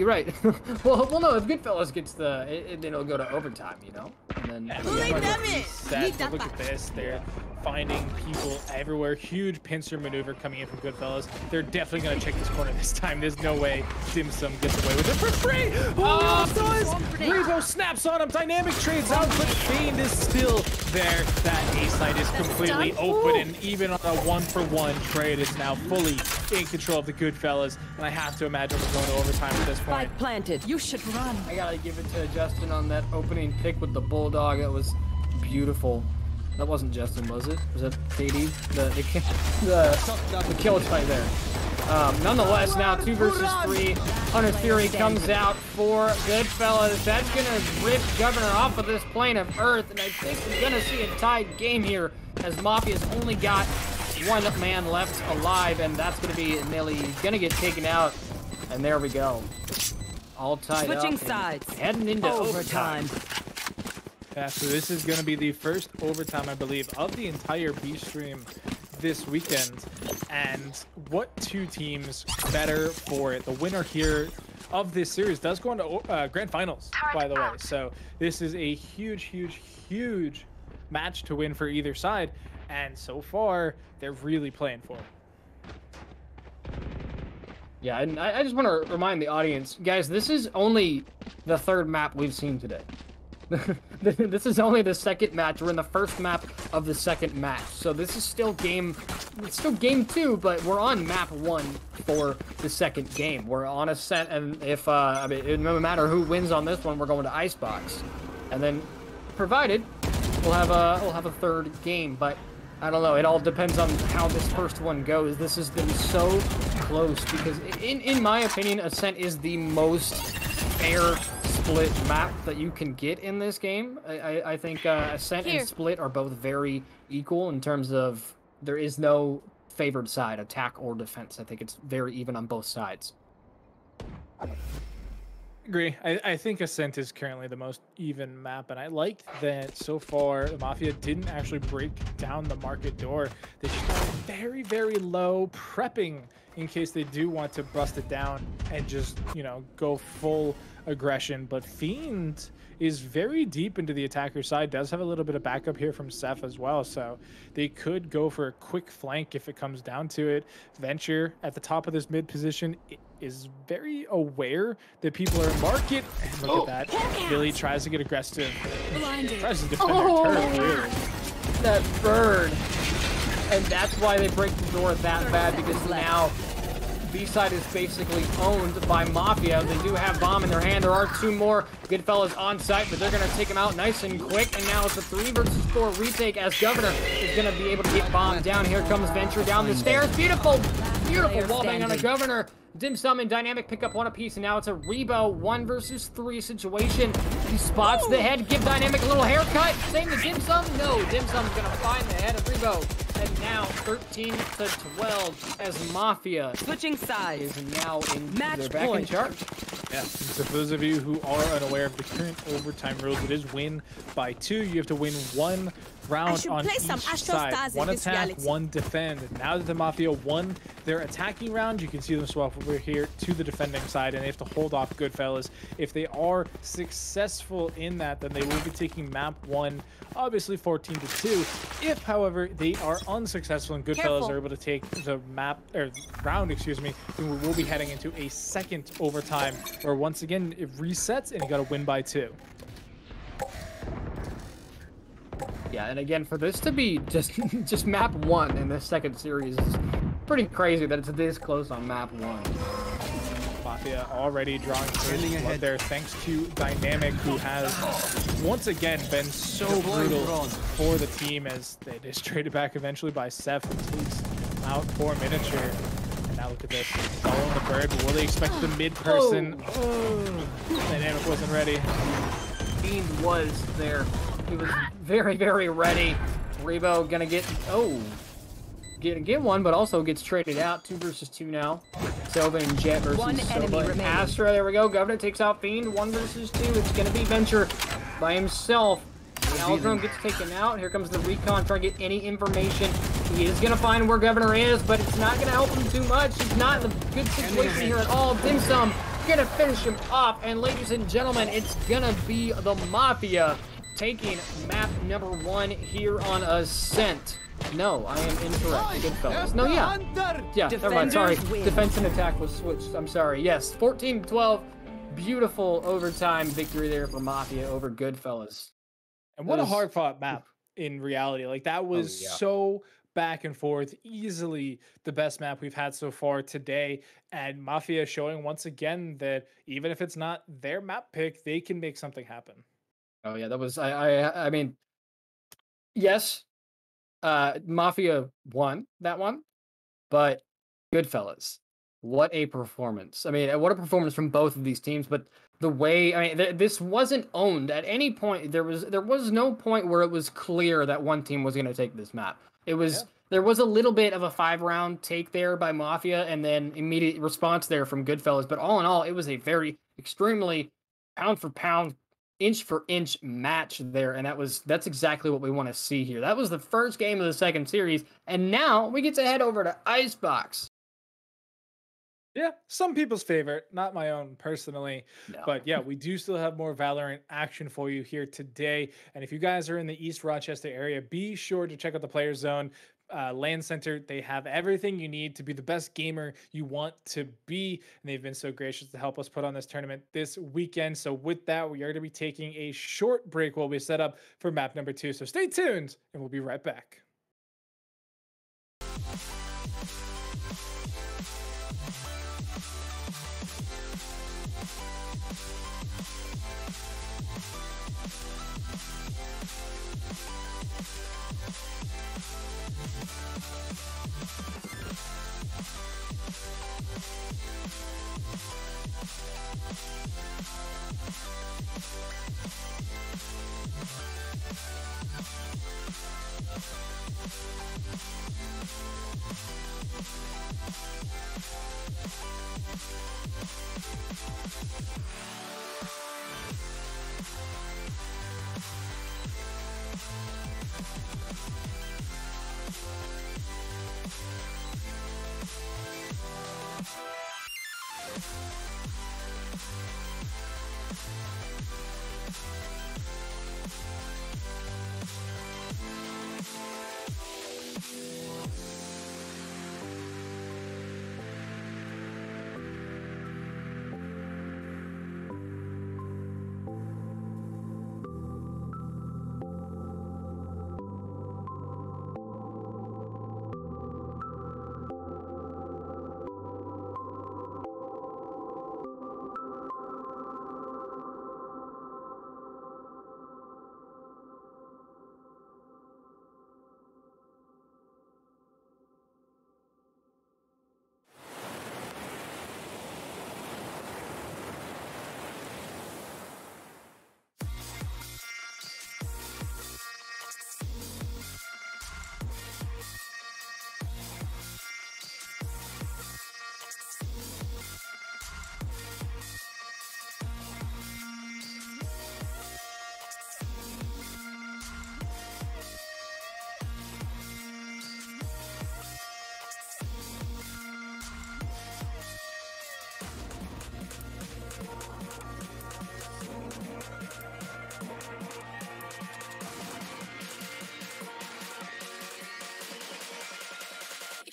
well, no, if Goodfellas gets then it'll go to overtime, you know. And then look at this. They're finding people everywhere. Huge pincer maneuver coming in from Goodfellas. They're definitely going to check this corner this time. There's no way Dim Sum gets away with it for free. Oh, does! Rebo snaps on him. Dynamic trades out, but Fiend is still there. That A site is completely open, and even on a 1-for-1 trade, it's now fully in control of the Goodfellas. And I have to imagine we're going to overtime at this point. Spike planted. You should run. I gotta give it to Justin on that opening pick with the Bulldog. It was beautiful. That wasn't Justin, was it? Was that KD? The kill fight there. Nonetheless, now 2 versus 3. Hunter Theory comes out for Goodfellas. That's gonna rip Governor off of this plane of Earth, and I think we're gonna see a tied game here as Mafia's only got 1 man left alive, and that's gonna be Millie. He's gonna get taken out, and there we go. All tied up. Switching sides. Heading into overtime. Yeah, so this is going to be the first overtime, I believe, of the entire B stream this weekend. And what 2 teams better for it? The winner here of this series does go into grand finals, by the way. So this is a huge, huge, huge match to win for either side. And so far, they're really playing for it. Yeah, and I just want to remind the audience, guys, this is only the 3rd map we've seen today. This is only the 2nd match. We're in the 1st map of the 2nd match, so this is still game 2, but we're on map 1 for the 2nd game. We're on a set, and if it no matter who wins on this one, we're going to Icebox, and then provided we'll have a third game, but I don't know. It all depends on how this first one goes. This has been so close because, in my opinion, Ascent is the most fair split map that you can get in this game. I think Ascent and Split are both very equal in terms of there is no favored side, attack or defense. I think it's very even on both sides. Agree. I think Ascent is currently the most even map, and I like that so far the Mafia didn't actually break down the market door. They just got very, very low, prepping in case they do want to bust it down and just, you know, go full aggression. But Fiend is very deep into the attacker side, does have a little bit of backup here from Seth as well, so they could go for a quick flank if it comes down to it. Venture at the top of this mid position is very aware that people are in market. And look at that. Billy tries to get aggressive. Tries to defend her turret, really. That bird. And that's why they break the door that bad, because now B-side is basically owned by Mafia. They do have bomb in their hand. There are two more Goodfellas on site, but they're going to take him out nice and quick. And now it's a 3 versus 4 retake as Governor is going to be able to get bomb down. Here comes Venture down the stairs. Beautiful, beautiful wallbang on the Governor. Dim Sum and Dynamic pick up one apiece, and now it's a Rebo 1 versus 3 situation. He spots the head, give Dynamic a little haircut. Same to Dim Sum. No, Dim Sum's going to find the head of Rebo. And now 13 to 12 as Mafia Switching sides. is now in Match they're back in point. charge. Yeah, and so for those of you who are unaware of the current overtime rules, it is win by 2. You have to win 1 round should on play each some Astro side. Stars in 1 this attack, reality. 1 defend. Now that the Mafia won their attacking round, you can see them swap over here to the defending side, and they have to hold off Goodfellas. If they are successful in that, then they will be taking map 1, obviously 14 to 2. If, however, they are unsuccessful and Goodfellas Careful. are able to take the map or round, excuse me, then we will be heading into a second overtime where once again it resets and you got to win by 2. Yeah, and again, for this to be just map 1 in this second series is pretty crazy that it's this close on map 1. Mafia already drawing first blood there thanks to Dynamic, who has once again been so brutal for the team as they just traded back eventually by Seth, who takes out for Miniature. And now look at this, following the bird, but will they expect the mid person? Oh, Dynamic wasn't ready. Fiend was there. He was very, very ready. Rebo gonna get get one, but also gets traded out. 2 versus 2 now. Sylvan and Jet versus One enemy Sova and remaining. Astra. There we go. Governor takes out Fiend. 1 versus 2. It's gonna be Venture by himself. The Aldrome gets taken out. Here comes the recon trying to get any information. He is gonna find where Governor is, but it's not gonna help him too much. He's not in a good situation here at all. Dim Sum gonna finish him off, and ladies and gentlemen, it's gonna be the Mafia taking map number 1 here on Ascent. No, I am incorrect. Goodfellas. No, yeah. Yeah, never mind. Sorry. Defenders win. Defense and attack was switched. I'm sorry. Yes, 14-12. Beautiful overtime victory there for Mafia over Goodfellas. And what a was- hard fought map in reality. Like that was yeah. so back and forth, easily the best map we've had so far today. And Mafia showing once again that even if it's not their map pick, they can make something happen. Oh yeah, that was I mean, yes, Mafia won that one, but Goodfellas, what a performance! I mean, what a performance from both of these teams. But the way, I mean, this wasn't owned at any point. There was no point where it was clear that one team was going to take this map. It was there was a little bit of a 5-round take there by Mafia, and then immediate response there from Goodfellas. But all in all, it was a very extremely pound for pound, inch for inch match there, and that's exactly what we want to see here. That was the first game of the second series, and now we get to head over to Icebox. Yeah, some people's favorite, not my own personally. No. But yeah, we do still have more Valorant action for you here today. And if you guys are in the East Rochester area, be sure to check out the Player Zone LAN Center. They have everything you need to be the best gamer you want to be. And they've been so gracious to help us put on this tournament this weekend. So with that, we are going to be taking a short break while we set up for map number 2. So stay tuned and we'll be right back.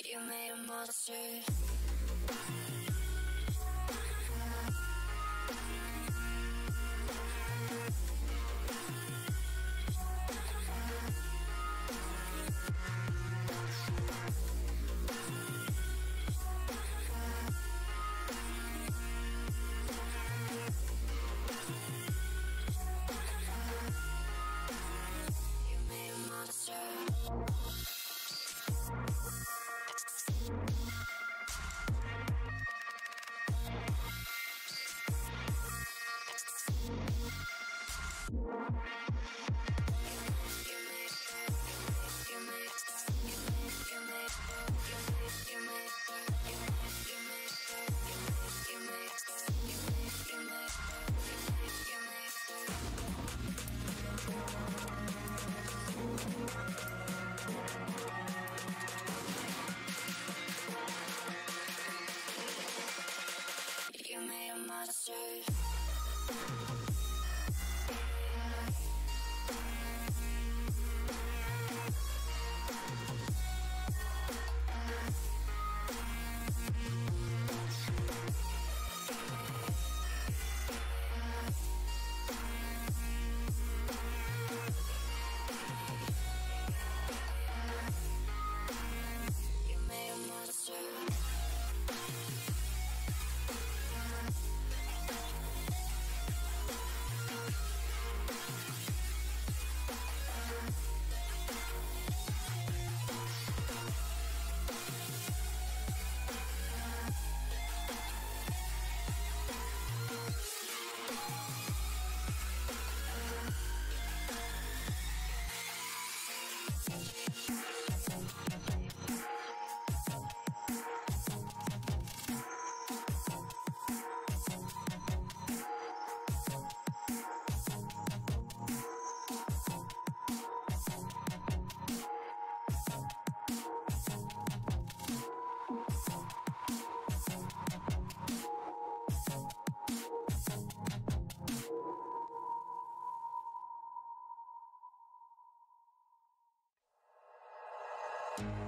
You made a monster. You made a monster. You made a monster. You made a monster.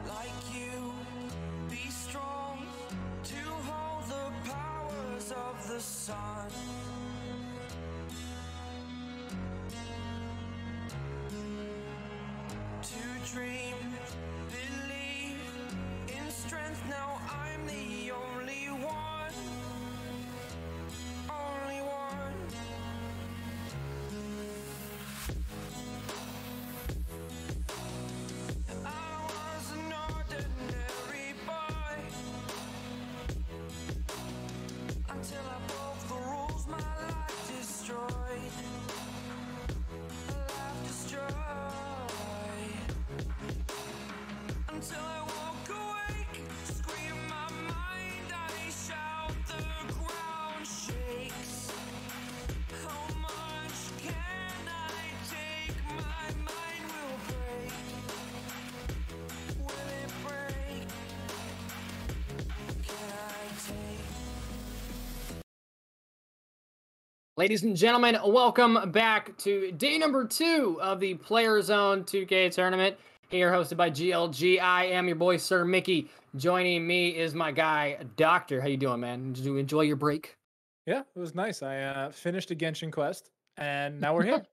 Like you, be strong to hold the powers of the sun. To dream, believe in strength. Now I'm the only one, only one. I was an ordinary boy until I broke the rules. My life destroyed. Life destroyed. Ladies and gentlemen, welcome back to day number 2 of the Player Zone 2K tournament. Here, hosted by GLG. I am your boy, Sir Mickey. Joining me is my guy, Doctor. How you doing, man? Did you enjoy your break? Yeah, it was nice. I finished a Genshin quest, and now we're here.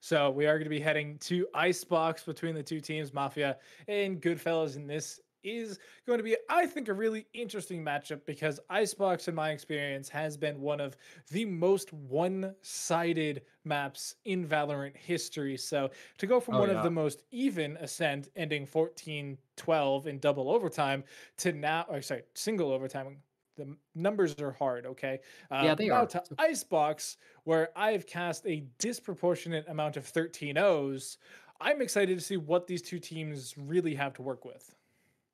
So we are going to be heading to Icebox between the two teams, Mafia and Goodfellas, and this is going to be, I think, a really interesting matchup because Icebox, in my experience, has been one of the most one-sided maps in Valorant history. So to go from one of the most even Ascent, ending 14-12 in double overtime, to now, or sorry, single overtime. The numbers are hard, okay? Yeah, they now are. to Icebox, where I've cast a disproportionate amount of 13-0s. I'm excited to see what these two teams really have to work with.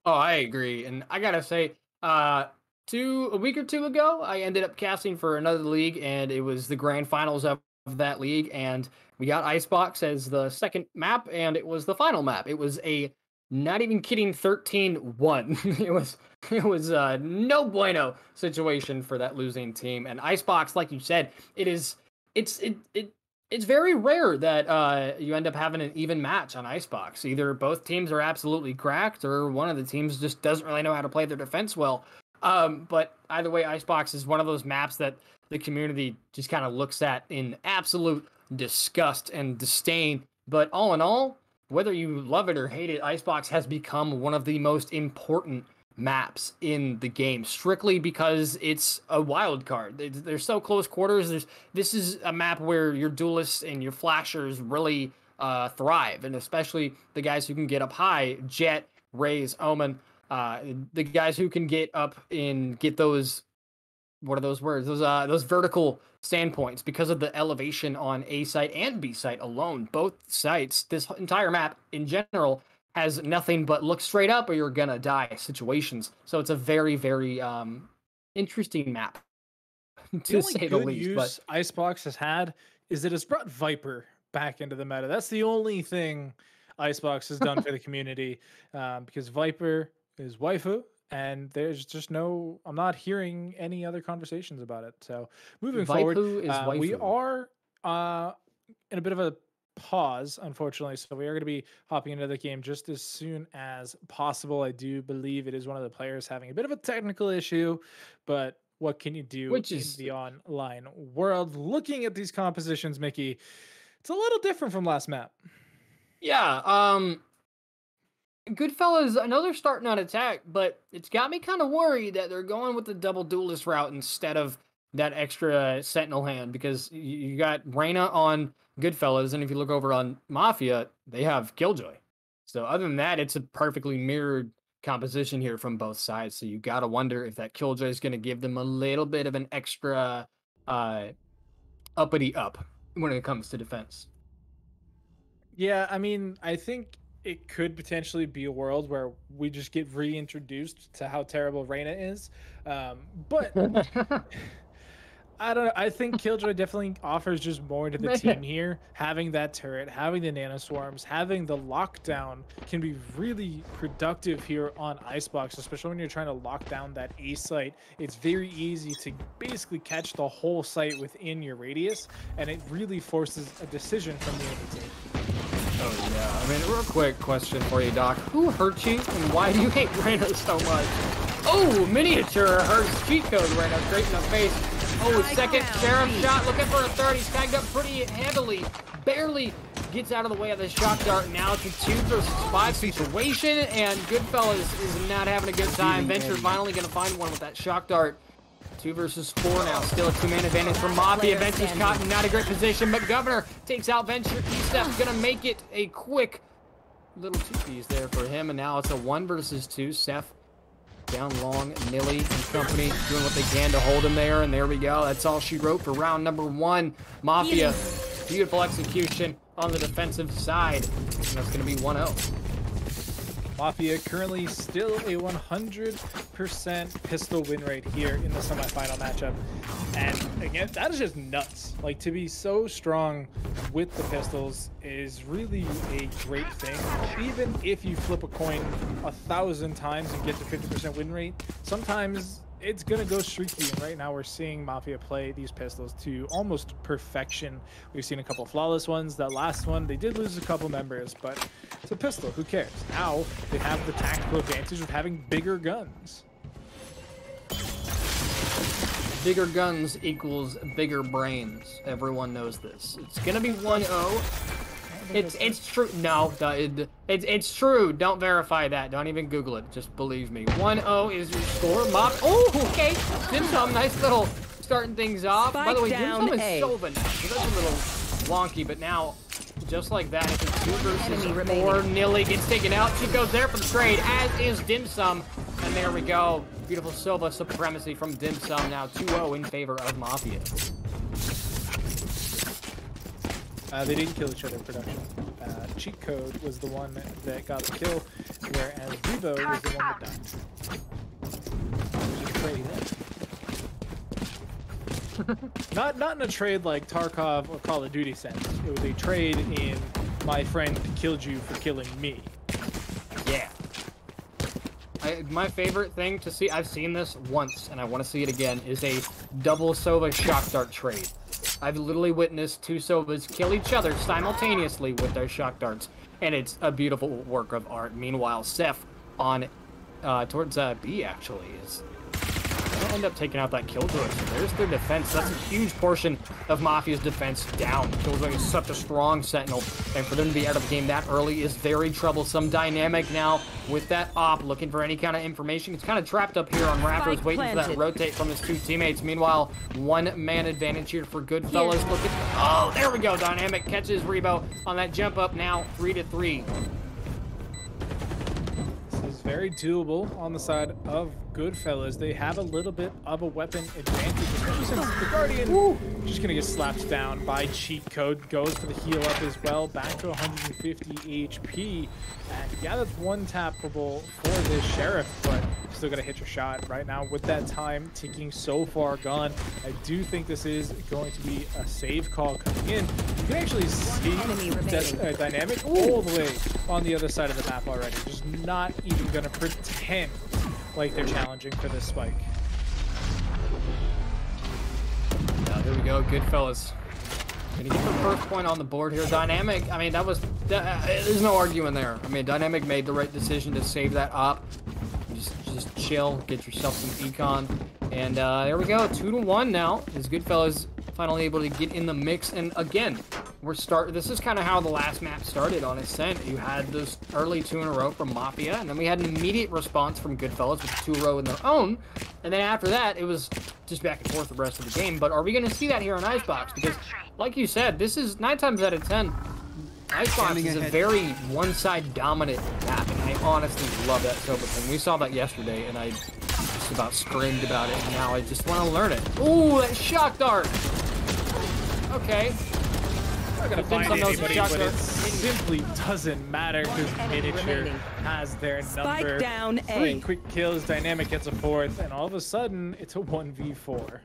Oh, I agree. And I gotta say, a week or two ago, I ended up casting for another league, and it was the grand finals of that league, and we got Icebox as the second map, and it was the final map. It was a, not even kidding, 13-1. It was a no bueno situation for that losing team. And Icebox, like you said, it's very rare that you end up having an even match on Icebox. Either both teams are absolutely cracked, or one of the teams just doesn't really know how to play their defense well. But either way, Icebox is one of those maps that the community just kind of looks at in absolute disgust and disdain. But all in all, whether you love it or hate it, Icebox has become one of the most important maps in the game, strictly because it's a wild card. They're so close quarters. This is a map where your duelists and your flashers really thrive, and especially the guys who can get up high, Jett, Raze, Omen, the guys who can get up and get those, what are those words? Those vertical standpoints, because of the elevation on A site and B site alone. Both sites, this entire map in general, has nothing but look straight up or you're gonna die situations. So it's a very, very interesting map, to say the least. But Icebox has had is that it's brought Viper back into the meta. That's the only thing Icebox has done for the community, because Viper is waifu, and there's just no, I'm not hearing any other conversations about it. So moving forward, we are in a bit of a pause, unfortunately, so we are going to be hopping into the game just as soon as possible. I do believe it is one of the players having a bit of a technical issue, but what can you do in the online world? Looking at these compositions, Mickey, it's a little different from last map. Yeah, Goodfellas, I know they're starting on attack, but it's got me kind of worried that they're going with the double duelist route instead of that extra sentinel hand, because you got Reyna on Goodfellas, and if you look over on Mafia, they have Killjoy. So other than that, it's a perfectly mirrored composition here from both sides. So you gotta wonder if that Killjoy is going to give them a little bit of an extra uppity up when it comes to defense. Yeah, I mean, I think it could potentially be a world where we just get reintroduced to how terrible Reyna is. But I don't know. I think Killjoy definitely offers just more to the team here. Having that turret, having the nanoswarms, having the lockdown can be really productive here on Icebox, especially when you're trying to lock down that A site. It's very easy to basically catch the whole site within your radius, and it really forces a decision from the enemy team. Oh yeah, I mean, a real quick question for you, Doc. Who hurt you, and why do you hate Reyna so much? Oh, miniature hurts cheat code Reyna straight in the face. Oh, second Sheriff shot, looking for a third. He's tagged up pretty heavily. Barely gets out of the way of the shock dart. Now it's a 2 versus 5 situation, and Goodfellas is not having a good time. Venture finally going to find one with that shock dart. 2 versus 4 now. Still a 2-man advantage for Mafia. Venture's caught in not a great position, but Governor takes out Venture. E-Step's going to make it a quick little 2-piece there for him, and now it's a 1 versus 2. Seth down long, Nilly and company doing what they can to hold him there, and there we go. That's all she wrote for round number 1. Mafia, beautiful execution on the defensive side, and that's going to be 1-0. Mafia currently still a 100% pistol win rate here in the semifinal matchup. And again, that is just nuts. Like, to be so strong with the pistols is really a great thing. Even if you flip a coin 1,000 times and get to 50% win rate, sometimes it's gonna go streaky, and right now we're seeing Mafia play these pistols to almost perfection. We've seen a couple flawless ones. That last one, they did lose a couple members, but it's a pistol. Who cares? Now they have the tactical advantage of having bigger guns. Bigger guns equals bigger brains. Everyone knows this. It's gonna be 1-0. It's true. No, it's true. Don't verify that. Don't even Google it. Just believe me. 1-0 is your score. Mop. Oh, okay. Dimsum, nice little starting things off. By the way, Dimsum is Sova now, so that's a little wonky. But now, just like that, it's a 2 versus 4. Nilly gets taken out. She goes there for the trade, as is Dimsum. And there we go. Beautiful Sova supremacy from Dimsum. Now 2-0 in favor of Mafia. They didn't kill each other in production. Cheat Code was the one that got the kill, whereas Revo was the one that died. Not in a trade like Tarkov or Call of Duty sense. It was a trade in my friend killed you for killing me. Yeah. My favorite thing to see, I've seen this once and I want to see it again, is a double Sova shock dart trade. I've literally witnessed 2 Sovas kill each other simultaneously with their shock darts, and it's a beautiful work of art. Meanwhile, Seth on towards B actually is gonna end up taking out that Killjoy. So there's their defense. That's a huge portion of Mafia's defense down. Killjoy is such a strong sentinel, and for them to be out of the game that early is very troublesome. Dynamic now with that op, looking for any kind of information. It's kind of trapped up here on Raptors, waiting for that rotate from his 2 teammates. Meanwhile, 1-man advantage here for Goodfellas. Looking, oh, there we go. Dynamic catches Rebo on that jump up. Now 3-3. Very doable on the side of Goodfellas. They have a little bit of a weapon advantage, especially since the Guardian just gonna get slapped down by Cheat Code. Goes for the heal up as well, back to 150 HP. And yeah, that's one tappable for this Sheriff, but still gonna hit your shot right now with that time ticking so far gone. I do think this is going to be a save call coming in. You can actually see Dynamic all the way on the other side of the map already. Just not even gonna pretend like they're challenging for this spike. Yeah, there we go. Goodfellas. Gonna get the first point on the board here. Dynamic, I mean, that was, there's no arguing there. I mean, Dynamic made the right decision to save that up. Just chill, get yourself some econ. And there we go, 2-1 now. As Goodfellas finally able to get in the mix. And again, this is kind of how the last map started on Ascent. You had those early 2 in a row from Mafia, and then we had an immediate response from Goodfellas with 2 in a row in their own. And then after that, it was just back and forth the rest of the game. But are we going to see that here on Icebox? Because, like you said, this is 9 times out of 10, Icebox is a very one-side dominant map, and I honestly love that Sova thing. We saw that yesterday, and I just about screamed about it, and now I just want to learn it. Ooh, that shock dart! Okay. I'm not gonna find anybody, but it simply doesn't matter because Miniature has their number. Down A. Quick kills, Dynamic gets a 4th, and all of a sudden, it's a 1v4.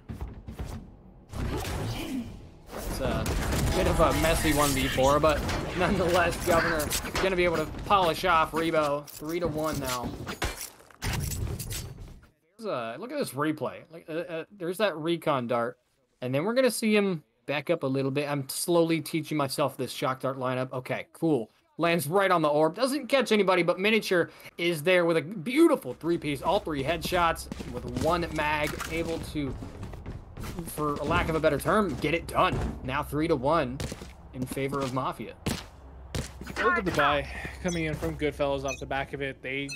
It's a bit of a messy 1v4, but nonetheless, Governor gonna be able to polish off Rebo. 3-1 now. Look at this replay. There's that recon dart, and then we're gonna see him back up a little bit. I'm slowly teaching myself this shock dart lineup. Okay, cool. Lands right on the orb. Doesn't catch anybody, but Miniature is there with a beautiful 3-piece, all 3 headshots with 1 mag, able to, for a lack of a better term, get it done. Now 3-1 in favor of Mafia. Look at the buy coming in from Goodfellas off the back of it. They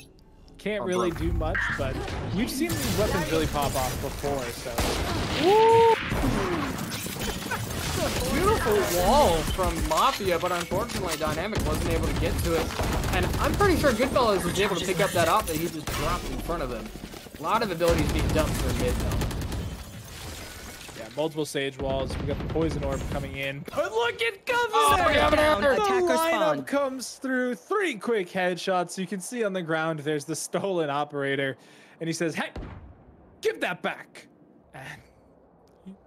can't really do much, but we've seen these weapons really pop off before, so. Woo! Beautiful wall from Mafia, but unfortunately Dynamic wasn't able to get to it. And I'm pretty sure Goodfellas was able to pick up that op that he just dropped in front of him. A lot of abilities being dumped for mid though. Yeah, multiple Sage walls. We got the Poison Orb coming in. But look at Governor! Oh, Governor! The lineup comes through. 3 quick headshots. You can see on the ground there's the stolen operator. And he says, hey, give that back. And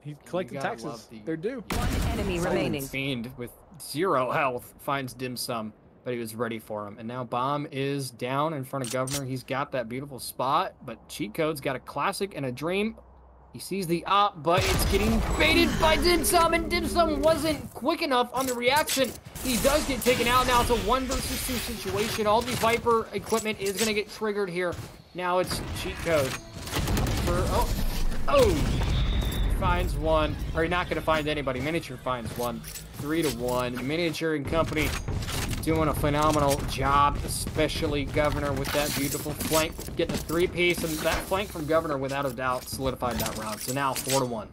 he collected taxes. They're due. One enemy remaining. Fiend with 0 health finds Dimsum. but he was ready for him. And now Bomb is down in front of Governor. He's got that beautiful spot, but Cheat Code's got a classic and a dream. He sees the op, but it's getting baited by Dim Sum, and Dim Sum wasn't quick enough on the reaction. He does get taken out. Now it's a 1 versus 2 situation. All the Viper equipment is going to get triggered here. Now it's Cheat Code. He finds one. Or he's not going to find anybody. Miniature finds one. 3-1. Miniature and company doing a phenomenal job, especially Governor with that beautiful flank, getting a 3-piece, and that flank from Governor without a doubt solidified that round. So now 4-1.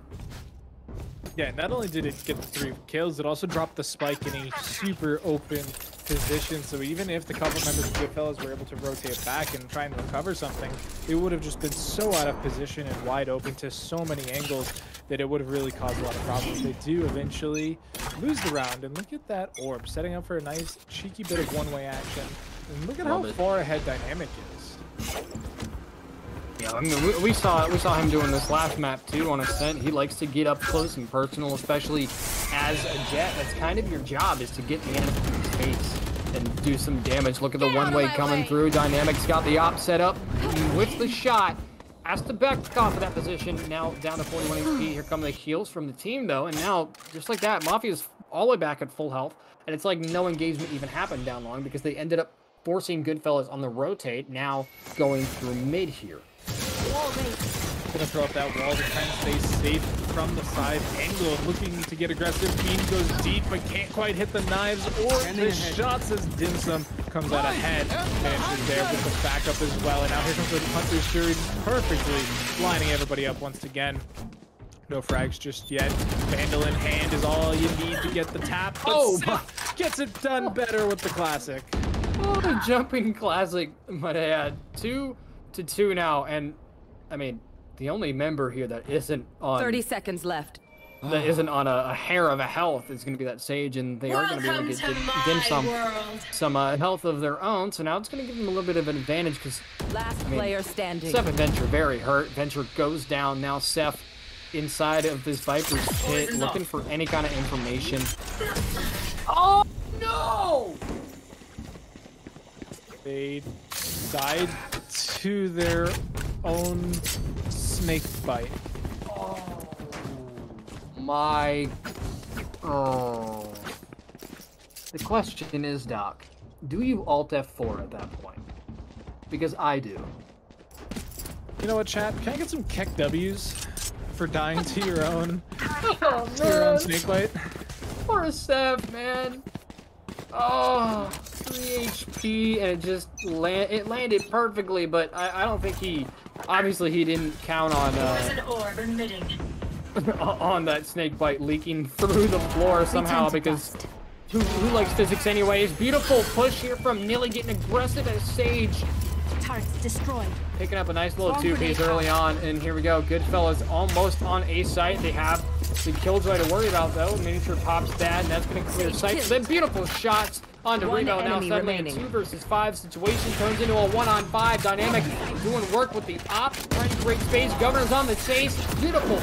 Yeah, not only did it get the 3 kills, it also dropped the spike in a super open position. So even if the couple members of Goodfellas were able to rotate back and try and recover something, it would have just been so out of position and wide open to so many angles that it would have really caused a lot of problems. They do eventually lose the round, and look at that orb, setting up for a nice cheeky bit of one-way action. And look at how far ahead Dynamic is. Yeah, I mean, we saw him doing this last map too on Ascent. He likes to get up close and personal, especially as a Jet. That's kind of your job, is to get the enemy space and do some damage. Look at the one-way coming through. Dynamic's got the op set up with the shot. Has to back off of that position. Now down to 41 HP. Here come the heals from the team, though. And now, just like that, Mafia's all the way back at full health. And it's like no engagement even happened down long because they ended up forcing Goodfellas on the rotate, now going through mid here. Gonna throw up that wall to try and stay safe from the side angle. Looking to get aggressive. Beam goes deep, but can't quite hit the knives or the shots as Dim Sum comes out ahead. And is there with the backup as well. And now here comes the Hunter's Fury, perfectly lining everybody up once again. No frags just yet. Vandal in hand is all you need to get the tap. But Seth gets it done better with the classic. Oh, the jumping classic, might I add. 2-2 now, and I mean, the only member here that isn't on 30 seconds left. That isn't on a hair of a health is going to be that Sage, and they are going to be able to get Dim some health of their own. So now it's going to give them a little bit of an advantage because Last player standing. Seth and Venture very hurt. Venture goes down. Now Seth inside of this Viper's pit, looking for any kind of information. Oh no! They died to their own snake bite. The question is, Doc, do you Alt F4 at that point? Because I do. You know what, chat? Can I get some Keck W's for dying to your own, snake bite? Poor Seth, man. Oh, 3 HP, and it just landed perfectly, but I don't think obviously he didn't count on on that snake bite leaking through the floor somehow, because who likes physics anyways? Beautiful push here from Nilly, getting aggressive as Sage. Targets destroyed. Picking up a nice little 2-piece early on, and here we go. Goodfellas almost on A site. They have the Killjoy to worry about, though. Miniature pops bad, and that's going to clear sight. So then beautiful shots onto Rebo. Now suddenly a 2 versus 5 situation turns into a 1-on-5. Dynamic doing work with the op, trying to create space. Governor's on the chase. Beautiful.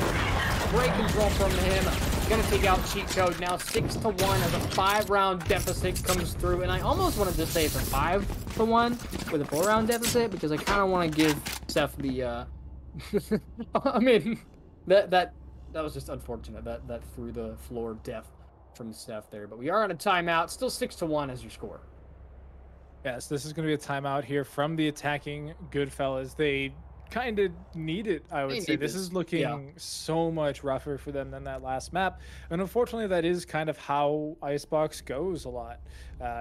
Great control from him. Gonna take out Cheat Code now. 6-1 as a 5-round deficit comes through, and I almost wanted to say it's a 5-1 with a 4-round deficit because I kind of want to give Seth the. I mean, that was just unfortunate. That through the floor death from Seth there, but we are on a timeout. Still 6-1 as your score. Yes, this is going to be a timeout here from the attacking Goodfellas. They kind of need it, I would say. This is looking so much rougher for them than that last map, and unfortunately that is kind of how Icebox goes a lot.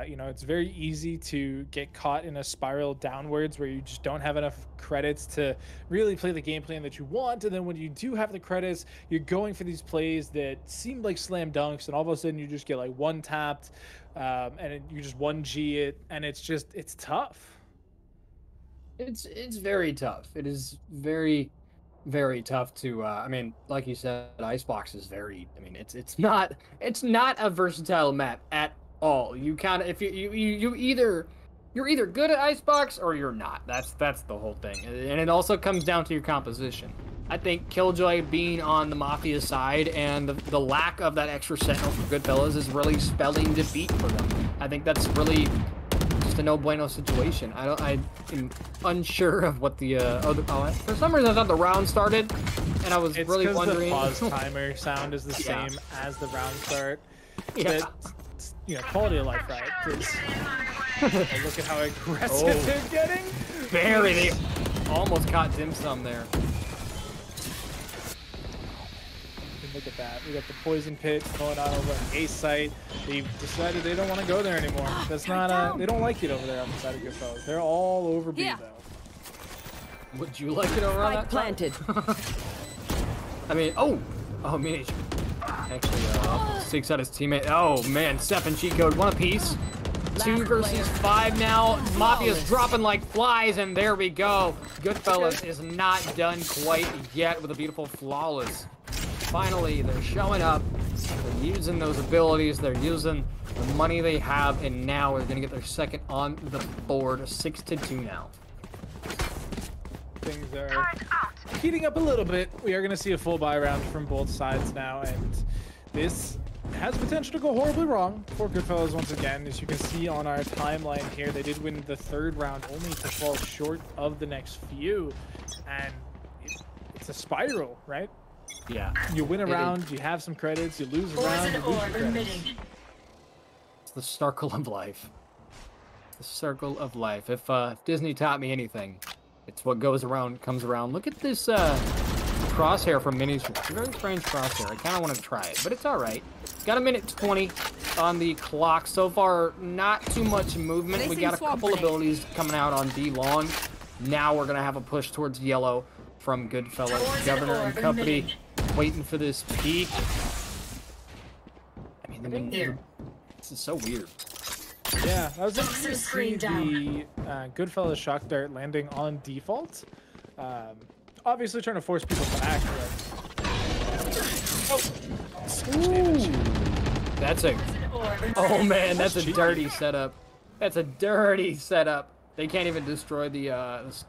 You know, it's very easy to get caught in a spiral downwards where you just don't have enough credits to really play the game plan that you want, and then when you do have the credits, you're going for these plays that seem like slam dunks, and all of a sudden you just get like one tapped, and you just 1G it, and it's tough. It's very tough. It is very, very tough to. I mean, like you said, Icebox is very. I mean, it's not a versatile map at all. You kind of, if you're either good at Icebox or you're not. That's the whole thing, and it also comes down to your composition. I think Killjoy being on the Mafia side and the lack of that extra sentinel for Goodfellas is really spelling defeat for them. I think that's really just a no bueno situation. I am unsure of what the for some reason I thought the round started, and I was really wondering. The pause timer sound is the same as the round start. Yeah. But, you know, quality of life, right? Look at how aggressive they're getting. They almost caught dim sum there. Look at that. We got the poison pit going on over on A site. They've decided they don't want to go there anymore. That's not they don't like it over there on the side of Goodfellas. They're all over B though. Would you like it over on that planted. I mean, miniature. Actually, six out his teammate. Oh man, Seth and cheat code, one apiece. 2 versus 5 now. Mafia's dropping like flies, and there we go. Goodfellas is not done quite yet with a beautiful flawless. Finally, they're showing up. They're using those abilities. They're using the money they have, and now they're gonna get their second on the board. 6-2 now. Things are heating up a little bit. We are going to see a full buy round from both sides now, and this has potential to go horribly wrong for Goodfellas once again. As you can see on our timeline here, they did win the 3rd round, only to fall short of the next few, and it's a spiral, right? Yeah. You win a round, you have some credits, you lose a round, you lose your credits. It's the circle of life. The circle of life. If Disney taught me anything, it's what goes around comes around. Look at this crosshair from Mini's. It's a very strange crosshair. I kind of want to try it, but it's all right. Got a minute 20 on the clock. So far, not too much movement. We got a couple abilities coming out on D long. Now we're going to have a push towards yellow from Goodfellas. Governor and company waiting for this peak. I mean, this is so weird. Yeah, that was interesting to see the Goodfellas shock dart landing on default. Obviously trying to force people back. That's a... Oh man, that's a dirty setup. That's a dirty setup. They can't even destroy the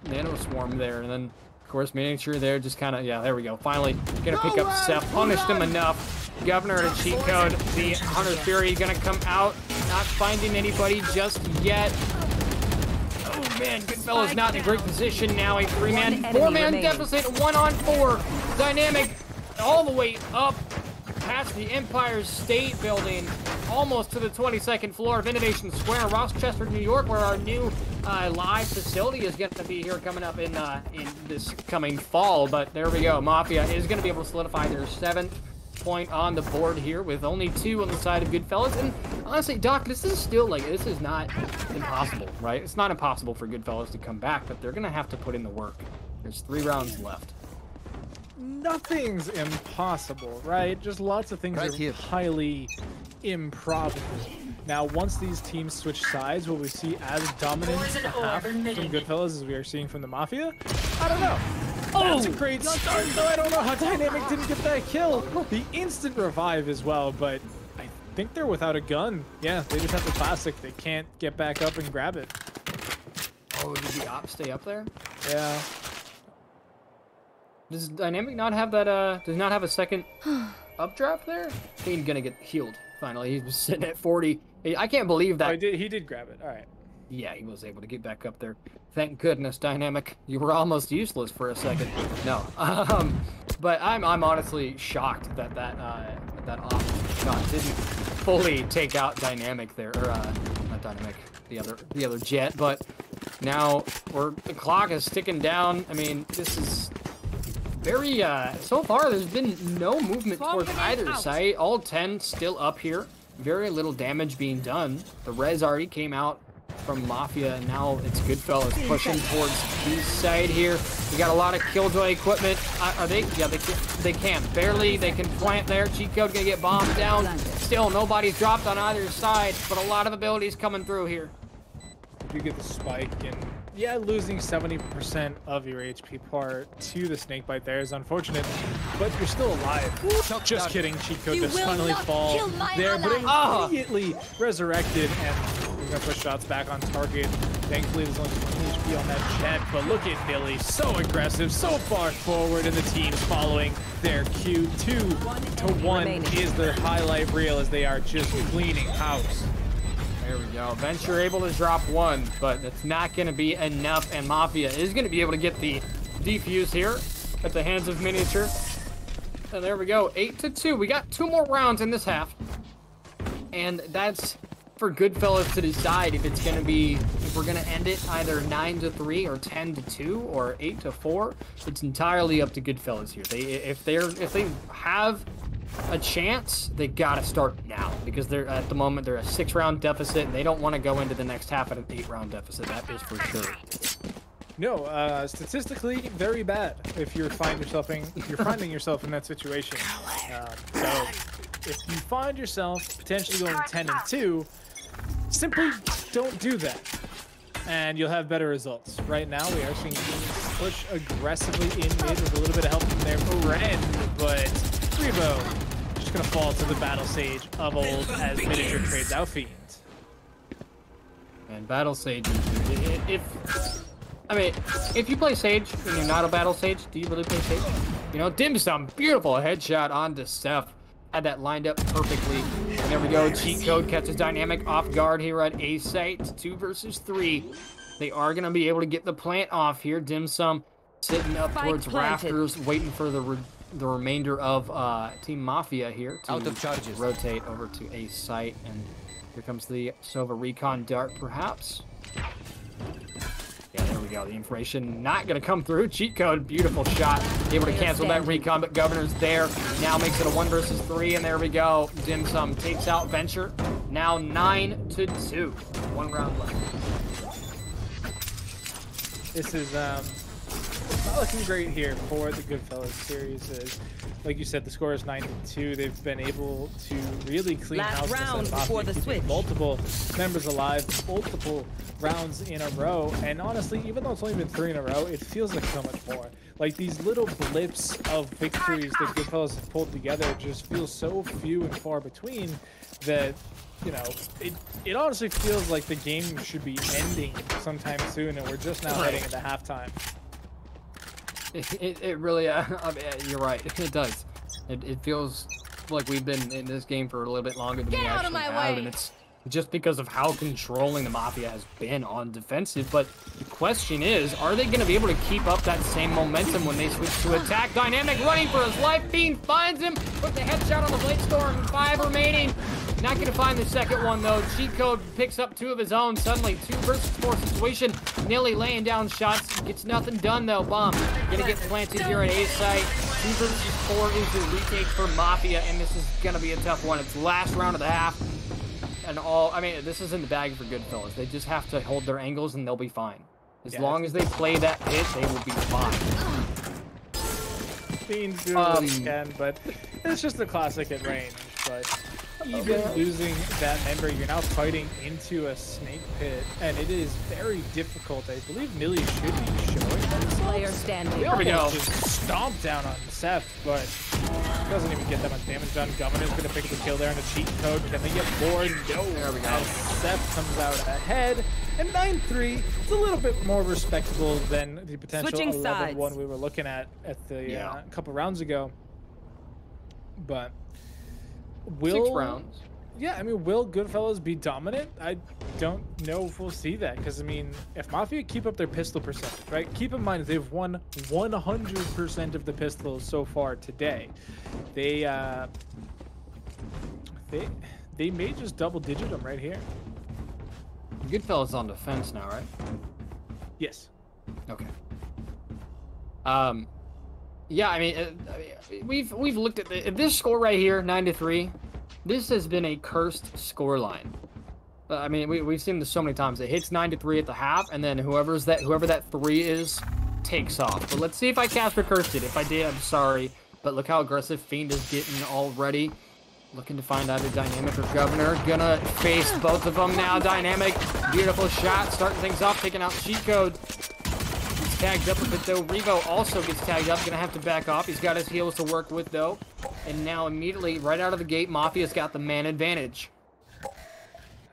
nano swarm there, and then of course miniature there just kind of, yeah, there we go. Finally gonna pick up Seth, punished him enough. Governor and a cheat code. The Hunter's Fury gonna come out, not finding anybody just yet. Oh man, Goodfellas not in a great position now. A 3-man, 4-man deficit, 1-on-4. Dynamic all the way up past the Empire State Building, almost to the 22nd floor of Innovation Square, Rochester, New York, where our new live facility is going to be here coming up in this coming fall. But there we go. Mafia is going to be able to solidify their 7th point on the board here with only 2 on the side of Goodfellas. And honestly, Doc, this is still like, this is not impossible, right? It's not impossible for Goodfellas to come back, but they're going to have to put in the work. There's 3 rounds left. Nothing's impossible, right? Just lots of things are highly improbable. Now, once these teams switch sides, will we see as dominant a half from Goodfellas as we are seeing from the Mafia? I don't know. That's a great start, though. I don't know how Dynamic didn't get that kill. The instant revive as well, but I think they're without a gun. Yeah, they just have the classic. They can't get back up and grab it. Oh, did the op stay up there? Yeah. Does Dynamic not have that, does not have a second updraft there? He's gonna get healed, finally. He was sitting at 40. I can't believe that. Oh, he did grab it. All right. Yeah, he was able to get back up there. Thank goodness, Dynamic. You were almost useless for a second. No. But I'm honestly shocked that that off shot didn't fully take out Dynamic there. Or, not Dynamic, the other jet. But now the clock is ticking down. I mean, this is very, so far there's been no movement towards either side. All 10 still up here. Very little damage being done. The res already came out from Mafia, and now it's Goodfellas pushing towards the side here. We got a lot of Killjoy equipment. Are they? Yeah, they can't. Barely. They can plant there. Cheat code gonna get bombed down. Still, nobody's dropped on either side, but a lot of abilities coming through here. You get the spike, and yeah, losing 70% of your HP par to the snakebite there is unfortunate, but you're still alive. Just kidding, cheat code just finally fall there, but immediately resurrected, and we're gonna push shots back on target Thankfully, there's only 20 HP on that jet, but look at Millie, so aggressive, so far forward, and the team's following their cue. 2-1 is the highlight reel as they are just cleaning house. There we go. Venture able to drop one, but that's not going to be enough, and Mafia is going to be able to get the defuse here at the hands of Miniature. And there we go, 8-2. We got 2 more rounds in this half, and that's for Goodfellas to decide if it's going to be, if we're going to end it either 9-3 or 10-2 or 8-4. It's entirely up to Goodfellas here. If they have a chance, they got to start now, because they're at the moment they're a 6-round deficit, and they don't want to go into the next half at an 8-round deficit. That is for sure. No, statistically, very bad if you're finding yourself in that situation. So if you find yourself potentially going 10-2, simply don't do that, and you'll have better results. Right now, we are seeing teams push aggressively in mid with a little bit of help from their friend, but Revo just gonna fall to the Battle Sage of old as Miniature trades out Fiends. And Battle Sage, if you play Sage and you're not a Battle Sage, do you really play Sage? You know, Dim Sum, beautiful headshot onto Steph. Had that lined up perfectly. And there we go. Cheat code catches Dynamic off guard here at A site. 2 versus 3. They are going to be able to get the plant off here. Dim Sum sitting up towards rafters, waiting for the remainder of Team Mafia here to Out of charges. rotate over to A site. And here comes the Sova Recon Dart, perhaps. Yeah, there we go. The information not going to come through. Cheat code, beautiful shot. Able to cancel that recon, but Governor's there. Now makes it a 1 versus 3, and there we go. Dim Sum takes out Venture. Now 9-2. 1 round left. This is not looking great here for the Goodfellas series. Like you said, the score is 9-2. They've been able to really clean house. Last round before the switch. Multiple members alive, multiple rounds in a row. And honestly, even though it's only been 3 in a row, it feels like so much more. Like these little blips of victories that Goodfellas have pulled together just feel so few and far between that, you know, it honestly feels like the game should be ending sometime soon, and we're just now heading into halftime. It really, you're right. It does. It feels like we've been in this game for a little bit longer than we actually have, and it's just because of how controlling the Mafia has been on defensive. But the question is, are they going to be able to keep up that same momentum when they switch to attack? Dynamic running for his life. Fiend finds him, puts a headshot on the Blade Storm. 5 remaining. Not going to find the second one, though. Cheat code picks up 2 of his own. Suddenly, 2 versus 4 situation. Nearly laying down shots. Gets nothing done, though. Bomb. Going to get planted here at A site. 2 versus 4 is the retake for Mafia, and this is going to be a tough one. It's the last round of the half. And this is in the bag for Goodfellas. They just have to hold their angles, and they'll be fine. As long as they play that hit, they will be fine. Fiends do what they can, but it's just a classic at range. But even losing that member, you're now fighting into a snake pit, and it is very difficult. I believe Millie should be showing themselves. Player standing. There we go. Just stomp down on Seth, but doesn't even get that much damage done. Governor's gonna pick up the kill there on the cheat code. Can they get more? No. There we go. As Seth comes out ahead, and 9-3 is a little bit more respectable than the potential 11-1 we were looking at the couple rounds ago. But 6 rounds. Yeah, I mean, will Goodfellas be dominant? I don't know if we'll see that, because, I mean, if Mafia keep up their pistol percentage, right? Keep in mind, they've won 100% of the pistols so far today. They may just double-digit them right here. Goodfellas on defense now, right? Yes. Okay. Yeah, I mean, we've looked at this score right here, 9-3. This has been a cursed scoreline. I mean, we've seen this so many times. It hits 9-3 at the half, and then whoever that 3 is takes off. But let's see if I Casper cursed it. If I did, I'm sorry. But look how aggressive Fiend is getting already. Looking to find either Dynamic or Governor. Gonna face both of them now. Dynamic, beautiful shot, starting things off, taking out cheat code. He's tagged up a bit though. Revo also gets tagged up, gonna have to back off. He's got his heals to work with though. And now immediately, right out of the gate, Mafia's got the man advantage.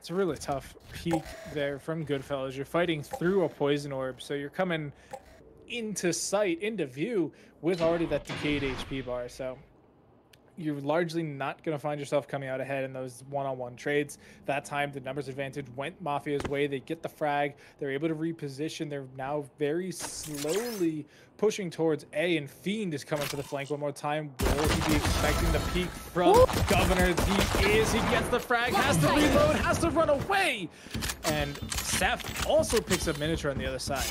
It's a really tough peek there from Goodfellas. You're fighting through a poison orb, so you're coming into sight, into view, with already that decayed HP bar. So you're largely not going to find yourself coming out ahead in those one-on-one trades. That time, the numbers advantage went Mafia's way. They get the frag. They're able to reposition. They're now very slowly pushing towards A, and Fiend is coming for the flank one more time. Will he be expecting the peek from Governor? He is. He gets the frag, has to reload, has to run away. And Seth also picks up Miniature on the other side.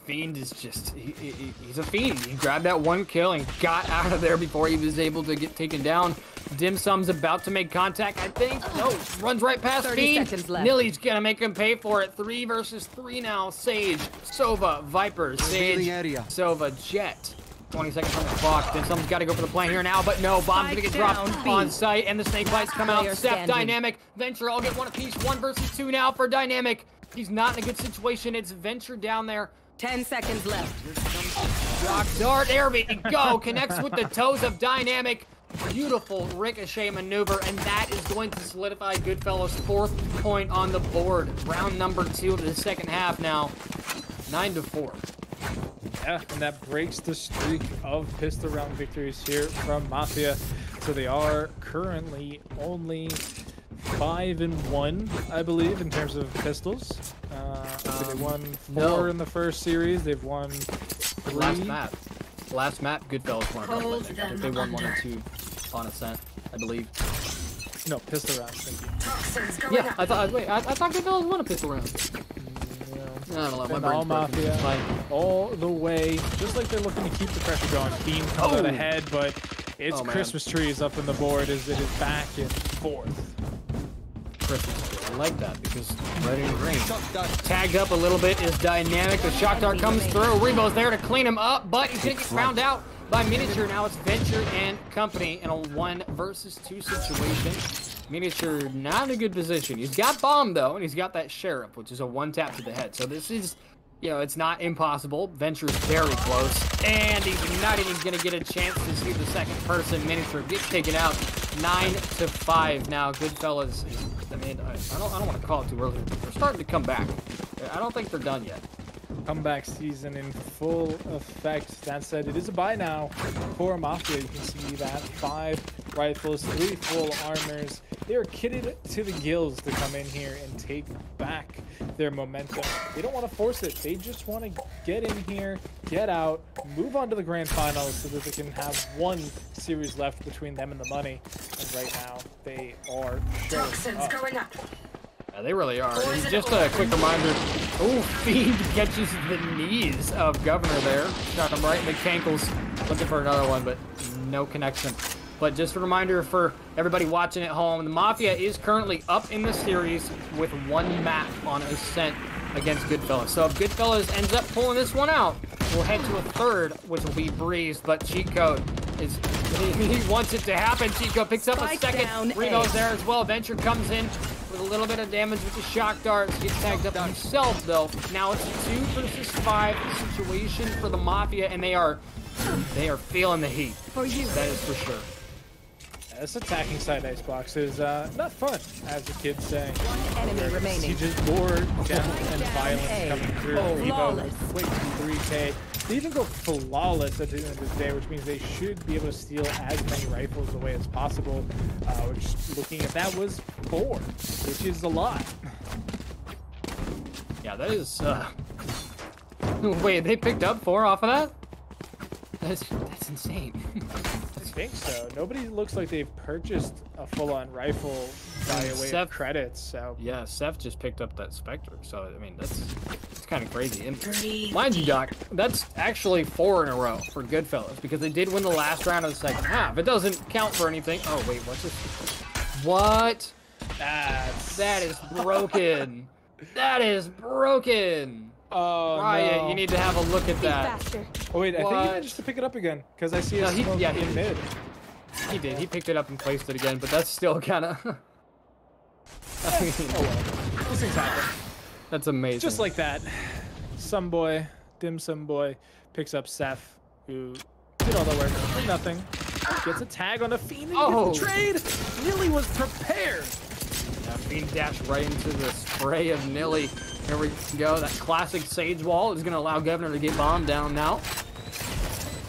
Fiend is just, he's a fiend. He grabbed that one kill and got out of there before he was able to get taken down. Dim Sum's about to make contact, I think. No, runs right past 30 Fiend. seconds left. Nilly's gonna make him pay for it. 3 versus 3 now. Sage, Sova, Viper, Sage, Sova, Jet. 20 seconds on the clock. Dim Sum's got to go for the plan here now, but no, bomb's gonna get dropped on site, and the snake bites come out. Player Seth, standing. Dynamic, Venture all get one apiece. 1 versus 2 now for Dynamic. He's not in a good situation. It's Venture down there. 10 seconds left. Rock dart, there we go. Connects with the toes of Dynamic. Beautiful ricochet maneuver, and that is going to solidify Goodfellas' 4th point on the board. Round number 2 of the second half now. 9-4. Yeah, and that breaks the streak of pistol round victories here from Mafia. So they are currently only 5-1, I believe, in terms of pistols. They won 4 in the first series. They've won 3. Last map, Goodfellas won. I think they won 1 or 2 on Ascent, I believe. No, pistol rounds. Thank you. Yeah, I thought Goodfellas won a pistol round. I don't know. My And brain's all broken. Mafia It's fine. all the way, just like they're looking to keep the pressure going. Fiend comes out ahead, but it's man. Christmas trees up in the board as it is back in 4th. Christmas tree. I like that because red and green. Tagged up a little bit is Dynamic. The shock dart comes through. Rebo's there to clean him up, but he's gonna get found out by Miniature. Now it's Venture and company in a 1 versus 2 situation. Miniature not in a good position. He's got bomb though, and he's got that Sheriff, which is a 1 tap to the head. So this is, you know, it's not impossible. Venture's very close, and he's not even gonna get a chance to see the second person. Miniature gets taken out. 9-5 now. Goodfellas is, I mean, I don't want to call it too early, but they're starting to come back. I don't think they're done yet. Comeback season in full effect. That said, it is a bye now for Mafia. You can see that 5 rifles, 3 full armors. They are kitted to the gills to come in here and take back their momentum. They don't want to force it. They just want to get in here, get out, move on to the grand finals so that they can have 1 series left between them and the money. And right now, they are showing up. Yeah, they really are. And just a quick reminder. Oh, Fiend catches the knees of Governor there. Shot him right in the cankles. Looking for another one, but no connection. But just a reminder for everybody watching at home, the Mafia is currently up in the series with 1 map on Ascent against Goodfellas. So if Goodfellas ends up pulling this one out, we'll head to a 3rd, which will be Breeze. But Cheat Code is, he wants it to happen. Cheat Code picks up a second. Rebo's there as well. Venture comes in with a little bit of damage with the shock darts. Gets tagged up himself though. Now it's a 2 versus 5 situation for the Mafia, and they are feeling the heat. For you. That is for sure. This attacking side Icebox is not fun, as the kids say. Enemy remaining. Siege's more depth and violence coming through. Evo, flawless. quick 3K. They even go flawless at the end of the day, which means they should be able to steal as many rifles away as possible. Which, looking at that, was 4, which is a lot. Yeah, that is. Wait, they picked up 4 off of that? That's insane. I think so. Nobody looks like they've purchased a full-on rifle by way of credits. So Yeah, Seth just picked up that Spectre. So I mean, that's kind of crazy. And mind you, Doc, that's actually 4 in a row for Goodfellas because they did win the last round of the second half. It doesn't count for anything. Oh wait, what's this? What? That is broken. That is broken. oh Riot, no. you need to have a look at that. Faster. Oh wait, I think he What? managed to pick it up again because I see No, it he- smoke yeah, in mid. He did. He picked it up and placed it again, but that's still kind of. I mean, Oh well, these things happen. that's amazing. Just like that, some boy, dim sum boy, picks up Seth, who did all the work for nothing. Gets a tag on a Fiend and Oh. gets the trade. Lily was prepared. Yeah, Fiend dash right into the spray of Nilly. Here we go. That classic Sage wall is going to allow Governor to get bombed down now.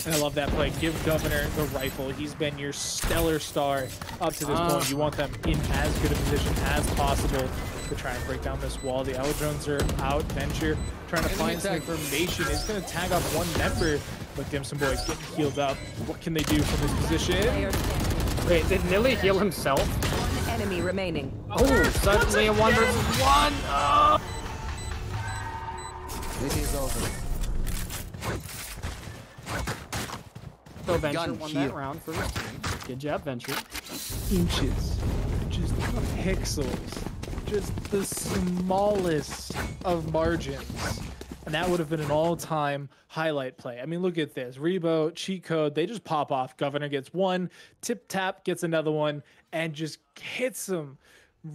And I love that play. Give Governor the rifle. He's been your stellar star up to this point. You want them in as good a position as possible to try and break down this wall. The L-Drones are out. Venture trying to find some information. He's going to tag off one member. But Dimson Boy getting healed up. What can they do from this position? Wait, did Nilly heal himself? One enemy remaining. Oh, suddenly a 1 versus 1. Oh. It is over. So Venture won that round for his team. Good job, Venture. Inches, just pixels, just the smallest of margins. And that would have been an all-time highlight play. I mean, look at this. Rebo, cheat code, they just pop off. Governor gets one, Tip Tap gets another one, and just hits him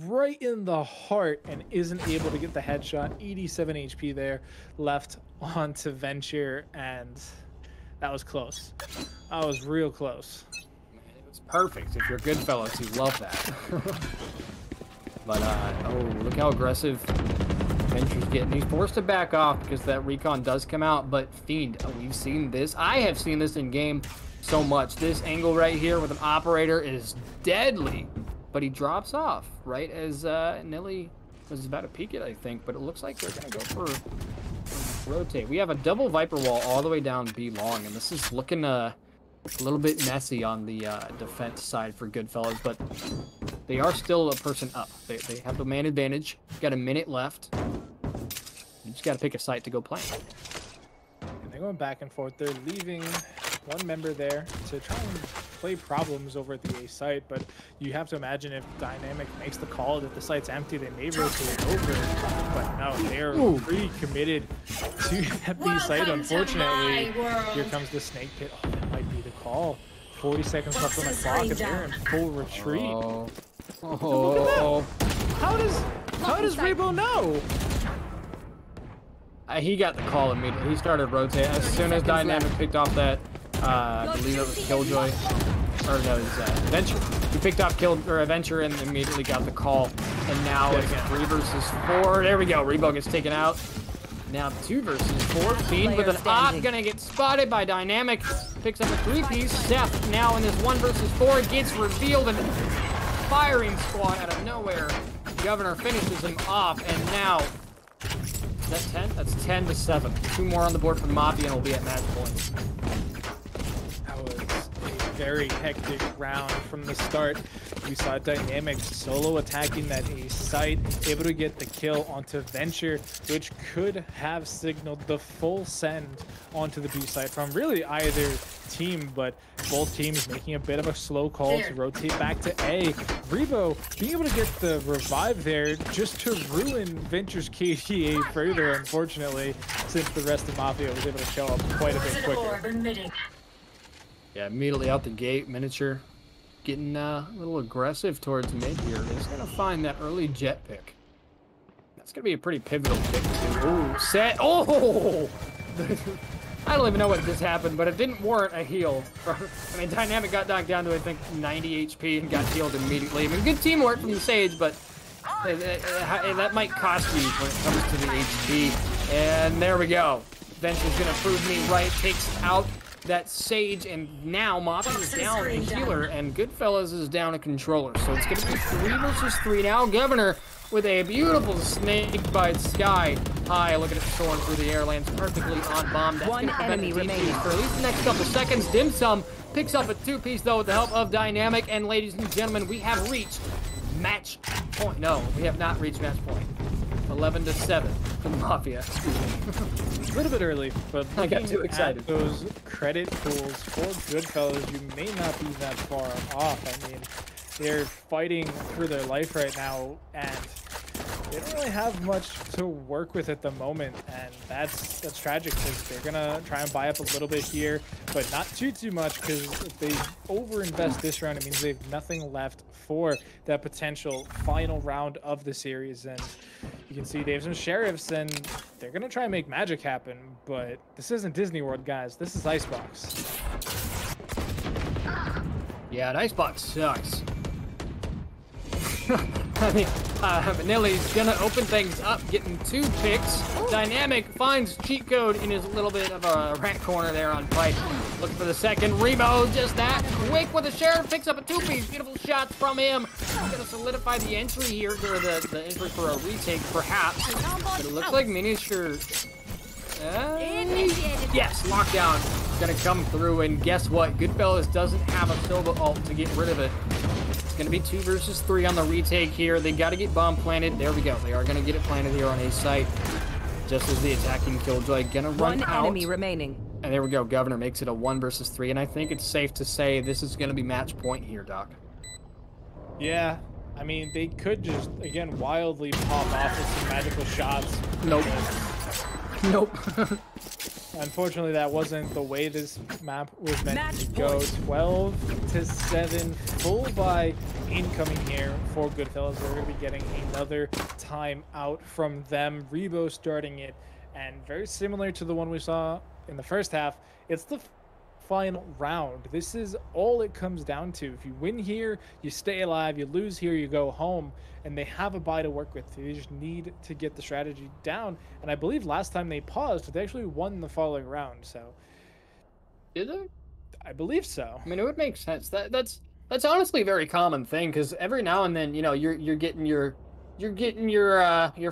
right in the heart and isn't able to get the headshot. 87 HP there left onto Venture, and that was close. That was real close. It was perfect. If you're Goodfellas, you love that. But, oh, look how aggressive Venture's getting. He's forced to back off because that recon does come out, but Fiend, we've seen this. I have seen this in game so much. This angle right here with an operator is deadly, but he drops off right as Nilly was about to peek it, I think, but it looks like they're going to go for rotate. We have a double Viper wall all the way down B long, and this is looking a little bit messy on the defense side for Goodfellas, but they are still a person up. They have the man advantage. Got a minute left. You just got to pick a site to go play. And they're going back and forth. They're leaving one member there to try and play problems over at the A site, but you have to imagine if Dynamic makes the call that the site's empty, they may rotate over, but no, they're pretty committed to that B site. Unfortunately, here comes the Snake Pit. Oh, that might be the call. 40 seconds left on the clock, and they're in full retreat. Oh. How does Rebo know? He got the call immediately. He started rotating as soon as Dynamic picked off that. I believe it was Killjoy, or no, it was Venture. He picked off Venture and immediately got the call. And now it's 3 versus 4. There we go. Rebo gets taken out. Now 2 versus 4. Fiend with an op, gonna get spotted by Dynamic. Picks up a 3-piece. Seth now in this 1 versus 4 gets revealed, and firing squad out of nowhere. Governor finishes him off, and now is that 10? That's 10-7. 2 more on the board for Mafia, and we'll be at match point. That was a very hectic round from the start. We saw Dynamic solo attacking that A site, able to get the kill onto Venture, which could have signaled the full send onto the B site from really either team, but both teams making a bit of a slow call to rotate back to A. Rebo being able to get the revive there just to ruin Venture's KDA further, unfortunately, since the rest of Mafia was able to show up quite a bit quicker. Yeah, immediately out the gate, Miniature getting a little aggressive towards mid here. He's going to find that early jet pick. That's going to be a pretty pivotal pick, too. Ooh, set. Oh! I don't even know what just happened, but it didn't warrant a heal. I mean, Dynamic got knocked down to, I think, 90 HP and got healed immediately. I mean, good teamwork from the Sage, but that might cost you when it comes to the HP. And there we go. Venture's going to prove me right. Takes out that Sage, and now Mafia is down a healer, and Goodfellas is down a controller. So it's going to be 3 versus 3 now. Governor with a beautiful snake bite sky high. Look at it soaring through the air, lands perfectly on bomb. That's 1 enemy remaining for at least the next couple seconds. Dimsum picks up a 2-piece though with the help of Dynamic, and ladies and gentlemen, we have reached match point. No, we have not reached match point. 11-7 for Mafia. A little bit early, but I got too excited. Those credit pools for Goodfellas, you may not be that far off. I mean, they're fighting for their life right now, and they don't really have much to work with at the moment, and that's tragic because they're gonna try and buy up a little bit here, but not too much, because if they overinvest this round, it means they have nothing left for that potential final round of the series. And you can see they have some sheriffs, and they're gonna try and make magic happen, but this isn't Disney World, guys. This is Icebox. Yeah, an Icebox sucks. I mean, Manili's gonna open things up, getting 2 picks. Dynamic finds cheat code in his little bit of a rat corner there on Pipe. Looking for the second. Remo, just that quick with the sheriff, picks up a 2-piece. Beautiful shots from him. Gonna solidify the entry here, or the entry for a retake, perhaps. But it looks like Miniature. Yes, lockdown gonna come through, and guess what? Goodfellas doesn't have a Silva ult to get rid of it. It's gonna be 2 versus 3 on the retake here. They gotta get bomb planted. There we go. They are gonna get it planted here on A site. Just as the attacking Killjoy gonna run One out. enemy remaining. And there we go. Governor makes it a 1 versus 3, and I think it's safe to say this is gonna be match point here, Doc. Yeah, I mean, they could just, again, wildly pop off with some magical shots. Nope. Nope. Unfortunately, that wasn't the way this map was meant Match to go. point. 12-7, full buy incoming here for Goodfellas. We're going to be getting another time out from them. Rebo starting it, and very similar to the one we saw in the first half, it's the final round. This is all it comes down to. If you win here, you stay alive. You lose here, you go home. And they have a bye to work with. They just need to get the strategy down. And I believe last time they paused, they actually won the following round. So, Did they? I believe so. I mean, it would make sense. That's honestly a very common thing, because every now and then, you know, you're getting your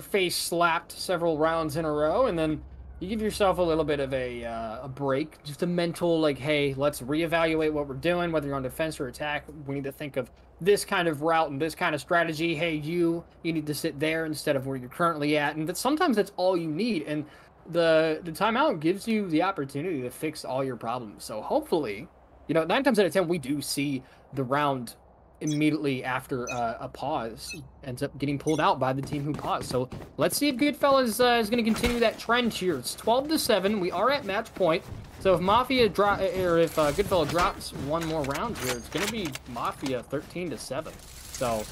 face slapped several rounds in a row, and then you give yourself a little bit of a break, just a mental, like, hey, let's reevaluate what we're doing, whether you're on defense or attack. We need to think of this kind of route and this kind of strategy. Hey, you need to sit there instead of where you're currently at. And sometimes that's all you need. And the timeout gives you the opportunity to fix all your problems. So hopefully, you know, 9 times out of 10, we do see the round immediately after a pause ends up getting pulled out by the team who paused. So let's see if Goodfellas is going to continue that trend here. It's 12-7. We are at match point. So if Mafia if Goodfellas drops one more round here, it's going to be Mafia 13-7. So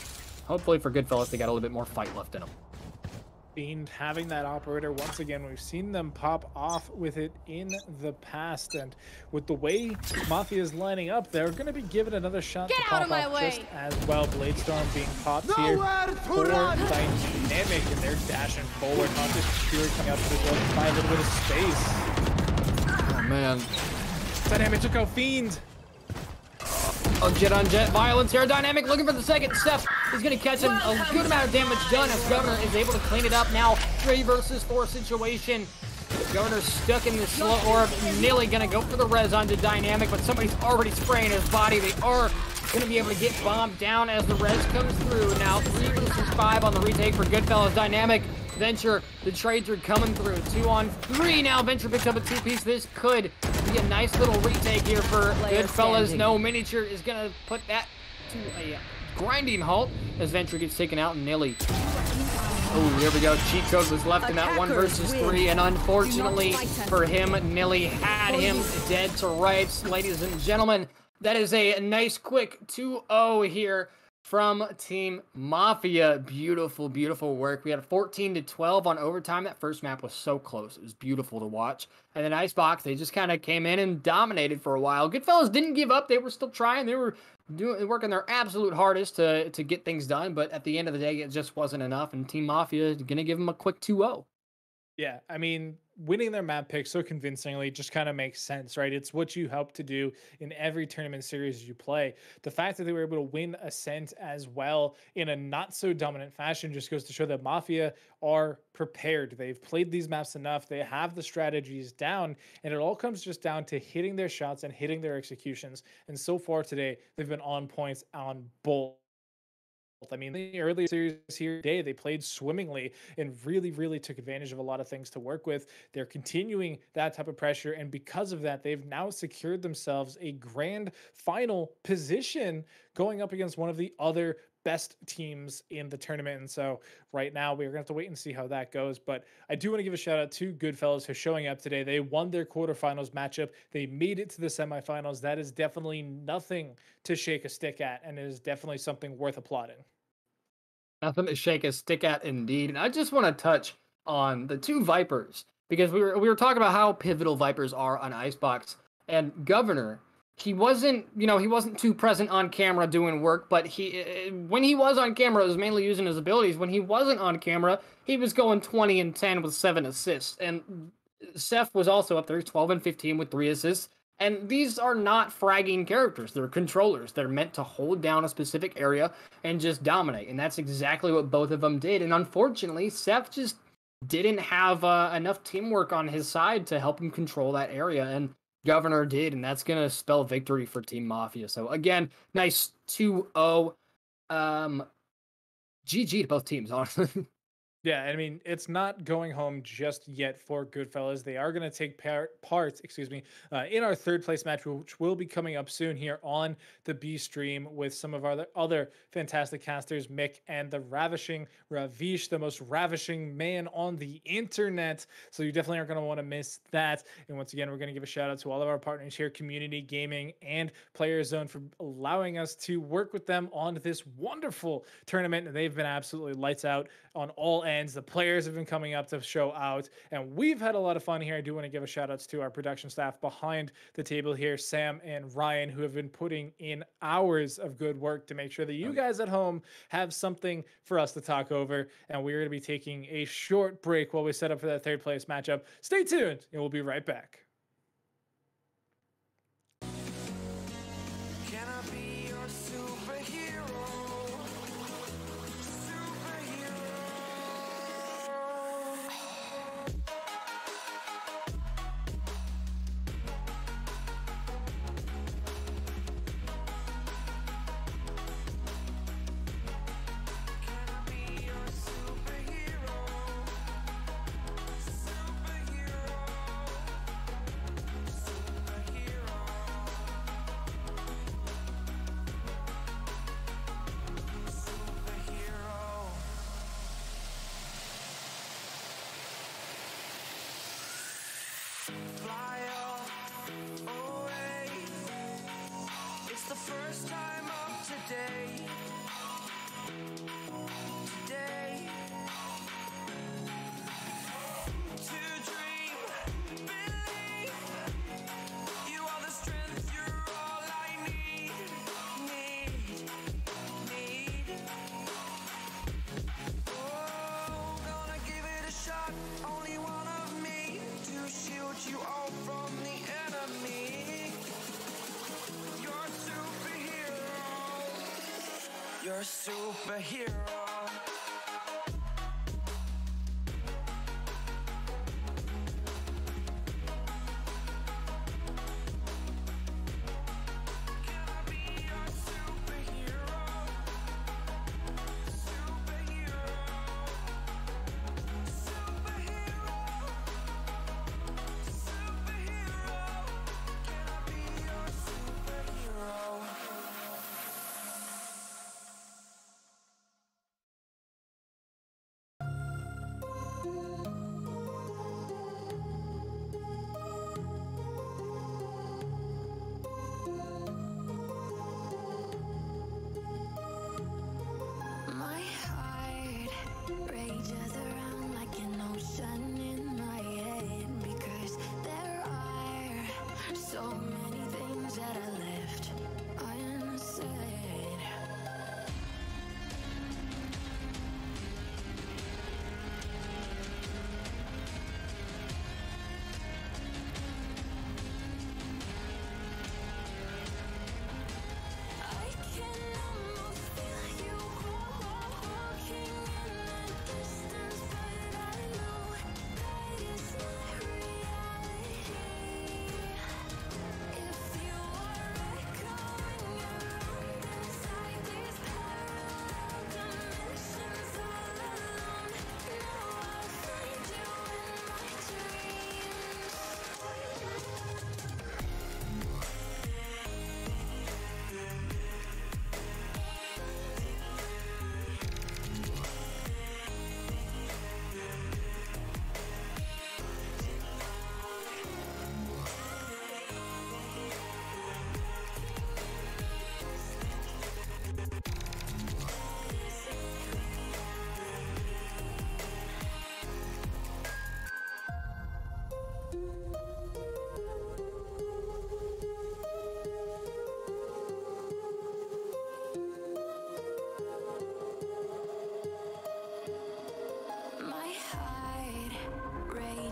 hopefully for Goodfellas, they got a little bit more fight left in them. Fiend having that operator once again. We've seen them pop off with it in the past, and with the way Mafia is lining up, they're going to be given another shot to pop off just as well. Bladestorm being popped here for Dynamic, and they're dashing forward. Not just Fury coming out to the door to find a little bit of space. Oh man, Dynamic took out Fiend. Oh, jet on jet violence here. Dynamic looking for the second step. He's going to catch him. A good amount of damage done as Governor is able to clean it up now. 3 versus 4 situation. Governor stuck in the slow orb. Nearly going to go for the res onto Dynamic, but somebody's already spraying his body. They are going to be able to get bombed down as the res comes through. Now 3 versus 5 on the retake for Goodfellas. Dynamic, Venture, the trades are coming through. 2 on 3 now. Venture picks up a 2-piece. This could be a nice little retake here for Goodfellas. No, Miniature is going to put that to a grinding halt as Venture gets taken out. Nilly. Oh, here we go. Cheat code was left in that 1 versus 3, and unfortunately for him, Nilly had him dead to rights. Ladies and gentlemen, that is a nice quick 2-0 here from Team Mafia. Beautiful, beautiful work. We had 14-12 on overtime. That first map was so close. It was beautiful to watch. And then Icebox, they just kind of came in and dominated for a while. Goodfellas didn't give up. They were still trying. They were working their absolute hardest to get things done. But at the end of the day, it just wasn't enough. And Team Mafia is going to give them a quick 2-0. Yeah, I mean, winning their map pick so convincingly just kind of makes sense, right? It's what you hope to do in every tournament series you play. The fact that they were able to win Ascent as well in a not so dominant fashion just goes to show that Mafia are prepared. They've played these maps enough. They have the strategies down, and it all comes just down to hitting their shots and hitting their executions. And so far today, they've been on points on both. I mean, the earlier series here today, they played swimmingly and really, really took advantage of a lot of things to work with. They're continuing that type of pressure, and because of that, they've now secured themselves a grand final position going up against one of the other best teams in the tournament. And so right now we're gonna have to wait and see how that goes. But I do want to give a shout out to Goodfellas for showing up today. They won their quarterfinals matchup. They made it to the semifinals. That is definitely nothing to shake a stick at, and it is definitely something worth applauding. Nothing to shake a stick at indeed. And I just want to touch on the 2 Vipers, because we were talking about how pivotal Vipers are on Icebox. And Governor, he wasn't, he wasn't too present on camera doing work, but when he was on camera, it was mainly using his abilities. When he wasn't on camera, he was going 20 and 10 with 7 assists. And Seth was also up there, 12 and 15 with 3 assists. And these are not fragging characters. They're controllers. They're meant to hold down a specific area and just dominate. And that's exactly what both of them did. And unfortunately, Seth just didn't have enough teamwork on his side to help him control that area. And Governor did, and that's going to spell victory for Team Mafia. So again, nice 2-0. GG to both teams, honestly. Yeah, I mean, it's not going home just yet for Goodfellas. They are going to take part, in our third place match, which will be coming up soon here on the B stream with some of our other fantastic casters, Mick and the ravishing Ravish, the most ravishing man on the internet. So you definitely aren't going to want to miss that. And once again, we're going to give a shout out to all of our partners here, Community Gaming and Player Zone, for allowing us to work with them on this wonderful tournament. They've been absolutely lights out on all ends. The players have been coming up to show out, and we've had a lot of fun here. I do want to give a shout outs to our production staff behind the table here, Sam and Ryan, who have been putting in hours of good work to make sure that you guys at home have something for us to talk over. And we're going to be taking a short break while we set up for that third place matchup. Stay tuned, and we'll be right back. Can I be your superhero? Fly away. It's the first time of today. To dream, believe. You are the strength, you're all I need. Oh, gonna give it a shot. Only one of me to shield you all from the enemy. You're a superhero. You're a superhero.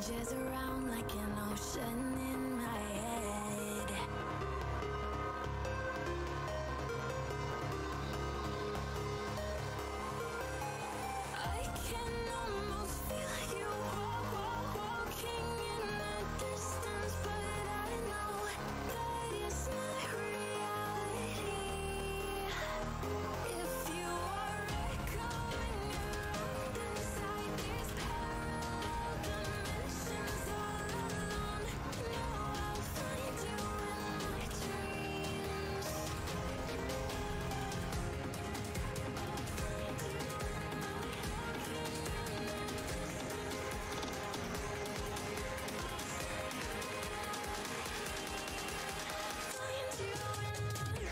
changes around like an ocean in my head. I can almost feel you walking in the distance, but I know that it's not reality. If you are echoing around inside these parallel dimensions all alone, know I'll find you in my dreams. Find you in my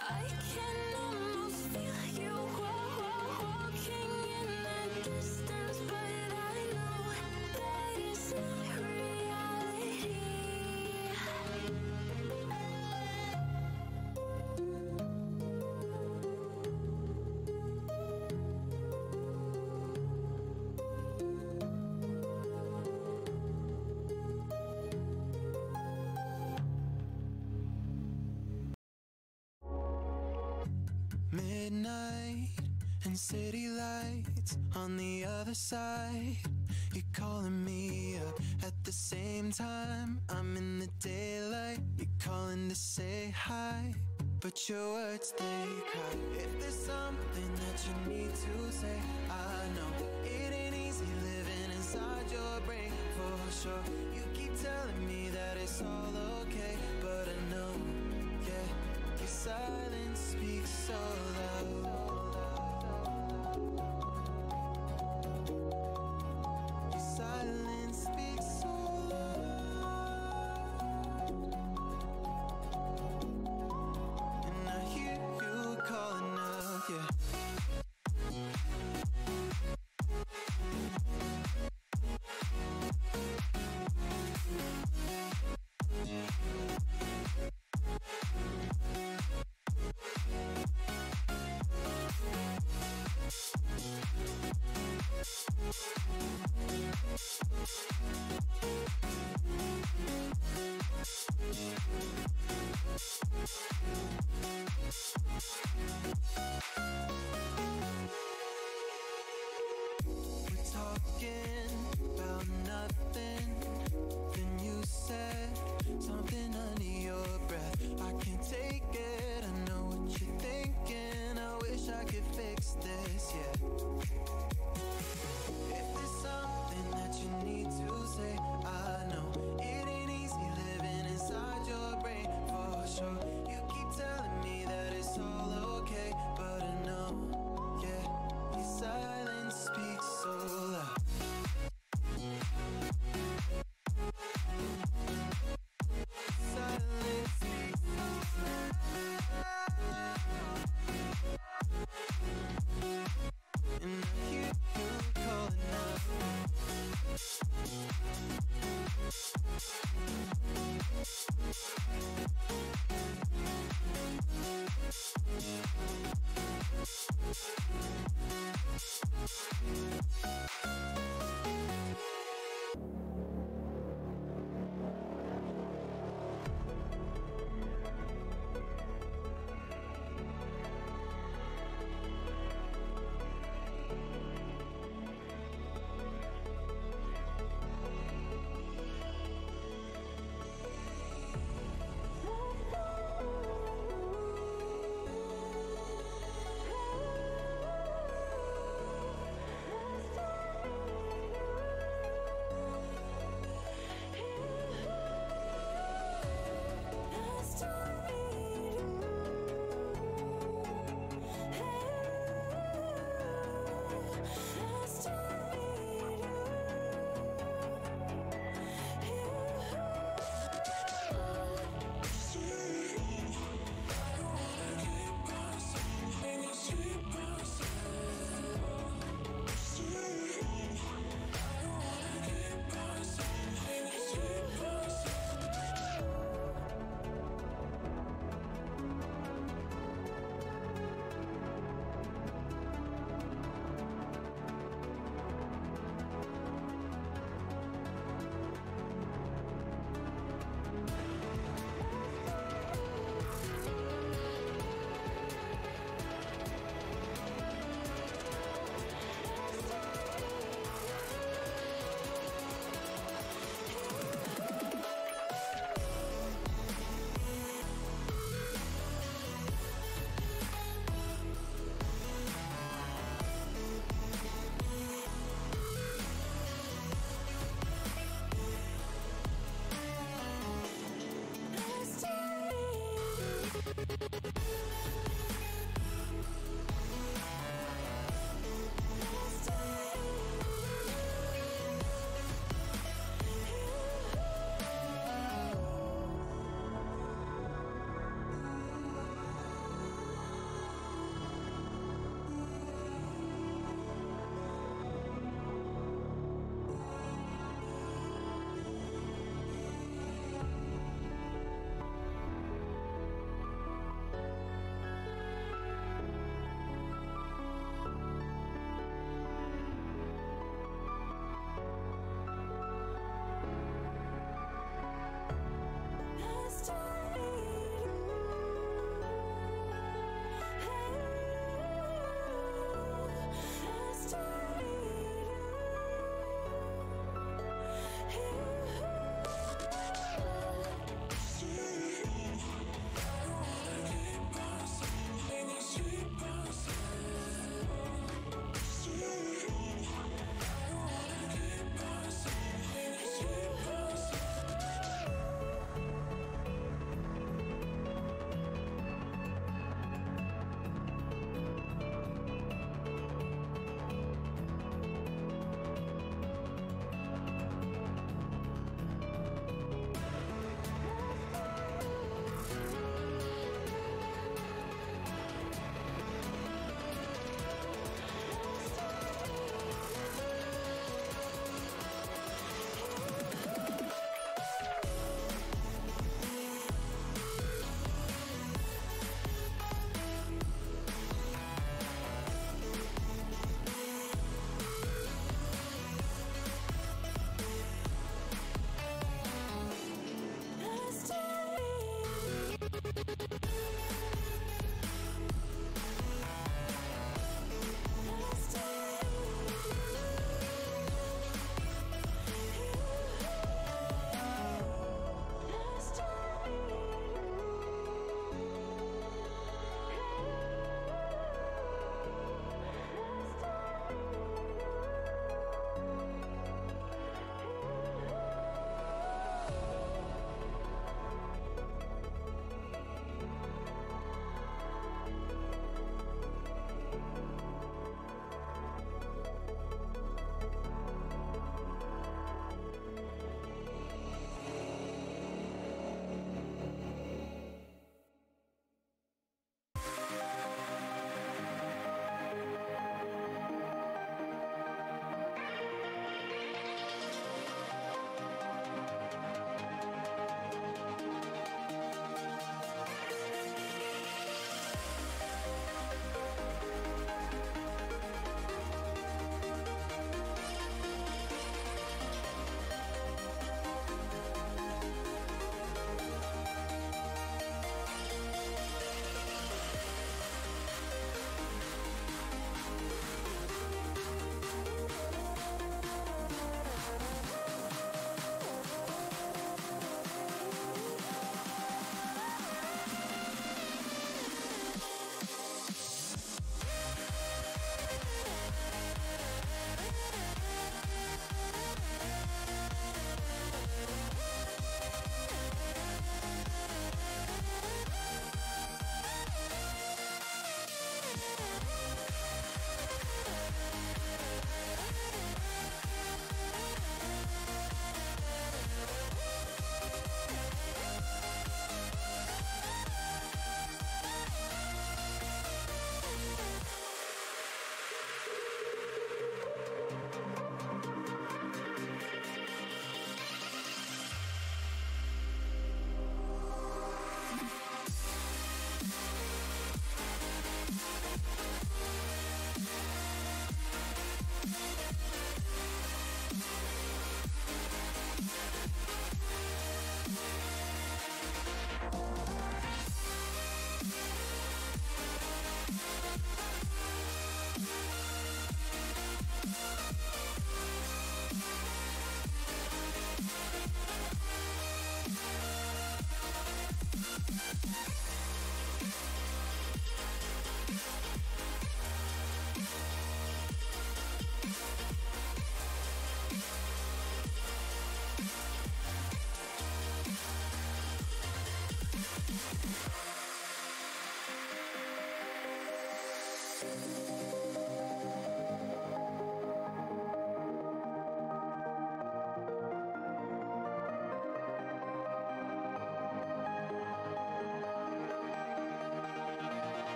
I can almost feel you walking in the distance, but I know that it's not reality. Midnight and city lights on the other side. You're calling me up at the same time. I'm in the daylight. You're calling to say hi, but your words they cry. If there's something that you need to say, I know it ain't easy living inside your brain for sure. You keep telling me that it's all okay, but I know, yeah, your silence speaks so loud. Your silence speaks so loud, and I hear you calling up, yeah.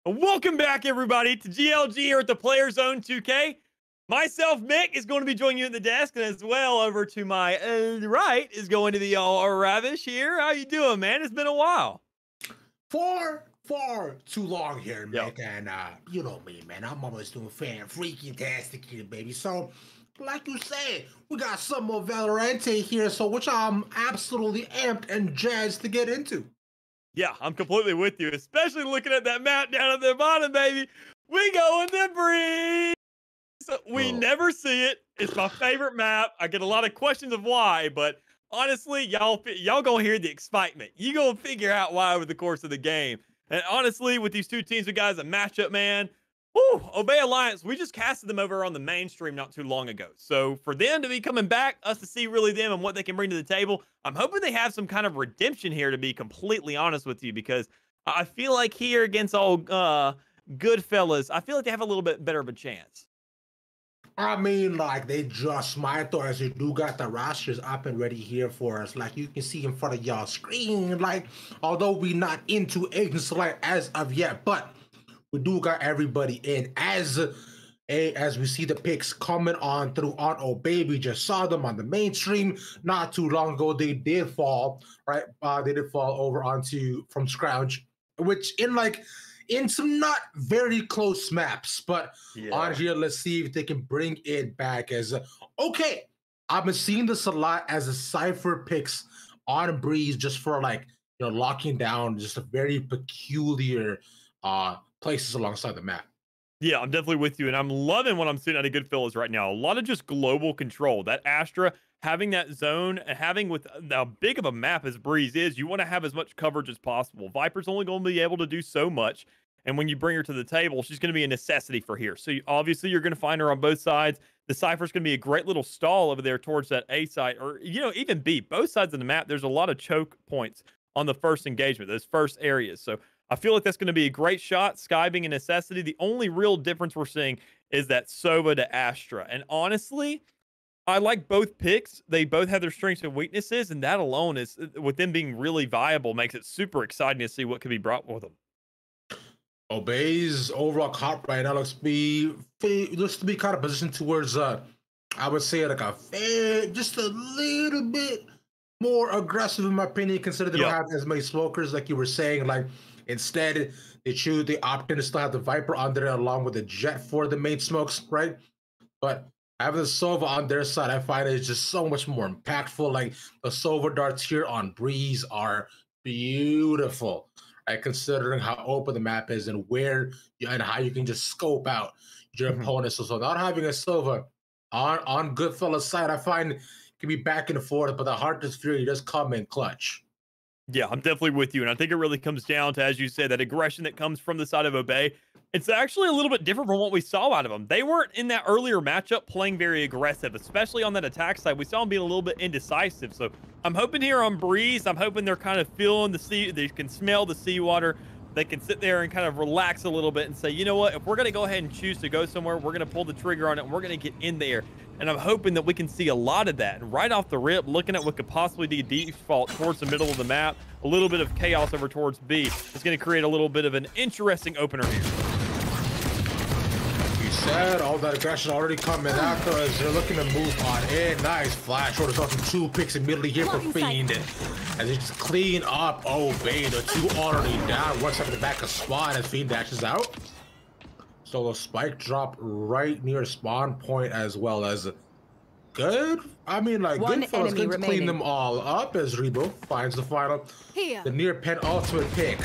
Welcome back, everybody, to GLG here at the Player Zone 2K. Myself, Mick, is going to be joining you at the desk, and as well over to my right is going to be Ravish here. How you doing, man? It's been a while. Far too long here, Yep. Mick, and you know me, man. I'm always doing freaking-tastic here, baby. So, like you said, we got some more Valorante here, so which I'm absolutely amped and jazzed to get into. Yeah, I'm completely with you, especially looking at that map down at the bottom, baby. We going to Breeze. We never see it. It's my favorite map. I get a lot of questions of why, but honestly, y'all gonna hear the excitement. You gonna figure out why over the course of the game. And honestly, with these two teams, we guys, a matchup, man. Woo, Obey Alliance, we just casted them over on the mainstream not too long ago. So for them to be coming back, us to see really them and what they can bring to the table, I'm hoping they have some kind of redemption here, to be completely honest with you, because I feel like here against all Goodfellas, I feel like they have a little bit better of a chance. I mean, like, they just might, though, as you do got the rosters up and ready here for us. Like, you can see in front of y'all screen, like, although we not into Agent Select as of yet, but we do got everybody in as we see the picks coming on through on Obey. We just saw them on the mainstream not too long ago. They did fall, right? They did fall over onto from Scrouge, which in some not very close maps, but on here, let's see if they can bring it back as okay. I've been seeing this a lot as a Cypher picks on Breeze just for locking down just a very peculiar places alongside the map. Yeah, I'm definitely with you, and I'm loving what I'm seeing out of Goodfellas right now. A lot of just global control. That Astra having that zone, having with how big of a map as Breeze is, you want to have as much coverage as possible. Viper's only going to be able to do so much, and when you bring her to the table, she's going to be a necessity for here. So obviously, you're going to find her on both sides. The Cypher's going to be a great little stall over there towards that A site, or even B. Both sides of the map, there's a lot of choke points on the first engagement, those first areas. So I feel like that's going to be a great shot. Sky being a necessity. The only real difference we're seeing is that Sova to Astra. And honestly, I like both picks. They both have their strengths and weaknesses, and that alone is, with them being really viable, makes it super exciting to see what could be brought with them. Obey's overall comp right now looks to be kind of positioned towards I would say like just a little bit more aggressive in my opinion, considering they don't have as many smokers like you were saying. Like instead they opted to still have the Viper on there along with the Jet for the main smokes, right? But having the Sova on their side, I find it's just so much more impactful. Like the Sova darts here on Breeze are beautiful. Right, considering how open the map is and where and how you can just scope out your opponents. So not having a Silva on Goodfellas' side, I find can be back and forth, but the Heartless Fury does come in clutch. Yeah, I'm definitely with you. And I think it really comes down to, as you said, that aggression that comes from the side of Obey. It's actually a little bit different from what we saw out of them. They weren't in that earlier matchup playing very aggressive, especially on that attack side. We saw them being a little bit indecisive. So I'm hoping here on Breeze, I'm hoping they're kind of feeling the sea. They can smell the seawater. They can sit there and kind of relax a little bit and say, you know what, if we're going to go ahead and choose to go somewhere, we're going to pull the trigger on it and we're going to get in there. And I'm hoping that we can see a lot of that. And right off the rip, looking at what could possibly be default towards the middle of the map, a little bit of chaos over towards B is going to create a little bit of an interesting opener here. You said all that aggression already coming out as they're looking to move on in. Nice flash. Short off some 2 picks immediately here for Fiend. As they just clean up Obey. The 2 already down. 1 step in the back of spawn as Fiend dashes out. So the spike drop right near spawn point as well as good. I mean, like, Goodfellas going to clean them all up as Rebo finds the final. The near penultimate pick.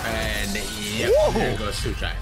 And yep, there goes Suchai.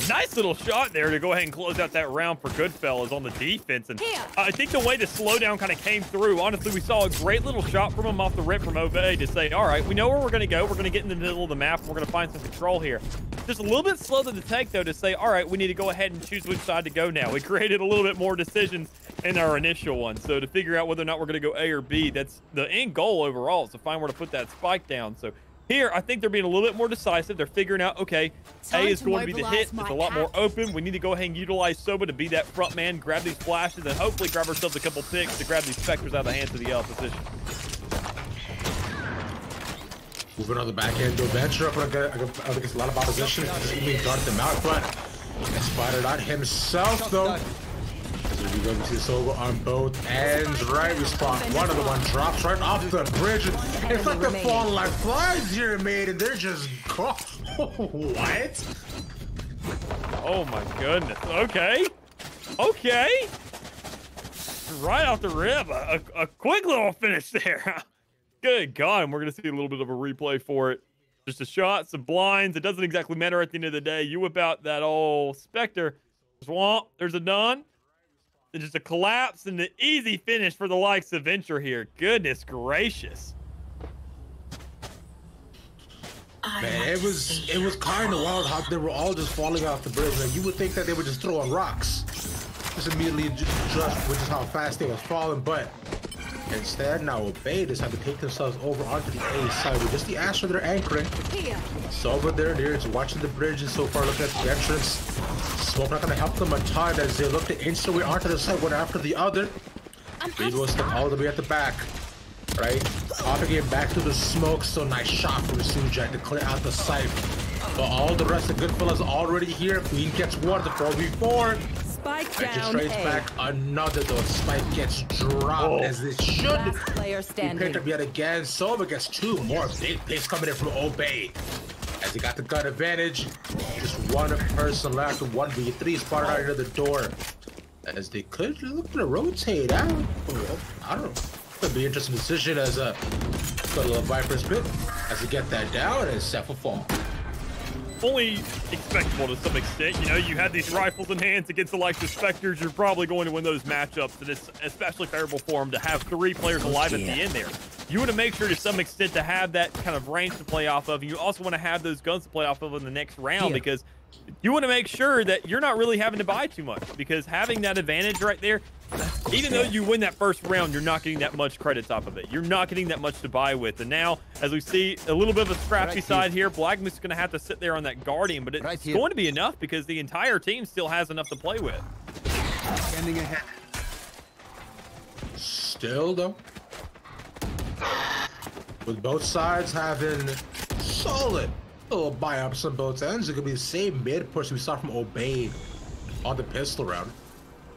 Nice little shot there to go ahead and close out that round for Goodfellas on the defense. And I think the way the slowdown kind of came through, honestly, we saw a great little shot from him off the rip from Obey to say, all right, we know where we're going to go. We're going to get in the middle of the map. And we're going to find some control here. Just a little bit slow to the take, though, to say, all right, we need to go ahead and choose which side to go now. We created a little bit more decisions in our initial one. So to figure out whether or not we're going to go A or B, that's the end goal overall, is to find where to put that spike down. So here, I think they're being a little bit more decisive. They're figuring out, okay, A is going to be the hit. It's a lot more open. We need to go ahead and utilize Soba to be that front man, grab these flashes, and hopefully grab ourselves a couple picks to grab these Spectres out of the hands of the opposition. Moving on the back end, they'll venture up against a lot of opposition. Just even guard them out front. Spider not himself, though. As we go to see Soba on both ends, right? We spot one of the one drops right off the bridge. It's like they're falling like flies here, mate, and they're just what? Oh my goodness. Okay. Okay. Right off the rip. A quick little finish there. Good God. And we're going to see a little bit of a replay for it. Just a shot, some blinds. It doesn't exactly matter at the end of the day. You whip out that old Spectre. Swamp. There's a done. And just a collapse and an easy finish for the likes of Venture here. Goodness gracious. Man, it was kind of wild how they were all just falling off the bridge. Man, you would think that they were just throwing rocks, just immediately just which is how fast they were falling. But instead, now Obey decided to take themselves over onto the A side with just the Astra they're anchoring. So over there, they're just watching the bridge and so far looking at the entrance. Smoke not going to help them a ton as they look to inch their way onto the side one after the other. Reed was stuck all the way at the back. Right? Popping it back to the smoke. So nice shot from Sujak to clear out the site. But all the rest of Goodfellas already here. Queen gets one, the 4v4. Spike And just down trades A. back another though. Spike gets dropped as it should. Last player He standing. picked up yet again. Soba gets 2 more big picks coming in from Obey. As he got the gun advantage. Just one person left. 1v3 spotted out into the door. As they could look to rotate out. I don't know. Could be an interesting decision as a little Viper's bit. As they get that down and set for fall. Fully expectable to some extent. You know, you had these rifles in hands against the likes of Spectres. You're probably going to win those matchups, and it's especially favorable for them to have 3 players alive at the end there. You want to make sure to some extent to have that kind of range to play off of. You also want to have those guns to play off of in the next round because you want to make sure that you're not really having to buy too much, because having that advantage right there, even though you win that first round, you're not getting that much credits off of it. You're not getting that much to buy with. And now, as we see a little bit of a scrappy side here, Blackmoose going to have to sit there on that Guardian, but it's going to be enough because the entire team still has enough to play with. Standing ahead. Still though, with both sides having solid little buy-ups on both ends, it could be the same mid push we saw from Obey on the pistol round.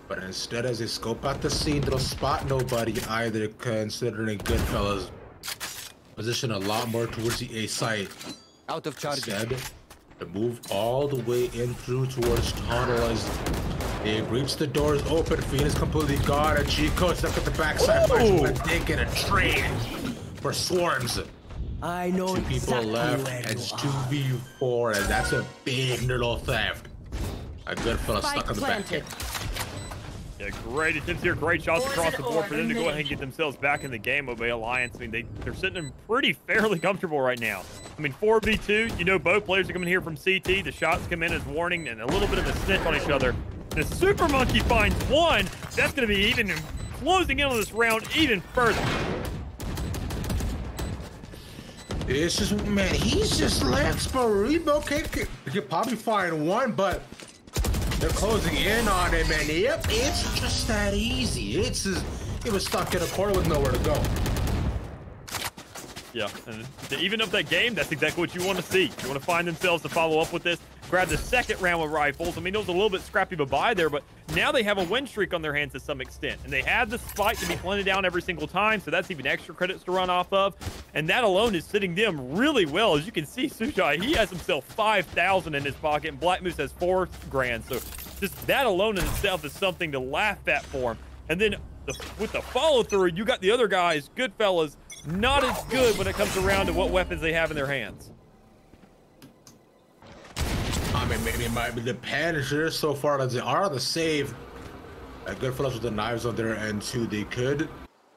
But instead, as they scope out the scene, they don't spot nobody either, considering Goodfellas position a lot more towards the A site. Out of charge. Instead, to move all the way in through towards tunnel as they reach the doors open. Phoenix completely gone, and Chico stuck at the backside. Finds one dick in a trade for Swarms. I know Two people exactly left, where and you it's are. 2v4, and that's a big little theft. A good fella Spike stuck on the back. planted. Yeah, great attempts here. Great shots across the board for them to go ahead and get themselves back in the game. Obey Alliance. I mean, they're sitting in pretty fairly comfortable right now. I mean, 4v2. You know, both players are coming here from CT. The shots come in as warning and a little bit of a snitch on each other. The Super Monkey finds one. That's going to be even closing in on this round even further. It's just, man, he's just left, but Rebo could probably find one, but they're closing in on him, and yep, it's just that easy. It's just, he was stuck in a corner with nowhere to go. Yeah, and to even up that game, that's exactly what you want to see. You want to find themselves to follow up with this, grab the second round with rifles. I mean, it was a little bit scrappy of a buy there, but now they have a win streak on their hands to some extent. And they had the spike to be planted down every single time, so that's even extra credits to run off of. And that alone is sitting them really well. As you can see, Sujai, he has himself 5,000 in his pocket, and Black Moose has 4 grand. So just that alone in itself is something to laugh at for him. And then with the follow-through, you got the other guys, Goodfellas, not as good when it comes around to what weapons they have in their hands. I mean, maybe it might be the Punisher so far as they are on the save. Goodfellas with the knives on their end too. They could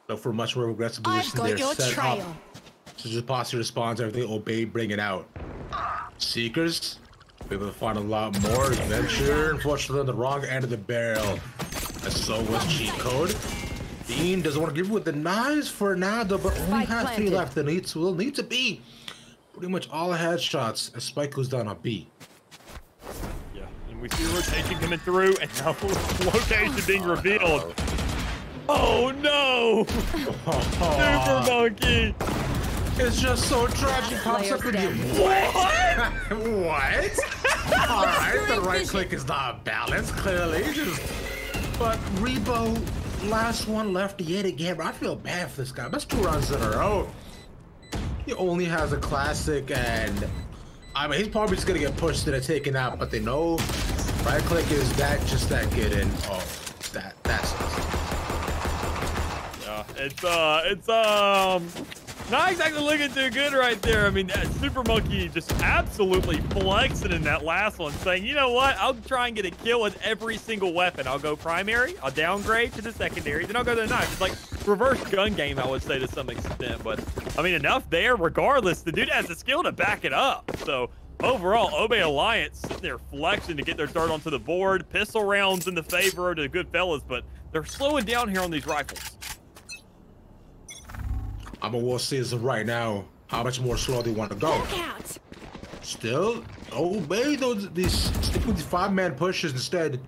look for much more aggressive position. They're set up. So just posse response, everything obey, bring it out. Seekers, be able to find a lot more. Adventure, unfortunately on the wrong end of the barrel. And so was Cheat Code. Dean doesn't want to give with the knives for now, though, but only has 3 left. The needs will need to be pretty much all headshots as Spike goes down on B. Yeah, and we see rotation coming through, and now location being revealed. Oh no! Super Monkey! It's just so tragic. Pops up in you. What? What? All right, the right click is not balanced, clearly. But Rebo, last one left yet again. I feel bad for this guy. That's 2 runs in a row. He only has a classic, and I mean, he's probably just gonna get pushed and taken out. But they know right click is just that good, and oh, that's. Yeah, it's not exactly looking too good right there. I mean, that Super Monkey just absolutely flexing in that last one, saying, you know what, I'll try and get a kill with every single weapon. I'll go primary, I'll downgrade to the secondary, then I'll go to the knife. It's like reverse gun game, I would say, to some extent. But, I mean, enough there. Regardless, the dude has the skill to back it up. So, overall, Obey Alliance sitting there flexing to get their third onto the board. Pistol rounds in the favor of the Goodfellas, but they're slowing down here on these rifles. We'll see as of right now how much more slow they want to go. Still, Obey these stick with the 5-man pushes instead.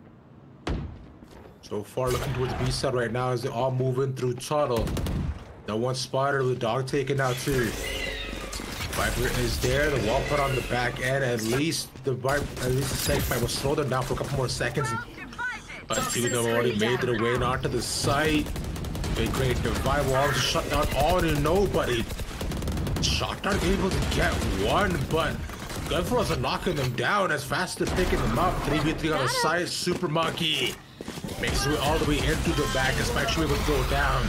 So far, looking towards the B side right now as they all moving through tunnel. The one spotter, the dog taken out too. Viper is there. The wall put on the back end. At least the second fight will slow them down for a couple more seconds. But 2 of them already made their way onto the site. Big great divide wall to shut down all to nobody. Shotgun able to get one, but Goodfellas are knocking them down as fast as picking them up. 3v3 on the side. Super Monkey makes his way all the way into the back. Especially able to go down.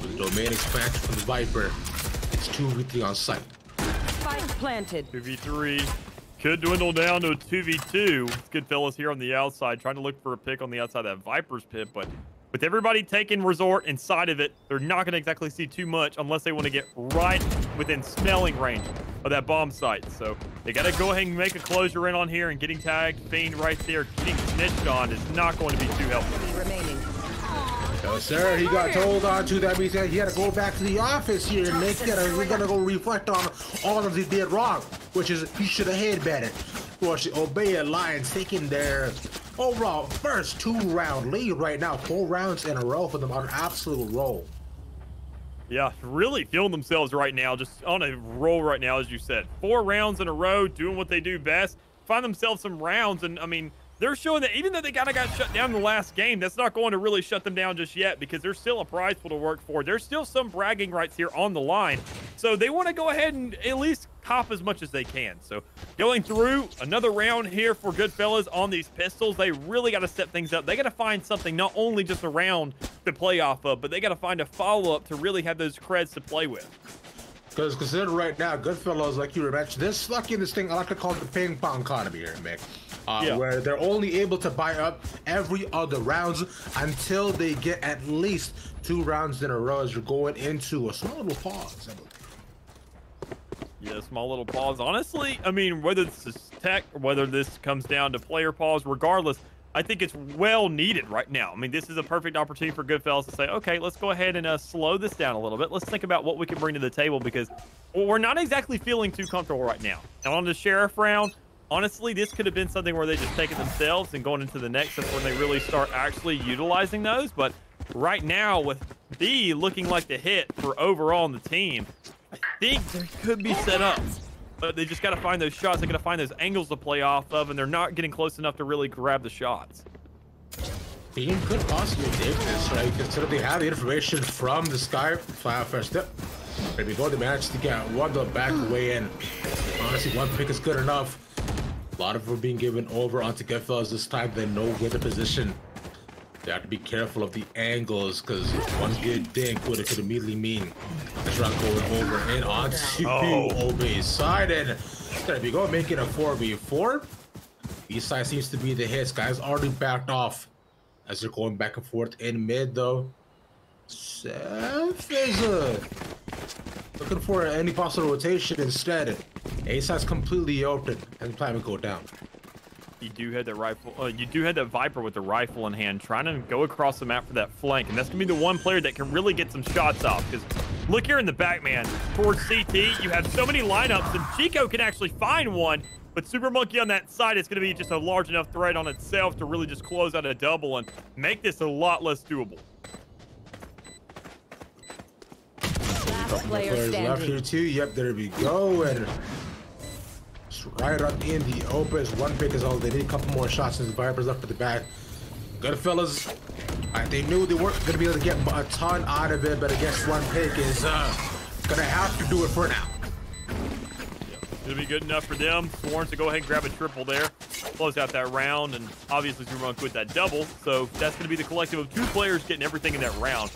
With domain expansion from the Viper. It's 2v3 on site. Spike planted. 2v3 could dwindle down to a 2v2. Goodfellas here on the outside, trying to look for a pick on the outside of that Viper's pit, but with everybody taking resort inside of it, they're not going to exactly see too much unless they want to get right within smelling range of that bomb site. So they got to go ahead and make a closure in on here, and getting tagged, Fiend right there, getting snitched on is not going to be too helpful. Remaining. No, sir, he got told on to that. Means he had to go back to the office here, and we're going to go reflect on all of he did wrong, which is he should have headbatted. Well, Obey Alliance taking their overall first 2-round lead right now. 4 rounds in a row for them on an absolute roll. Yeah, really feeling themselves right now, just on a roll right now, as you said. 4 rounds in a row, doing what they do best. Find themselves some rounds, and I mean, they're showing that even though they kind of got shut down in the last game, that's not going to really shut them down just yet, because there's still a prize pool to work for. There's still some bragging rights here on the line. So they want to go ahead and at least cop as much as they can. So going through another round here for Goodfellas on these pistols, they really got to step things up. They got to find something, not only just a round to play off of, but they got to find a follow-up to really have those creds to play with. Because consider right now, Goodfellas, like you were mentioning, this thing I like to call it the ping pong economy here, Mick. Where they're only able to buy up every other rounds until they get at least 2 rounds in a row as you're going into a small little pause. Yeah, small little pause. Honestly, I mean, whether this is tech or whether this comes down to player pause, regardless, I think it's well needed right now. I mean, this is a perfect opportunity for Goodfellas to say, okay, let's go ahead and slow this down a little bit. Let's think about what we can bring to the table because we're not exactly feeling too comfortable right now. And on the Sheriff round, honestly, this could have been something where they just take it themselves and going into the next, that's when they really start actually utilizing those. But right now, with B looking like the hit for overall on the team, I think they could be set up. But they just got to find those shots. They got to find those angles to play off of, and they're not getting close enough to really grab the shots. Team could possibly take this, right? Consider they have the information from the Sky fly out first step. Maybe go, they managed to get one to back away in. Honestly, one pick is good enough. A lot of them being given over onto Goodfellas this time. They know where the position. They have to be careful of the angles because one good thing could immediately mean this round going over and onto Obey's side. And there we go, making a 4v4. East side seems to be the hits. Guys already backed off as they're going back and forth in mid though. Seth is looking for any possible rotation instead. A side's completely open and planning to go down. You do have that rifle. You do have that Viper with the rifle in hand, trying to go across the map for that flank, and that's gonna be the one player that can really get some shots off. Because look here in the back, man, towards CT, you have so many lineups, and Chico can actually find one. But Super Monkey on that side is gonna be just a large enough threat on itself to really just close out a double and make this a lot less doable. Couple players left here too. Yep, there we go, and right up in the open. One pick is all they need. A couple more shots since the Vipers left for the back. Goodfellas, they knew they weren't going to be able to get a ton out of it, but I guess one pick is going to have to do it for now. It'll be good enough for them. Swarms to go ahead and grab a triple there, close out that round, and obviously Zumunk with that double. So that's going to be the collective of 2 players getting everything in that round.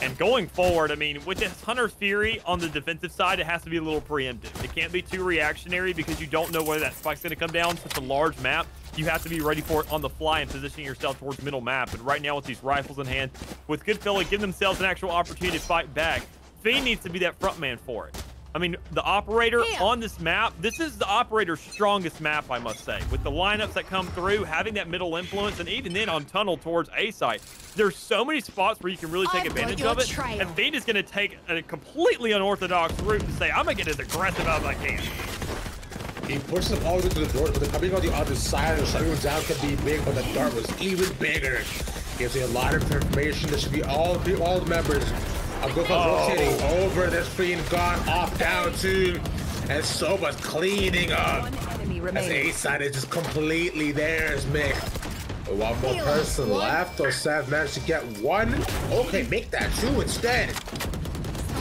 And going forward, I mean, with this Hunter Fury on the defensive side, it has to be a little preemptive. It can't be too reactionary because you don't know where that spike's going to come down. Such a large map, you have to be ready for it on the fly and positioning yourself towards middle map. And right now with these rifles in hand, with Goodfella giving themselves an actual opportunity to fight back, Fiend needs to be that front man for it. I mean, the operator on this map, this is the operator's strongest map, I must say. With the lineups that come through, having that middle influence, and even then on tunnel towards A site, there's so many spots where you can really take advantage of it. And Fiend is going to take a completely unorthodox route and say, I'm going to get as aggressive as I can. He pushes them all the way to the door, but they're coming on the other side. The shutting down could be big, but the dart was even bigger. Gives you a lot of information. This should be all the members. I'm going rotating over this Fiend gone off down too. And Soba's cleaning up. As A side is just completely theirs, Mick. One more person left. Sav managed to get one. Okay, make that 2 instead.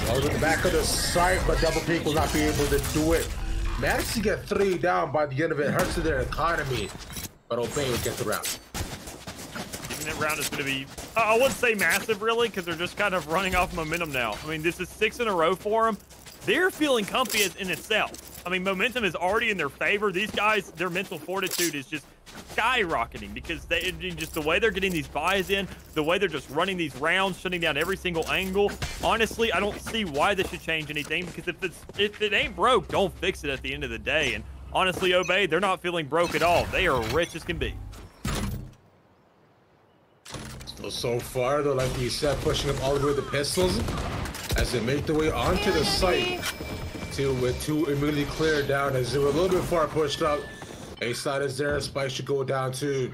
Goes in the back of the site, but Double Peak will not be able to do it. Managed to get 3 down by the end of it. Hurts to their economy. But Obey will get the round. That round is going to be, I wouldn't say massive really, because they're just kind of running off momentum now. I mean, this is 6 in a row for them. They're feeling comfy in itself. I mean, momentum is already in their favor. These guys, their mental fortitude is just skyrocketing because they just the way they're getting these buys in, the way they're just running these rounds, shutting down every single angle. Honestly, I don't see why this should change anything because if it ain't broke, don't fix it at the end of the day. And honestly, Obey, they're not feeling broke at all. They are rich as can be. So far, though, like we said, pushing up all the way with the pistols as they make their way onto the site. With 2 immediately cleared down as they were a little bit far pushed up. A side is there, Spike should go down too.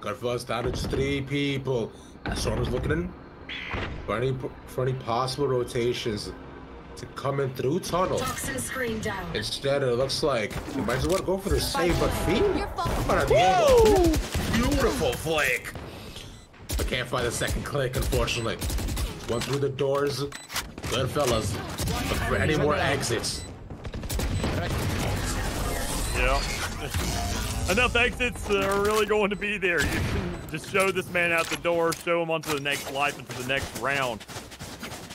Goodfellas down to just 3 people. Storm is looking in for any possible rotations to come in through tunnel. Instead, it looks like you might as well go for the save, but Fiend at the angle. Beautiful flick. I can't find a second click, unfortunately. One through the doors. Goodfellas. Look for any more exits. Yeah. Enough exits are really going to be there. You can just show this man out the door, show him onto the next life, into the next round.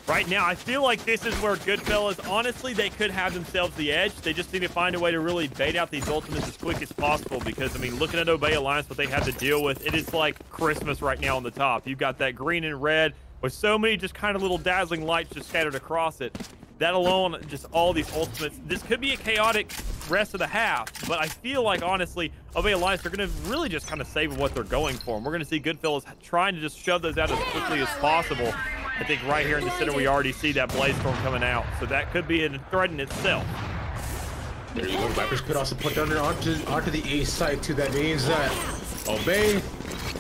Right now, I feel like this is where Goodfellas, honestly, they could have themselves the edge. They just need to find a way to really bait out these ultimates as quick as possible because, I mean, looking at Obey Alliance, what they have to deal with, it is like Christmas right now on the top. You've got that green and red with so many just kind of little dazzling lights just scattered across it. That alone, just all these ultimates. This could be a chaotic rest of the half, but I feel like, honestly, Obey Alliance, they're going to really just kind of save what they're going for. And we're going to see Goodfellas trying to just shove those out as quickly as possible. I think right here in the center, we already see that Blaze Storm coming out. So that could be a threat in itself. There you go. Vipers could also put down onto the A side too. That means that Obey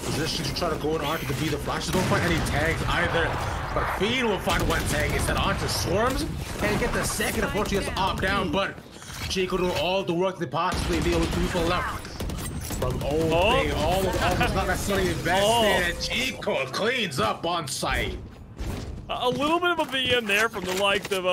position to try to go in onto the B. The Flashes don't find any tags either. But Fiend will find one tag instead onto Swarms and get the second. Unfortunately, he has to opt down. But Chico doing all the work they possibly be able to people left. From Obey, all of it's not necessarily invested. Chico cleans up on site. A little bit of a VM there from the likes of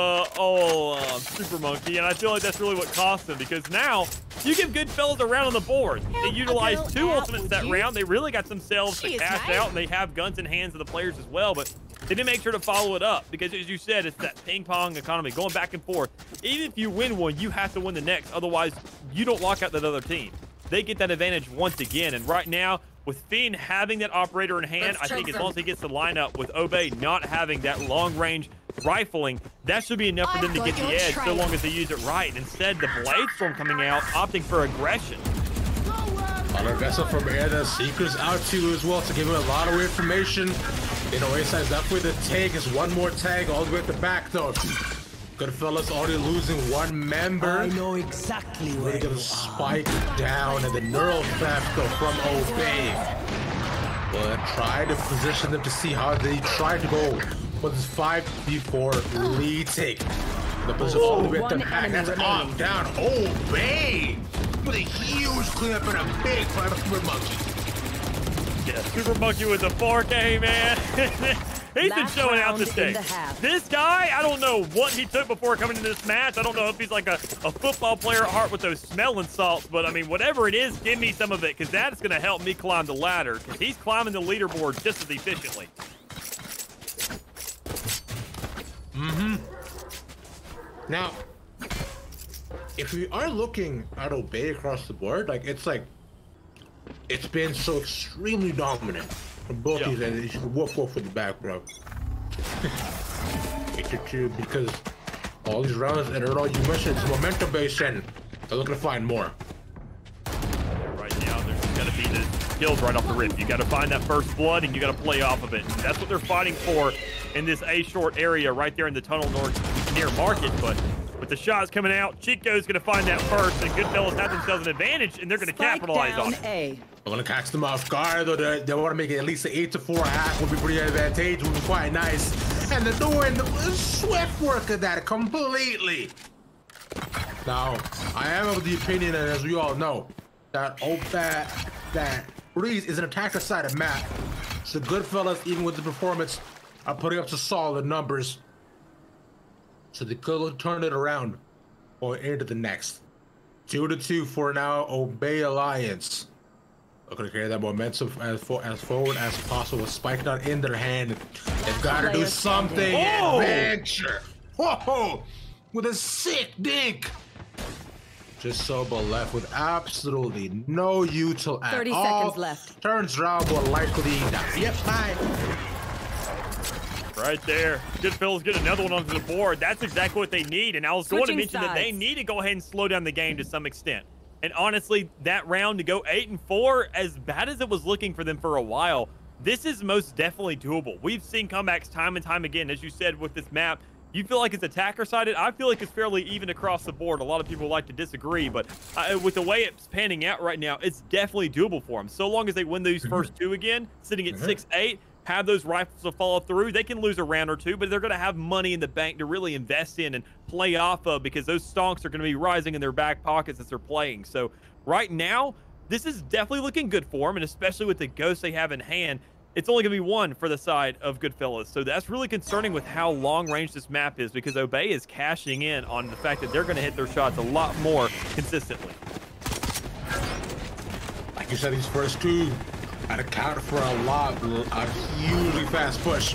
Super Monkey, and I feel like that's really what cost them because now you give Goodfellas a round on the board. They utilized 2 ultimates that round. They really got themselves to cash out, and they have guns in hands of the players as well, but they didn't make sure to follow it up because, as you said, it's that ping-pong economy going back and forth. Even if you win one, you have to win the next. Otherwise, you don't lock out that other team. They get that advantage once again, and right now, with Fiend having that operator in hand, I think as long as he gets the lineup with Obey not having that long-range rifling, that should be enough for them to get the edge so long as they use it right. Instead, the Blade Storm coming out, opting for aggression. Another vessel from air, the Seekers out too as well to give him a lot of information. You know, A-side's definitely the tag is one more tag all the way at the back though. Goodfellas already losing one member. I know exactly where we're gonna spike down and the neural theft though from Obey. But try to position them to see how they try to go for this 5v4 lead take. The position all the way at the back. That's off down. Obey with a huge cleanup and a big fight of Super Monkey. Yeah, Super Monkey with a 4K, man. He's been showing out this day. This guy, I don't know what he took before coming into this match. I don't know if he's like a football player at heart with those smelling salts, but I mean, whatever it is, give me some of it because that is going to help me climb the ladder because he's climbing the leaderboard just as efficiently. Now, if we are looking at Obey across the board, like it's been so extremely dominant from both these ends. You should woof for the back, bro. Because all these rounds and all you mentioned it's momentum based and they're looking to find more. Right now, there's got to be the kills right off the rip. You got to find that first blood and you got to play off of it. And that's what they're fighting for in this A short area right there in the tunnel near market. But with the shots coming out, Chico's going to find that first, and Goodfellas have themselves an advantage, and they're going to capitalize on it. They're going to catch them off guard, though. They want to make it at least an 8-4 half, would be pretty advantageous, would be quite nice. And they're doing the swift work of that completely. Now, I am of the opinion, and as we all know, that Breeze is an attacker side of map. So Goodfellas, even with the performance, are putting up some solid numbers. So they could turn it around or into the next. 2-2 for now. Obey Alliance. Looking to carry that momentum as forward as possible. Spike not in their hand. They've got to do something. Adventure. Whoa! With a sick dink. Just Soba left with absolutely no util at all. 30 seconds left. Turns around more likely. Yep, bye. Right there. Goodfellas get another one onto the board. That's exactly what they need. And I was going to mention that they need to go ahead and slow down the game to some extent. And honestly, that round to go 8-4, as bad as it was looking for them for a while, this is most definitely doable. We've seen comebacks time and time again. As you said, with this map, you feel like it's attacker-sided. I feel like it's fairly even across the board. A lot of people like to disagree, but with the way it's panning out right now, it's definitely doable for them. So long as they win these first 2 again, sitting at 6-8, have those rifles to follow through. They can lose a round or 2, but they're going to have money in the bank to really invest in and play off of because those stonks are going to be rising in their back pockets as they're playing. So right now, this is definitely looking good for them, and especially with the ghosts they have in hand, it's only going to be 1 for the side of Goodfellas. So that's really concerning with how long range this map is because Obey is cashing in on the fact that they're going to hit their shots a lot more consistently. Like you said, these first 2 I'd account for a hugely fast push.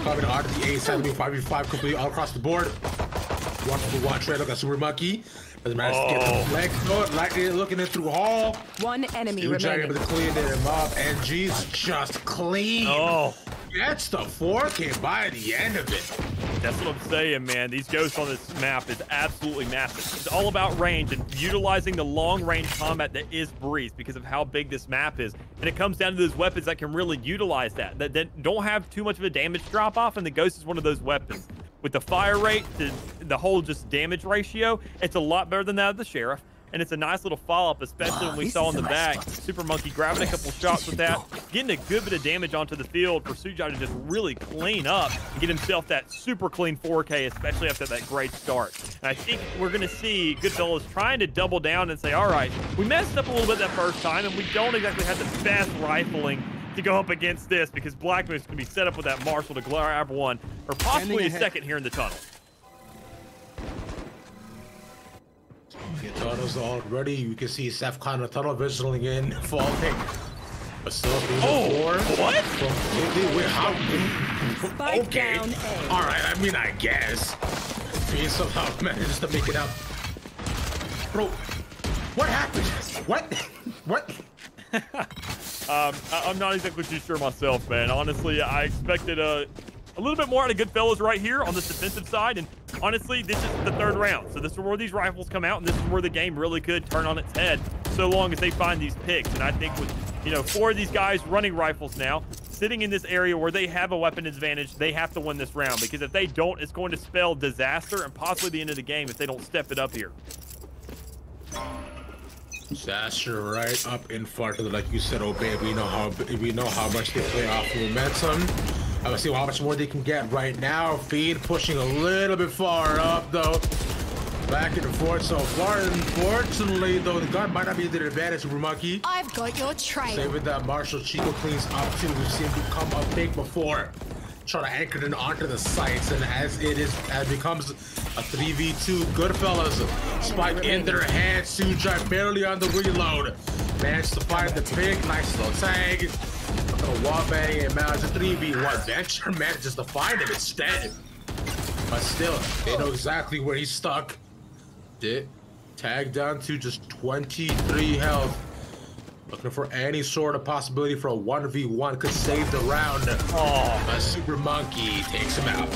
Coming onto the A side, 5v5 completely all across the board. 1-for-1 trade. Look at Super Monkey. Doesn't matter to get the legs. No, like they're looking in through Hall. One enemy Huge remaining. able to clean him up. And G's just clean. Oh. That's the 4K by the end of it. That's what I'm saying, man. These ghosts on this map is absolutely massive. It's all about range and utilizing the long-range combat that is Breeze because of how big this map is. And it comes down to those weapons that can really utilize that don't have too much of a damage drop-off, and the Ghost is one of those weapons. With the fire rate, the whole just damage ratio, it's a lot better than that of the Sheriff. And it's a nice little follow-up, especially when we saw in the back, Super Monkey grabbing a couple shots with that, getting a good bit of damage onto the field for Sujai to just really clean up and get himself that super clean 4K, especially after that great start. And I think we're going to see Goodfellas trying to double down and say, all right, we messed up a little bit that first time, and we don't exactly have the best rifling to go up against this because Black Moose can be set up with that Marshall to grab one or possibly a second here in the tunnel. The tunnel's already. You can see Seth Connor tunnel visualing in, falling. But still, what? Wait, how? Okay. All right. I mean, I guess. He somehow manages to make it up. Bro, what happened? What? I'm not exactly too sure myself, man. Honestly, I expected a little bit more out of Goodfellas right here on this defensive side. And honestly, this is the third round. So this is where these rifles come out, and this is where the game really could turn on its head so long as they find these picks. And I think with, 4 of these guys running rifles now, sitting in this area where they have a weapon advantage, they have to win this round. Because if they don't, it's going to spell disaster and possibly the end of the game if they don't step it up here. Disaster right up in front of the, like you said, Obey. We know how much they play off momentum. Let's see how much more they can get right now. Feed pushing a little bit far up though. Back and forth so far. Unfortunately, though, the gun might not be to their advantage, Super Monkey. I've got your trail. Saving that Marshall Chico cleans up too. We've seen him come up big before. Trying to anchor it onto the sights, and as it becomes a 3v2, Goodfellas spike in their hands. Sujai barely on the reload. Managed to find the pick. Nice little tag. A little wallbang and manages a 3v1. Venture manages to find him instead. But still, they know exactly where he's stuck. Tag down to just 23 health. Looking for any sort of possibility for a 1v1 could save the round. A Super Monkey takes him out.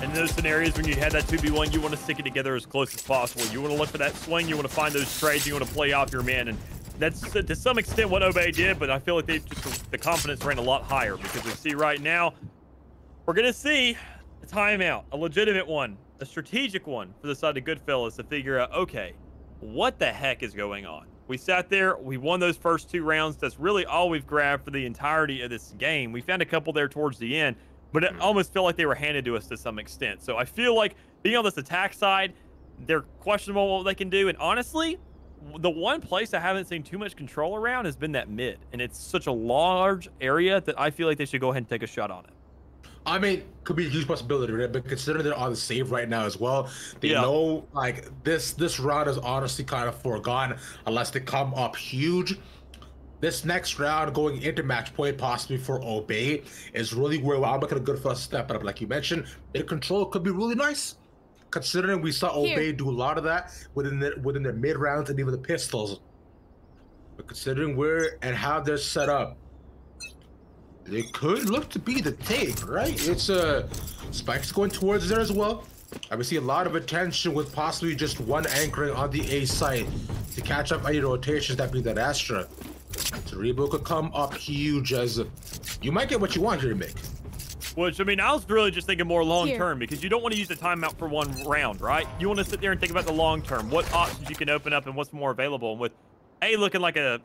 In those scenarios when you had that 2v1, you want to stick it together as close as possible. You want to look for that swing. You want to find those trades. You want to play off your man. And that's to some extent what Obey did, but I feel like the confidence ran a lot higher because we see right now, we're going to see a timeout, a legitimate one, a strategic one for the side of Goodfellas to figure out, okay, what the heck is going on? We sat there, we won those first 2 rounds. That's really all we've grabbed for the entirety of this game. We found a couple there towards the end, but it almost felt like they were handed to us to some extent. So I feel like being on this attack side, they're questionable what they can do. And honestly, the one place I haven't seen too much control around has been that mid. And it's such a large area that I feel like they should go ahead and take a shot on it. I mean, could be a huge possibility, right? But considering they're on the save right now as well, they know like this round is honestly kind of foregone unless they come up huge. This next round going into match point possibly for Obey is really where I'm looking at a Goodfellas step up. Like you mentioned, mid control could be really nice. Considering we saw Obey do a lot of that within their mid rounds and even the pistols. But considering where and how they're set up, they could look to be the take, right? It's Spike's going towards there as well. I would see a lot of attention with possibly just one anchoring on the A site to catch up any rotations that be that Astra. Taribo could come up huge as you might get what you want here, Mick. Which, I mean, I was really just thinking more long-term because you don't want to use the timeout for one round, right? You want to sit there and think about the long-term, what options you can open up and what's more available. And with A looking like a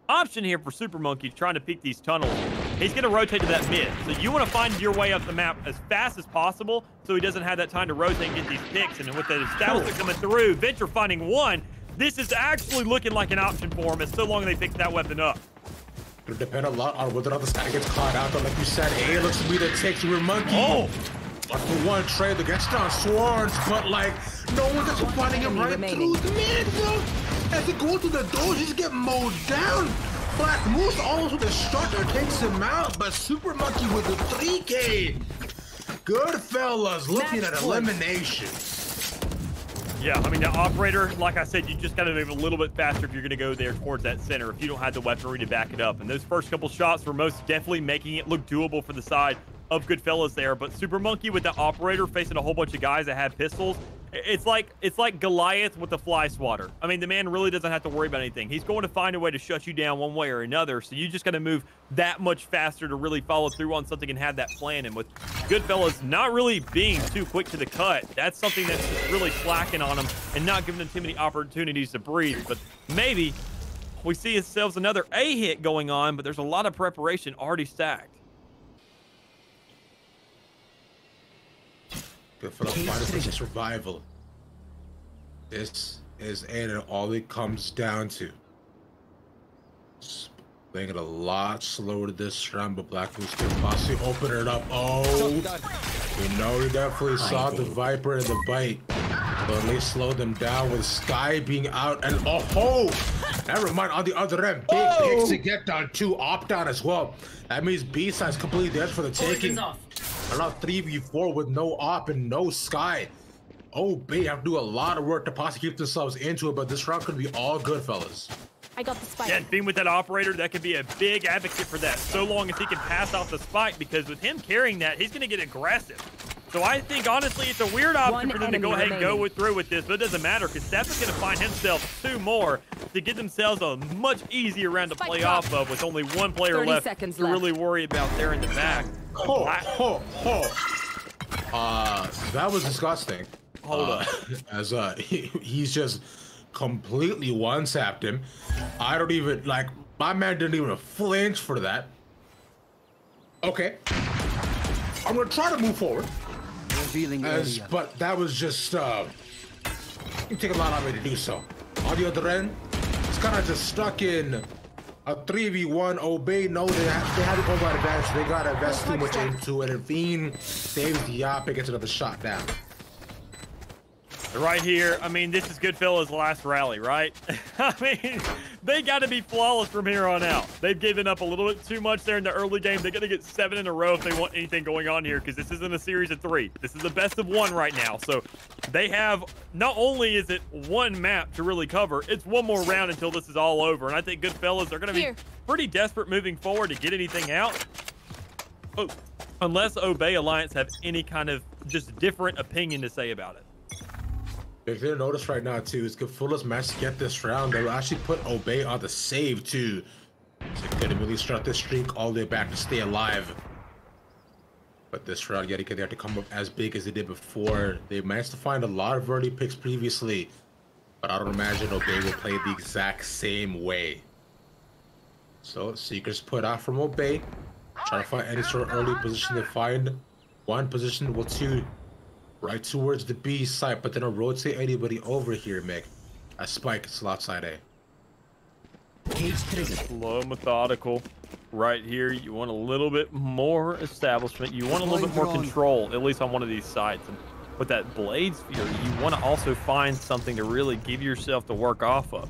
option here for Super Monkey trying to peek these tunnels, he's going to rotate to that mid. So you want to find your way up the map as fast as possible so he doesn't have that time to rotate and get these picks. And with the establishment coming through, Venture finding one, this is actually looking like an option for him as so long as they pick that weapon up. It'll depend a lot on whether or not this guy gets caught out, but like you said, A looks to be the take to Monkey. Oh! 1-for-1 trade against John Swords, but like, no one gets finding him right through the mid, bro. As they go through the doors, he's getting mowed down. Black Moose almost with a structure takes him out, but Super Monkey with the 3K. Goodfellas looking at elimination. Yeah, I mean, the operator, like I said, you just got to move a little bit faster if you're going to go there towards that center if you don't have the weaponry to back it up. And those first couple shots were most definitely making it look doable for the side of Goodfellas there. But Super Monkey with the operator facing a whole bunch of guys that have pistols, it's like Goliath with the fly swatter. I mean, the man really doesn't have to worry about anything. He's going to find a way to shut you down one way or another. So you just got to move that much faster to really follow through on something and have that plan. And with Goodfellas not really being too quick to the cut, that's something that's just really slacking on them and not giving them too many opportunities to breathe. But maybe we see ourselves another A hit going on, but there's a lot of preparation already stacked. Goodfellas fighting for survival. This is and all it comes down to. Playing it a lot slower this round, but Black Moose can possibly open it up. Oh, we know we definitely saw the Viper and the bite, but they slowed them down with Sky being out and never mind. On the other end, big picks to get down, 2 opt down as well. That means B-side's completely dead for the taking. Around 3v4 with no op and no Sky. Bay have to do a lot of work to possibly keep themselves into it, but this round could be all good, fellas. I got the spike. Yeah, and being with that operator, that could be a big advocate for that, so long as he can pass off the spike, because with him carrying that, he's going to get aggressive. So I think, honestly, it's a weird option for them to go ahead and go through with this, but it doesn't matter, because Steph is going to find himself 2 more to get themselves a much easier round to play off of, with only 1 player left to really worry about there in the back. That was disgusting. Hold up. As he's just completely one-tapped him. I don't even, like, my man didn't even flinch for that. Okay. I'm gonna try to move forward. But that was just, it take a lot of me to do so. On the other end, it's kind of just stuck in a 3v1. Bay, no, they had to go by advantage. They got to invest too much into it. And Fiend saves the op and gets another shot down. Right here, I mean, this is Goodfellas' last rally, right? I mean, they got to be flawless from here on out. They've given up a little bit too much there in the early game. They got to get 7 in a row if they want anything going on here, because this isn't a series of 3. This is the best of 1 right now. So they have, not only is it 1 map to really cover, it's 1 more round until this is all over. And I think Goodfellas are going to be pretty desperate moving forward to get anything out. Oh, unless Bay Alliance have any kind of just different opinion to say about it. If you notice right now too, is Goodfellas managed to get this round. They will actually put Bay on the save too. So they couldn't really start this streak all the way back to stay alive. But this round, yet again, they have to come up as big as they did before. They managed to find a lot of early picks previously, but I don't imagine Bay will play the exact same way. So Seekers put out from Bay. Try to find any sort of early position they find. 1 position, well 2. Right towards the B site, but then I'll rotate anybody over here, Mick. A spike, it's left side A. Slow, methodical. Right here, you want a little bit more establishment. You want a little bit more control, at least on one of these sites. And with that Blades Fury, you want to also find something to really give yourself to work off of.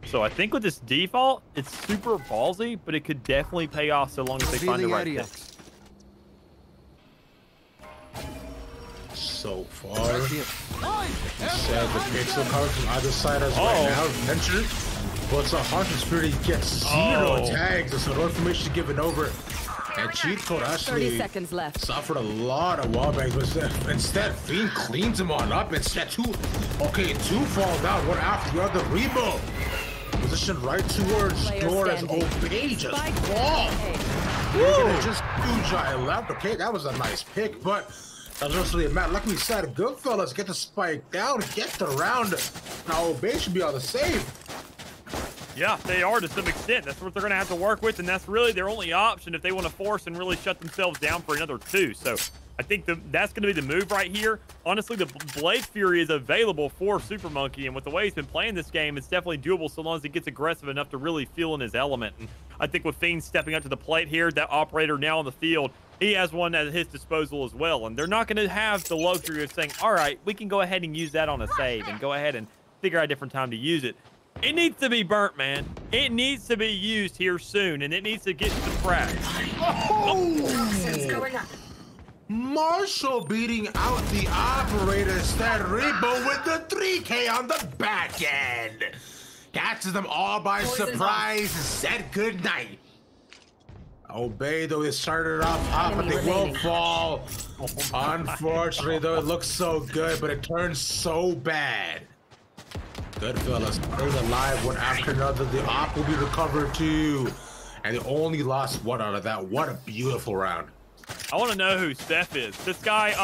So I think with this default, it's super ballsy, but it could definitely pay off so long as they find the right picks. So far, he said the pixel coming from either side as right now. Venture, but the Haunted Spirit gets 0 tags, so no information given over. And Cheat Code actually suffered a lot of wallbangs, but instead Fiend cleans him on up. Instead, 2 fall down, 1 after the other. Rebo position right towards door as Bay just fall. Just 2 giant left. Okay, that was a nice pick, but that's just really mad. Like we said, Goodfellas get the spike down, get the round. Now Bay should be on the save. Yeah, they are to some extent. That's what they're going to have to work with, and that's really their only option if they want to force and really shut themselves down for another 2. So I think that's going to be the move right here. Honestly, the Blade Fury is available for Super Monkey, and with the way he's been playing this game, it's definitely doable so long as he gets aggressive enough to really feel in his element. And I think with Fiend stepping up to the plate here, that operator now on the field, he has one at his disposal as well. And they're not going to have the luxury of saying, all right, we can go ahead and use that on a save and go ahead and figure out a different time to use it. It needs to be burnt, man. It needs to be used here soon, and it needs to get some practice. Marshall beating out the operator, Stan Rebo with the 3K on the back end. Catches them all by surprise and said goodnight. Obey, though, they started off hot, but they will fall. Unfortunately, though, it looks so good, but it turns so bad. Goodfellas staying alive one after another. The op will be recovered too. And they only lost one out of that. What a beautiful round. I want to know who Steph is. This guy,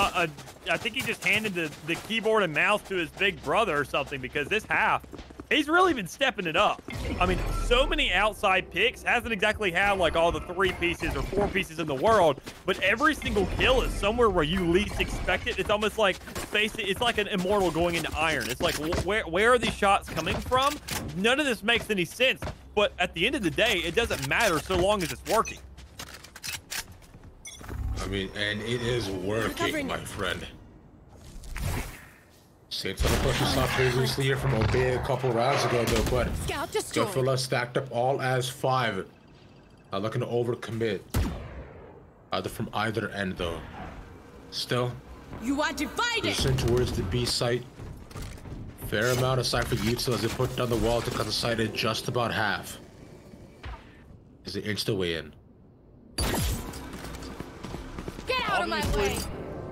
I think he just handed the keyboard and mouse to his big brother or something, because this half, he's really been stepping it up. I mean, so many outside picks. Hasn't exactly had like all the 3 pieces or 4 pieces in the world, but every single kill is somewhere where you least expect it. It's almost like it's like an immortal going into iron. It's like, where are these shots coming from? None of this makes any sense, but at the end of the day, it doesn't matter so long as it's working. I mean, and it is working, my friend. Same sort of push we saw previously here from Obey a couple rounds ago, though, but Goodfellas stacked up all as 5. Not looking to overcommit. Either from either end, though. Still, you are divided. Listen towards the B site. Fair amount of sight for Utsil as they put down the wall to cut the site at just about half. As they inch the way in. Get out of my way.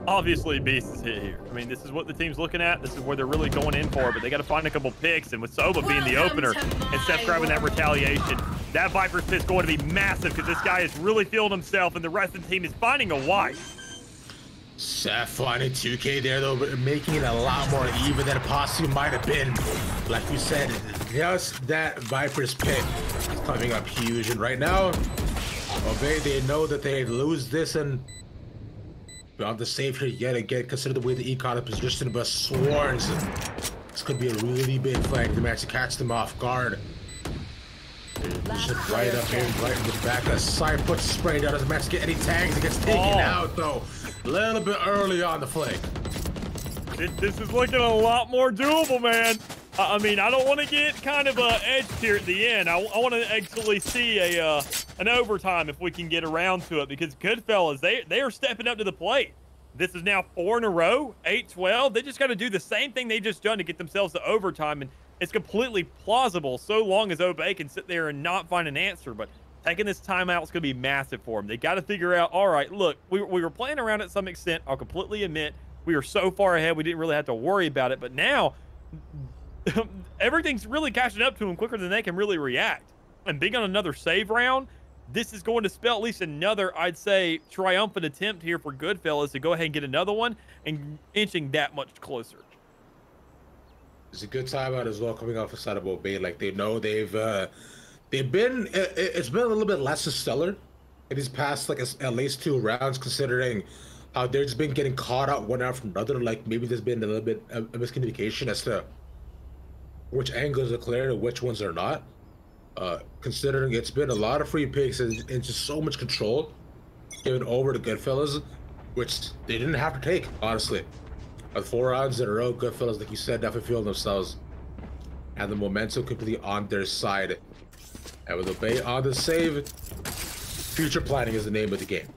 Obviously, Beast is hit here. I mean, this is what the team's looking at. This is where they're really going in for, but they got to find a couple picks. And with Soba being the opener and Steph grabbing that retaliation, that Viper's pit's going to be massive because this guy is really feeling himself and the rest of the team is finding a wife. Seth finding 2K there, though, but making it a lot more even than it possibly might have been. Like you said, just that Viper's pit is coming up huge. And right now, Obey, they know that they lose this and beyond the safe here yet again. Consider the way the Econ is positioned, but Swords. This could be a really big flank. The match to catch them off guard. Just right up here, right in the back. A side puts sprayed out as the match get any tags. It gets taken out though. A little bit early on the flank. This is looking a lot more doable, man. I mean, I don't want to get kind of edged here at the end. I want to actually see an overtime if we can get around to it, because Goodfellas, they are stepping up to the plate. This is now 4 in a row, 8-12. They just got to do the same thing they just done to get themselves to overtime, and it's completely plausible so long as Obey can sit there and not find an answer. But taking this timeout is going to be massive for them. They got to figure out, all right, look, we were playing around at some extent. I'll completely admit we were so far ahead we didn't really have to worry about it. But now everything's really catching up to them quicker than they can really react. And being on another save round, this is going to spell at least another, I'd say, triumphant attempt here for Goodfellas to go ahead and get another one and inching that much closer. It's a good timeout as well coming off the side of Obey. Like, they know they've been, it's been a little bit less stellar in these past, like, at least 2 rounds, considering how they've just been getting caught out one after another. Like, maybe there's been a little bit of miscommunication as to which angles are clear and which ones are not. Considering it's been a lot of free picks and just so much control given over to Goodfellas, which they didn't have to take, honestly. 4 rounds in a row, Goodfellas, like you said, definitely feeling themselves. And the momentum completely on their side. And with Obey on the save, future planning is the name of the game.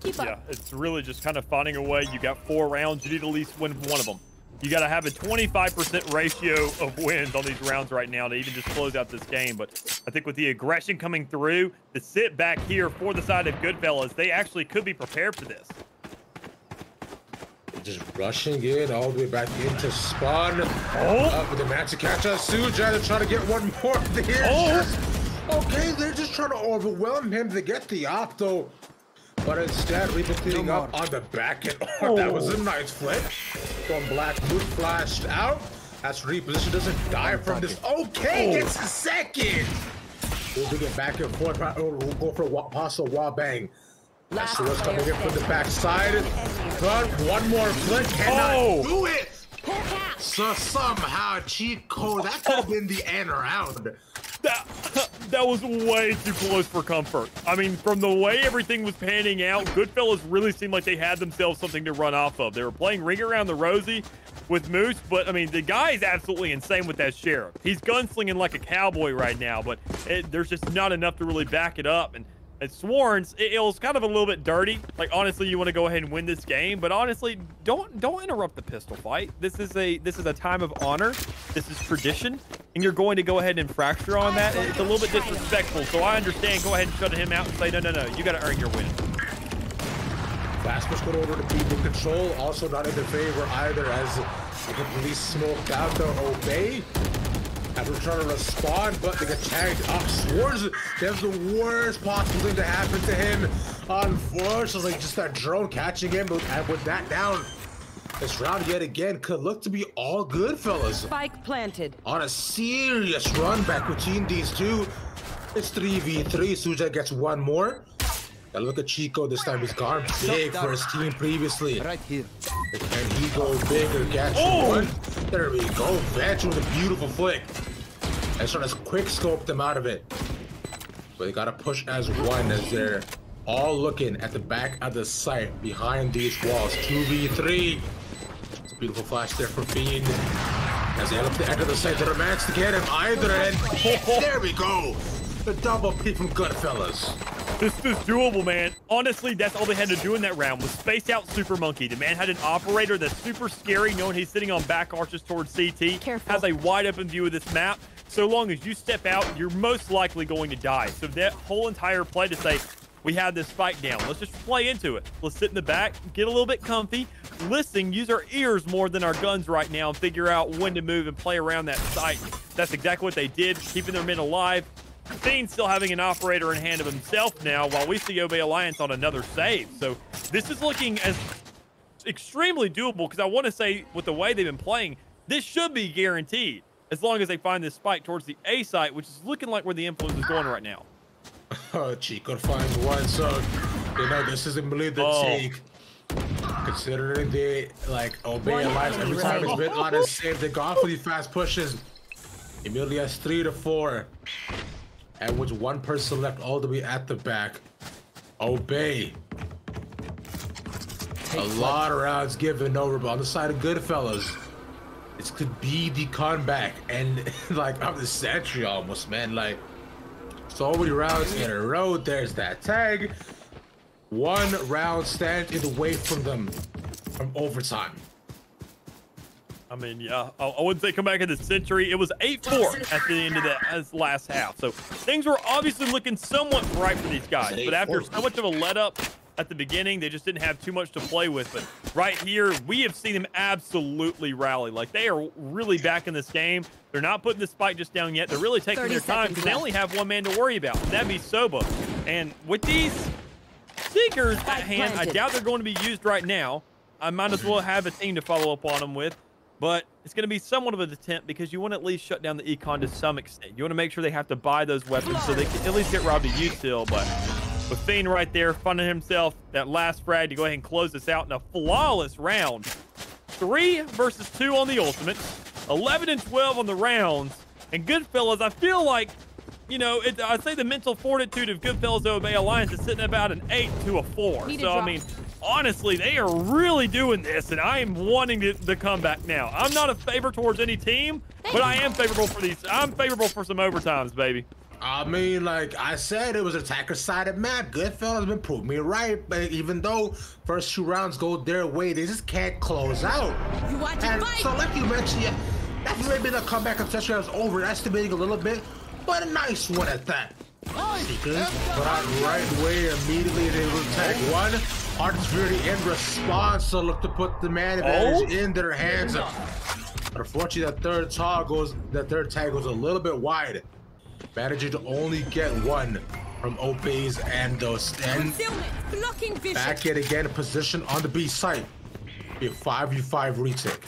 Yeah, it's really just kind of finding a way. You got 4 rounds, you need to at least win one of them. You got to have a 25% ratio of wins on these rounds right now to even just close out this game. But I think with the aggression coming through, the sit back here for the side of Goodfellas, they actually could be prepared for this. Just rushing in all the way back into spawn. Up with the match to catch us. Suja, they're trying to get one more there. Okay, they're just trying to overwhelm him to get the op though. But instead, we've been cleaning up on the back end. That was a nice flip. From Black Boot flashed out. That's reposition, doesn't die from this. Okay, gets a second. We'll do it back and forth. We'll go for a possible wall bang. That's what's coming in from the backside. But one more flip, cannot do it. So somehow, cheat code, that could have been the end round. That was way too close for comfort. I mean, from the way everything was panning out, Goodfellas really seemed like they had themselves something to run off of. They were playing Ring Around the Rosie. with Moose, but I mean, the guy is absolutely insane with that Sheriff. He's gunslinging like a cowboy right now, but there's just not enough to really back it up. And Sworns, it was kind of a little bit dirty. Like, honestly, you want to go ahead and win this game, but honestly, don't interrupt the pistol fight. This is a time of honor. This is tradition, and you're going to go ahead and fracture on that. It's a little bit disrespectful, so I understand. Go ahead and shut him out and say, no, you got to earn your win. Fast push going over to people control, also not in their favor either, as they completely smoked out the Obey. After trying to respond, but they get tagged up. Swords, that's the worst possible thing to happen to him. Unfortunately, just that drone catching him, and with that down, this round yet again could look to be all good, fellas. Spike planted. On a serious run back between these two. It's 3v3. Sujai gets one more. And look at Chico this time. He's gone big for his team previously. Right here. Can he go bigger? Catch one. There we go. Venture with a beautiful flick. And sort of quick scope them out of it. But they gotta push as one as they're all looking at the back of the site behind these walls. 2v3. It's a beautiful flash there for Fiend. As they look to enter the site, they're managed to get him either end. There we go. The double peek from Goodfellas. This is doable, man. Honestly, that's all they had to do in that round was space out Super Monkey. The man had an operator that's super scary, knowing he's sitting on back arches towards CT. Careful. Has a wide open view of this map. So long as you step out, you're most likely going to die. So that whole entire play to say, we have this fight down. Let's just play into it. Let's sit in the back, get a little bit comfy, listen, use our ears more than our guns right now, and figure out when to move and play around that site. That's exactly what they did, keeping their men alive. Fiend still having an operator in hand of himself now, while we see Obey Alliance on another save. So this is looking as extremely doable, because I want to say, with the way they've been playing, this should be guaranteed, as long as they find this spike towards the A site, which is looking like where the influence is going right now. Chico finds one, so you know this isn't really the take. Considering they Obey Alliance every time it's been on a save, they got for these fast pushes. Immediately has 3 to 4. And with one person left all the way at the back. Obey. A lot of rounds given over, but on the side of Goodfellas, this could be the comeback. And like of the century almost, man. Like so many rounds in a row. There's that tag. One round stands in the way from them from overtime. I mean, yeah, I wouldn't say come back in the century. It was 8-4 at the end of the last half. So things were obviously looking somewhat bright for these guys. But after so much of a let up at the beginning, they just didn't have too much to play with. But right here, we have seen them absolutely rally. Like, they are really back in this game. They're not putting the spike just down yet. They're really taking their time because they only have one man to worry about. And that'd be Soba. And with these Seekers at hand, I doubt they're going to be used right now. I might as well have a team to follow up on them with. But it's going to be somewhat of an attempt because you want to at least shut down the Econ to some extent. You want to make sure they have to buy those weapons so they can at least get robbed of util. But with Fiend right there, funding himself that last frag to go ahead and close this out in a flawless round. 3 versus 2 on the ultimate, 11 and 12 on the rounds. And Goodfellas, I feel like, you know, I'd say the mental fortitude of Goodfellas Obey Alliance is sitting about an 8 to a 4. So, I mean, honestly, they are really doing this, and I am wanting to come back now. I'm not a favor towards any team, but I am favorable for these. I'm favorable for some overtimes, baby. I mean, like I said, it was attacker-sided map. Goodfellas been proving me right, but even though first 2 rounds go their way, they just can't close out. You want to fight? So, like you mentioned, yeah, that's maybe the comeback obsession I was overestimating a little bit, but a nice one at that. Seekers, but out right way immediately they will tag one. Artillery in response, so look to put the man advantage in their hands. Unfortunately, that third tag goes a little bit wide, managing to only get one from Obey's and those. And back yet again, position on the B site. Be a 5v5 retake.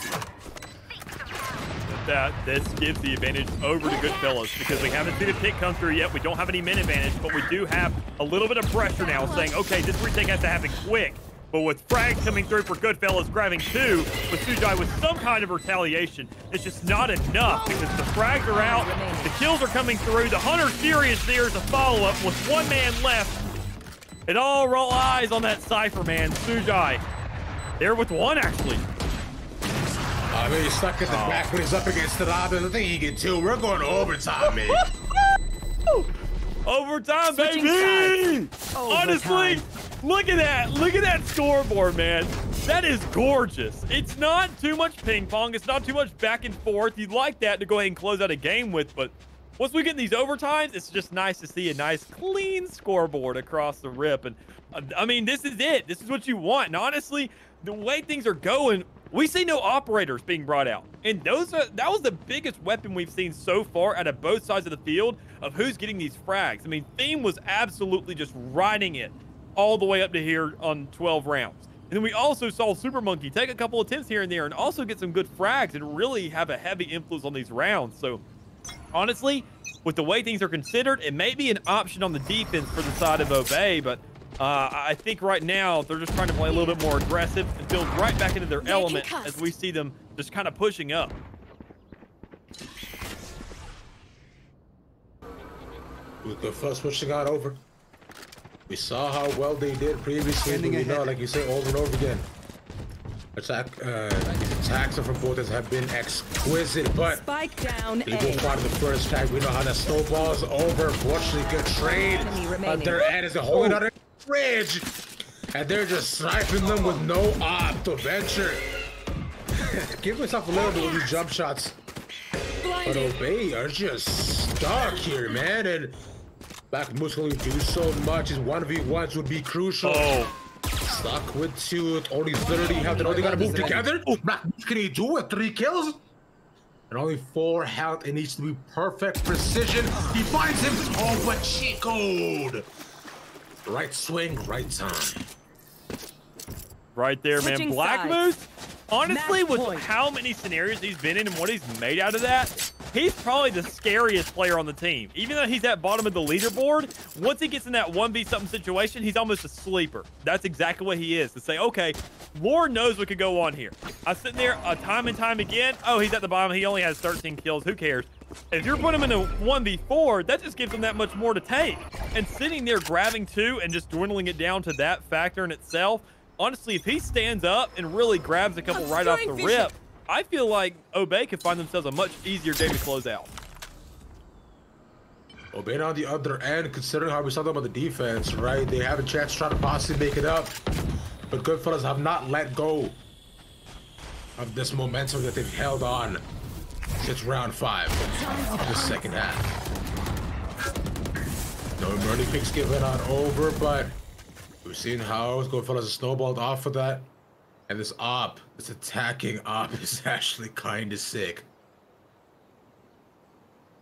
That this gives the advantage over to Goodfellas because we haven't seen a pick come through yet. We don't have any min advantage, but we do have a little bit of pressure now saying, okay, this retake has to happen quick. But with frags coming through for Goodfellas, grabbing 2, with Sujai with some kind of retaliation, it's just not enough because the frags are out, the kills are coming through, the Hunter Series there is a follow-up with 1 man left. It all eyes on that Cypher, man. Sujai, there with 1 actually. I mean, he's stuck at the back, but he's up against the Robin. I think he can too. We're going to overtime, man. Overtime, baby! Honestly, look at that. Look at that scoreboard, man. That is gorgeous. It's not too much ping pong. It's not too much back and forth. You'd like that to go ahead and close out a game with, but once we get in these overtimes, it's just nice to see a nice, clean scoreboard across the rip. And I mean, this is it. This is what you want. And honestly, the way things are going, we see no operators being brought out. And that was the biggest weapon we've seen so far out of both sides of the field of who's getting these frags. I mean, Theme was absolutely just riding it all the way up to here on 12 rounds. And then we also saw Super Monkey take a couple attempts here and there and also get some good frags and really have a heavy influence on these rounds. So honestly, with the way things are considered, it may be an option on the defense for the side of Obey, but I think right now they're just trying to play a little bit more aggressive and build right back into their element as we see them just kind of pushing up. With the first pushing out over. We saw how well they did previously, but we know, like you say, over and over again. Attacks from both ends have been exquisite, but Spike down they go far to the first tag. We know how that snowballs over. Fortunately, good trade. Their end is a whole other bridge, and they're just sniping them with no op to venture. Give myself a little bit with these jump shots. But Obey are just stuck here, man, and Black Moose can only do so much. His 1v1s would be crucial. Stuck with 2, only 30 health, and only gotta move together. Black Moose, can he do it? 3 kills? And only 4 health. It needs to be perfect precision. He finds him. Oh, but cheat code. Right swing, right time. Right there, man. Black Moose, honestly, with how many scenarios he's been in and what he's made out of that, he's probably the scariest player on the team. Even though he's at bottom of the leaderboard, once he gets in that 1v something situation, he's almost a sleeper. That's exactly what he is. To say, okay, Lord knows what could go on here. I'm sitting there time and time again. Oh, he's at the bottom. He only has 13 kills. Who cares? If you're putting him in a 1v4, that just gives him that much more to take. And sitting there grabbing 2 and just dwindling it down to that factor in itself, honestly, if he stands up and really grabs a couple right off the rip, I feel like Obey could find themselves a much easier game to close out. Obey on the other end, considering how we saw them on the defense, right? They have a chance to try to possibly make it up. But Goodfellas have not let go of this momentum that they've held on since round 5 of the second half. No Murray picks given on over, but we've seen how Goodfellas has snowballed off of that. And this op, this attacking op, is actually kind of sick.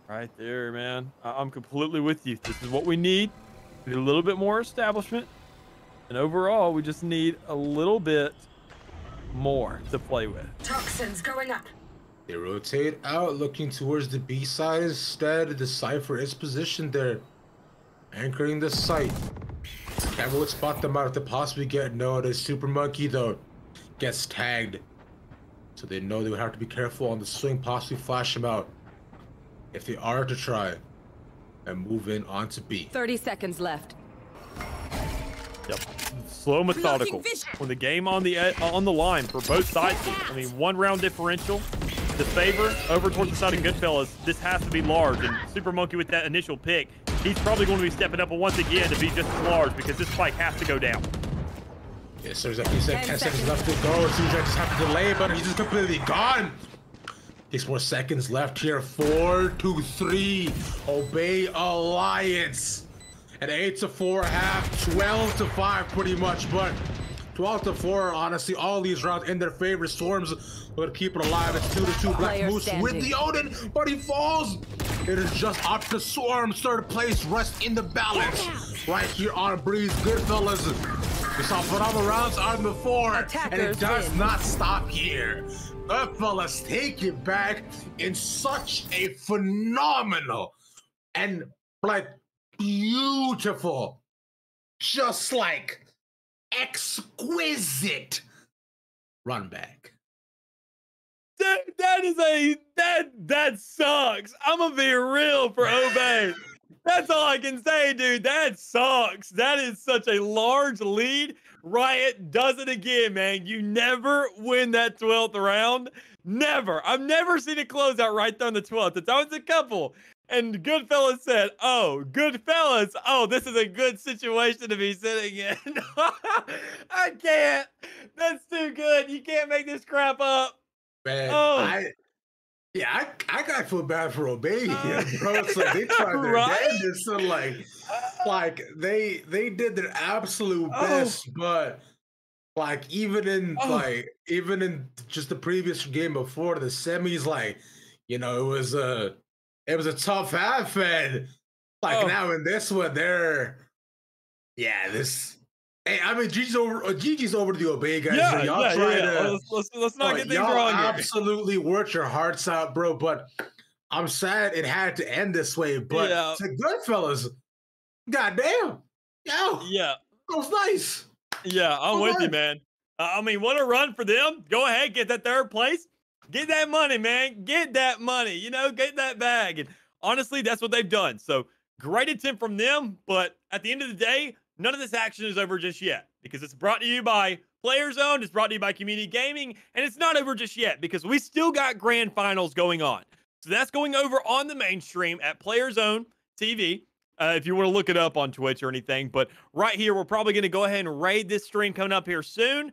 Right there, man. I'm completely with you. This is what we need. We need a little bit more establishment. And overall, we just need a little bit more to play with. Toxins going up. They rotate out, looking towards the B side instead. The Cypher is positioned there, anchoring the site. Kevin would spot them out if they possibly get noticed. Super Monkey, though, gets tagged. So they know they would have to be careful on the swing, possibly flash him out if they are to try and move in onto B. 30 seconds left. Yep. Slow, methodical. When the game on the line for both sides, I mean, 1 round differential, the favor over towards the side of Goodfellas, this has to be large. And Super Monkey with that initial pick, he's probably going to be stepping up once again to be just as large because this spike has to go down. Yes, sir. Like you said, 10 seconds left to go. As soon as I just have to delay, but he's just completely gone. 6 more seconds left here. 4, 2, 3. Obey Alliance. An 8-4 half, 12-5 pretty much, but 12-4, honestly, all these rounds in their favor. Storms would keep it alive. It's 2-2. Black Moose with the Odin, but he falls. It is just up to Storms. 3rd place, rest in the balance. Right here on Breeze. Goodfellas. We saw phenomenal rounds on before, and it does not stop here. Goodfellas take it back in such a phenomenal and like beautiful, just like exquisite run back. That sucks. I'm gonna be real for Obey. That's all I can say, dude. That sucks. That is such a large lead. Riot does it again, man. You never win that 12th round. Never. I've never seen a closeout right there on the 12th. It's always a couple. And Goodfellas said, oh, Goodfellas. Oh, this is a good situation to be sitting in. I can't. That's too good. You can't make this crap up. Man, Oh. I gotta feel bad for Obey here, bro. It's like they tried their Right? damnedest to like they did their absolute best, but like even in just the previous game before the semis, like, you know, it was a tough half, and like now in this one, Hey, I mean, GG's over to the Obey guys. Yeah, So y'all try to let's not get things y'all wrong here. absolutely worked your hearts out, bro. But I'm sad it had to end this way. But Yeah. to Goodfellas, goddamn, yo, Yeah. that was nice. Yeah, I'm with you, man. I mean, what a run for them. Go ahead, get that third place. Get that money, man. Get that money. You know, get that bag. And honestly, that's what they've done. So great attempt from them. But at the end of the day, none of this action is over just yet because it's brought to you by PlayerZone. It's brought to you by Community Gaming. And it's not over just yet because we still got grand finals going on. So that's going over on the mainstream at PlayerZone TV. If you want to look it up on Twitch or anything. But right here, we're probably going to go ahead and raid this stream coming up here soon.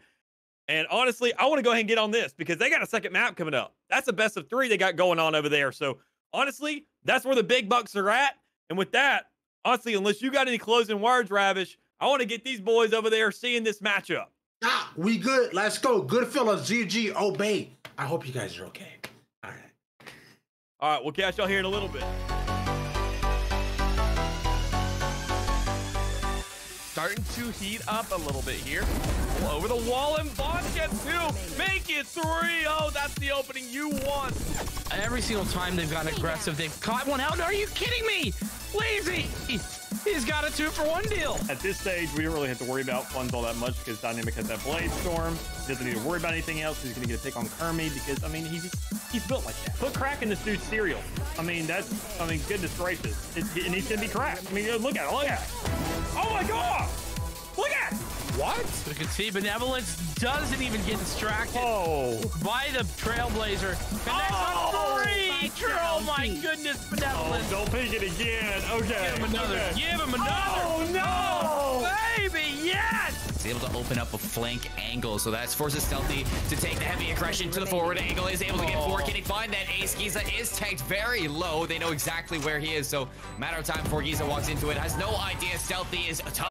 And honestly, I want to go ahead and get on this because they got a second map coming up. That's a best of 3 they got going on over there. So honestly, that's where the big bucks are at. And with that, honestly, unless you got any closing words, Ravish, I want to get these boys over there seeing this matchup. We good. Let's go. Goodfellas, GG, Obey. I hope you guys are okay. All right, we'll catch y'all here in a little bit. Starting to heat up a little bit here. Over the wall, and Bond gets 2. Make it 3. Oh, that's the opening you want. Every single time they've gotten aggressive, they've caught one out. Are you kidding me? Lazy. He's got a 2-for-1 deal. At this stage, we don't really have to worry about funds all that much because Dynamic has that Blade Storm. He doesn't need to worry about anything else. He's going to get a pick on Kermie because, I mean, he's built like that. Put crack in this dude's cereal. I mean, goodness gracious. It needs to be cracked. I mean, look at it. Oh my God! Look at it! What? You can see Benevolence doesn't even get distracted by the Trailblazer. Oh my goodness, Benevolence. Don't pick it again. Okay. Give him another. Okay. Give him another. Oh, no. Baby, yes. He's able to open up a flank angle, so that forces Stealthy to take the heavy aggression to the forward angle. Is able to get forward. Can he find that ace? Giza is tagged very low. They know exactly where he is, so matter of time before Giza walks into it. Has no idea Stealthy is tough.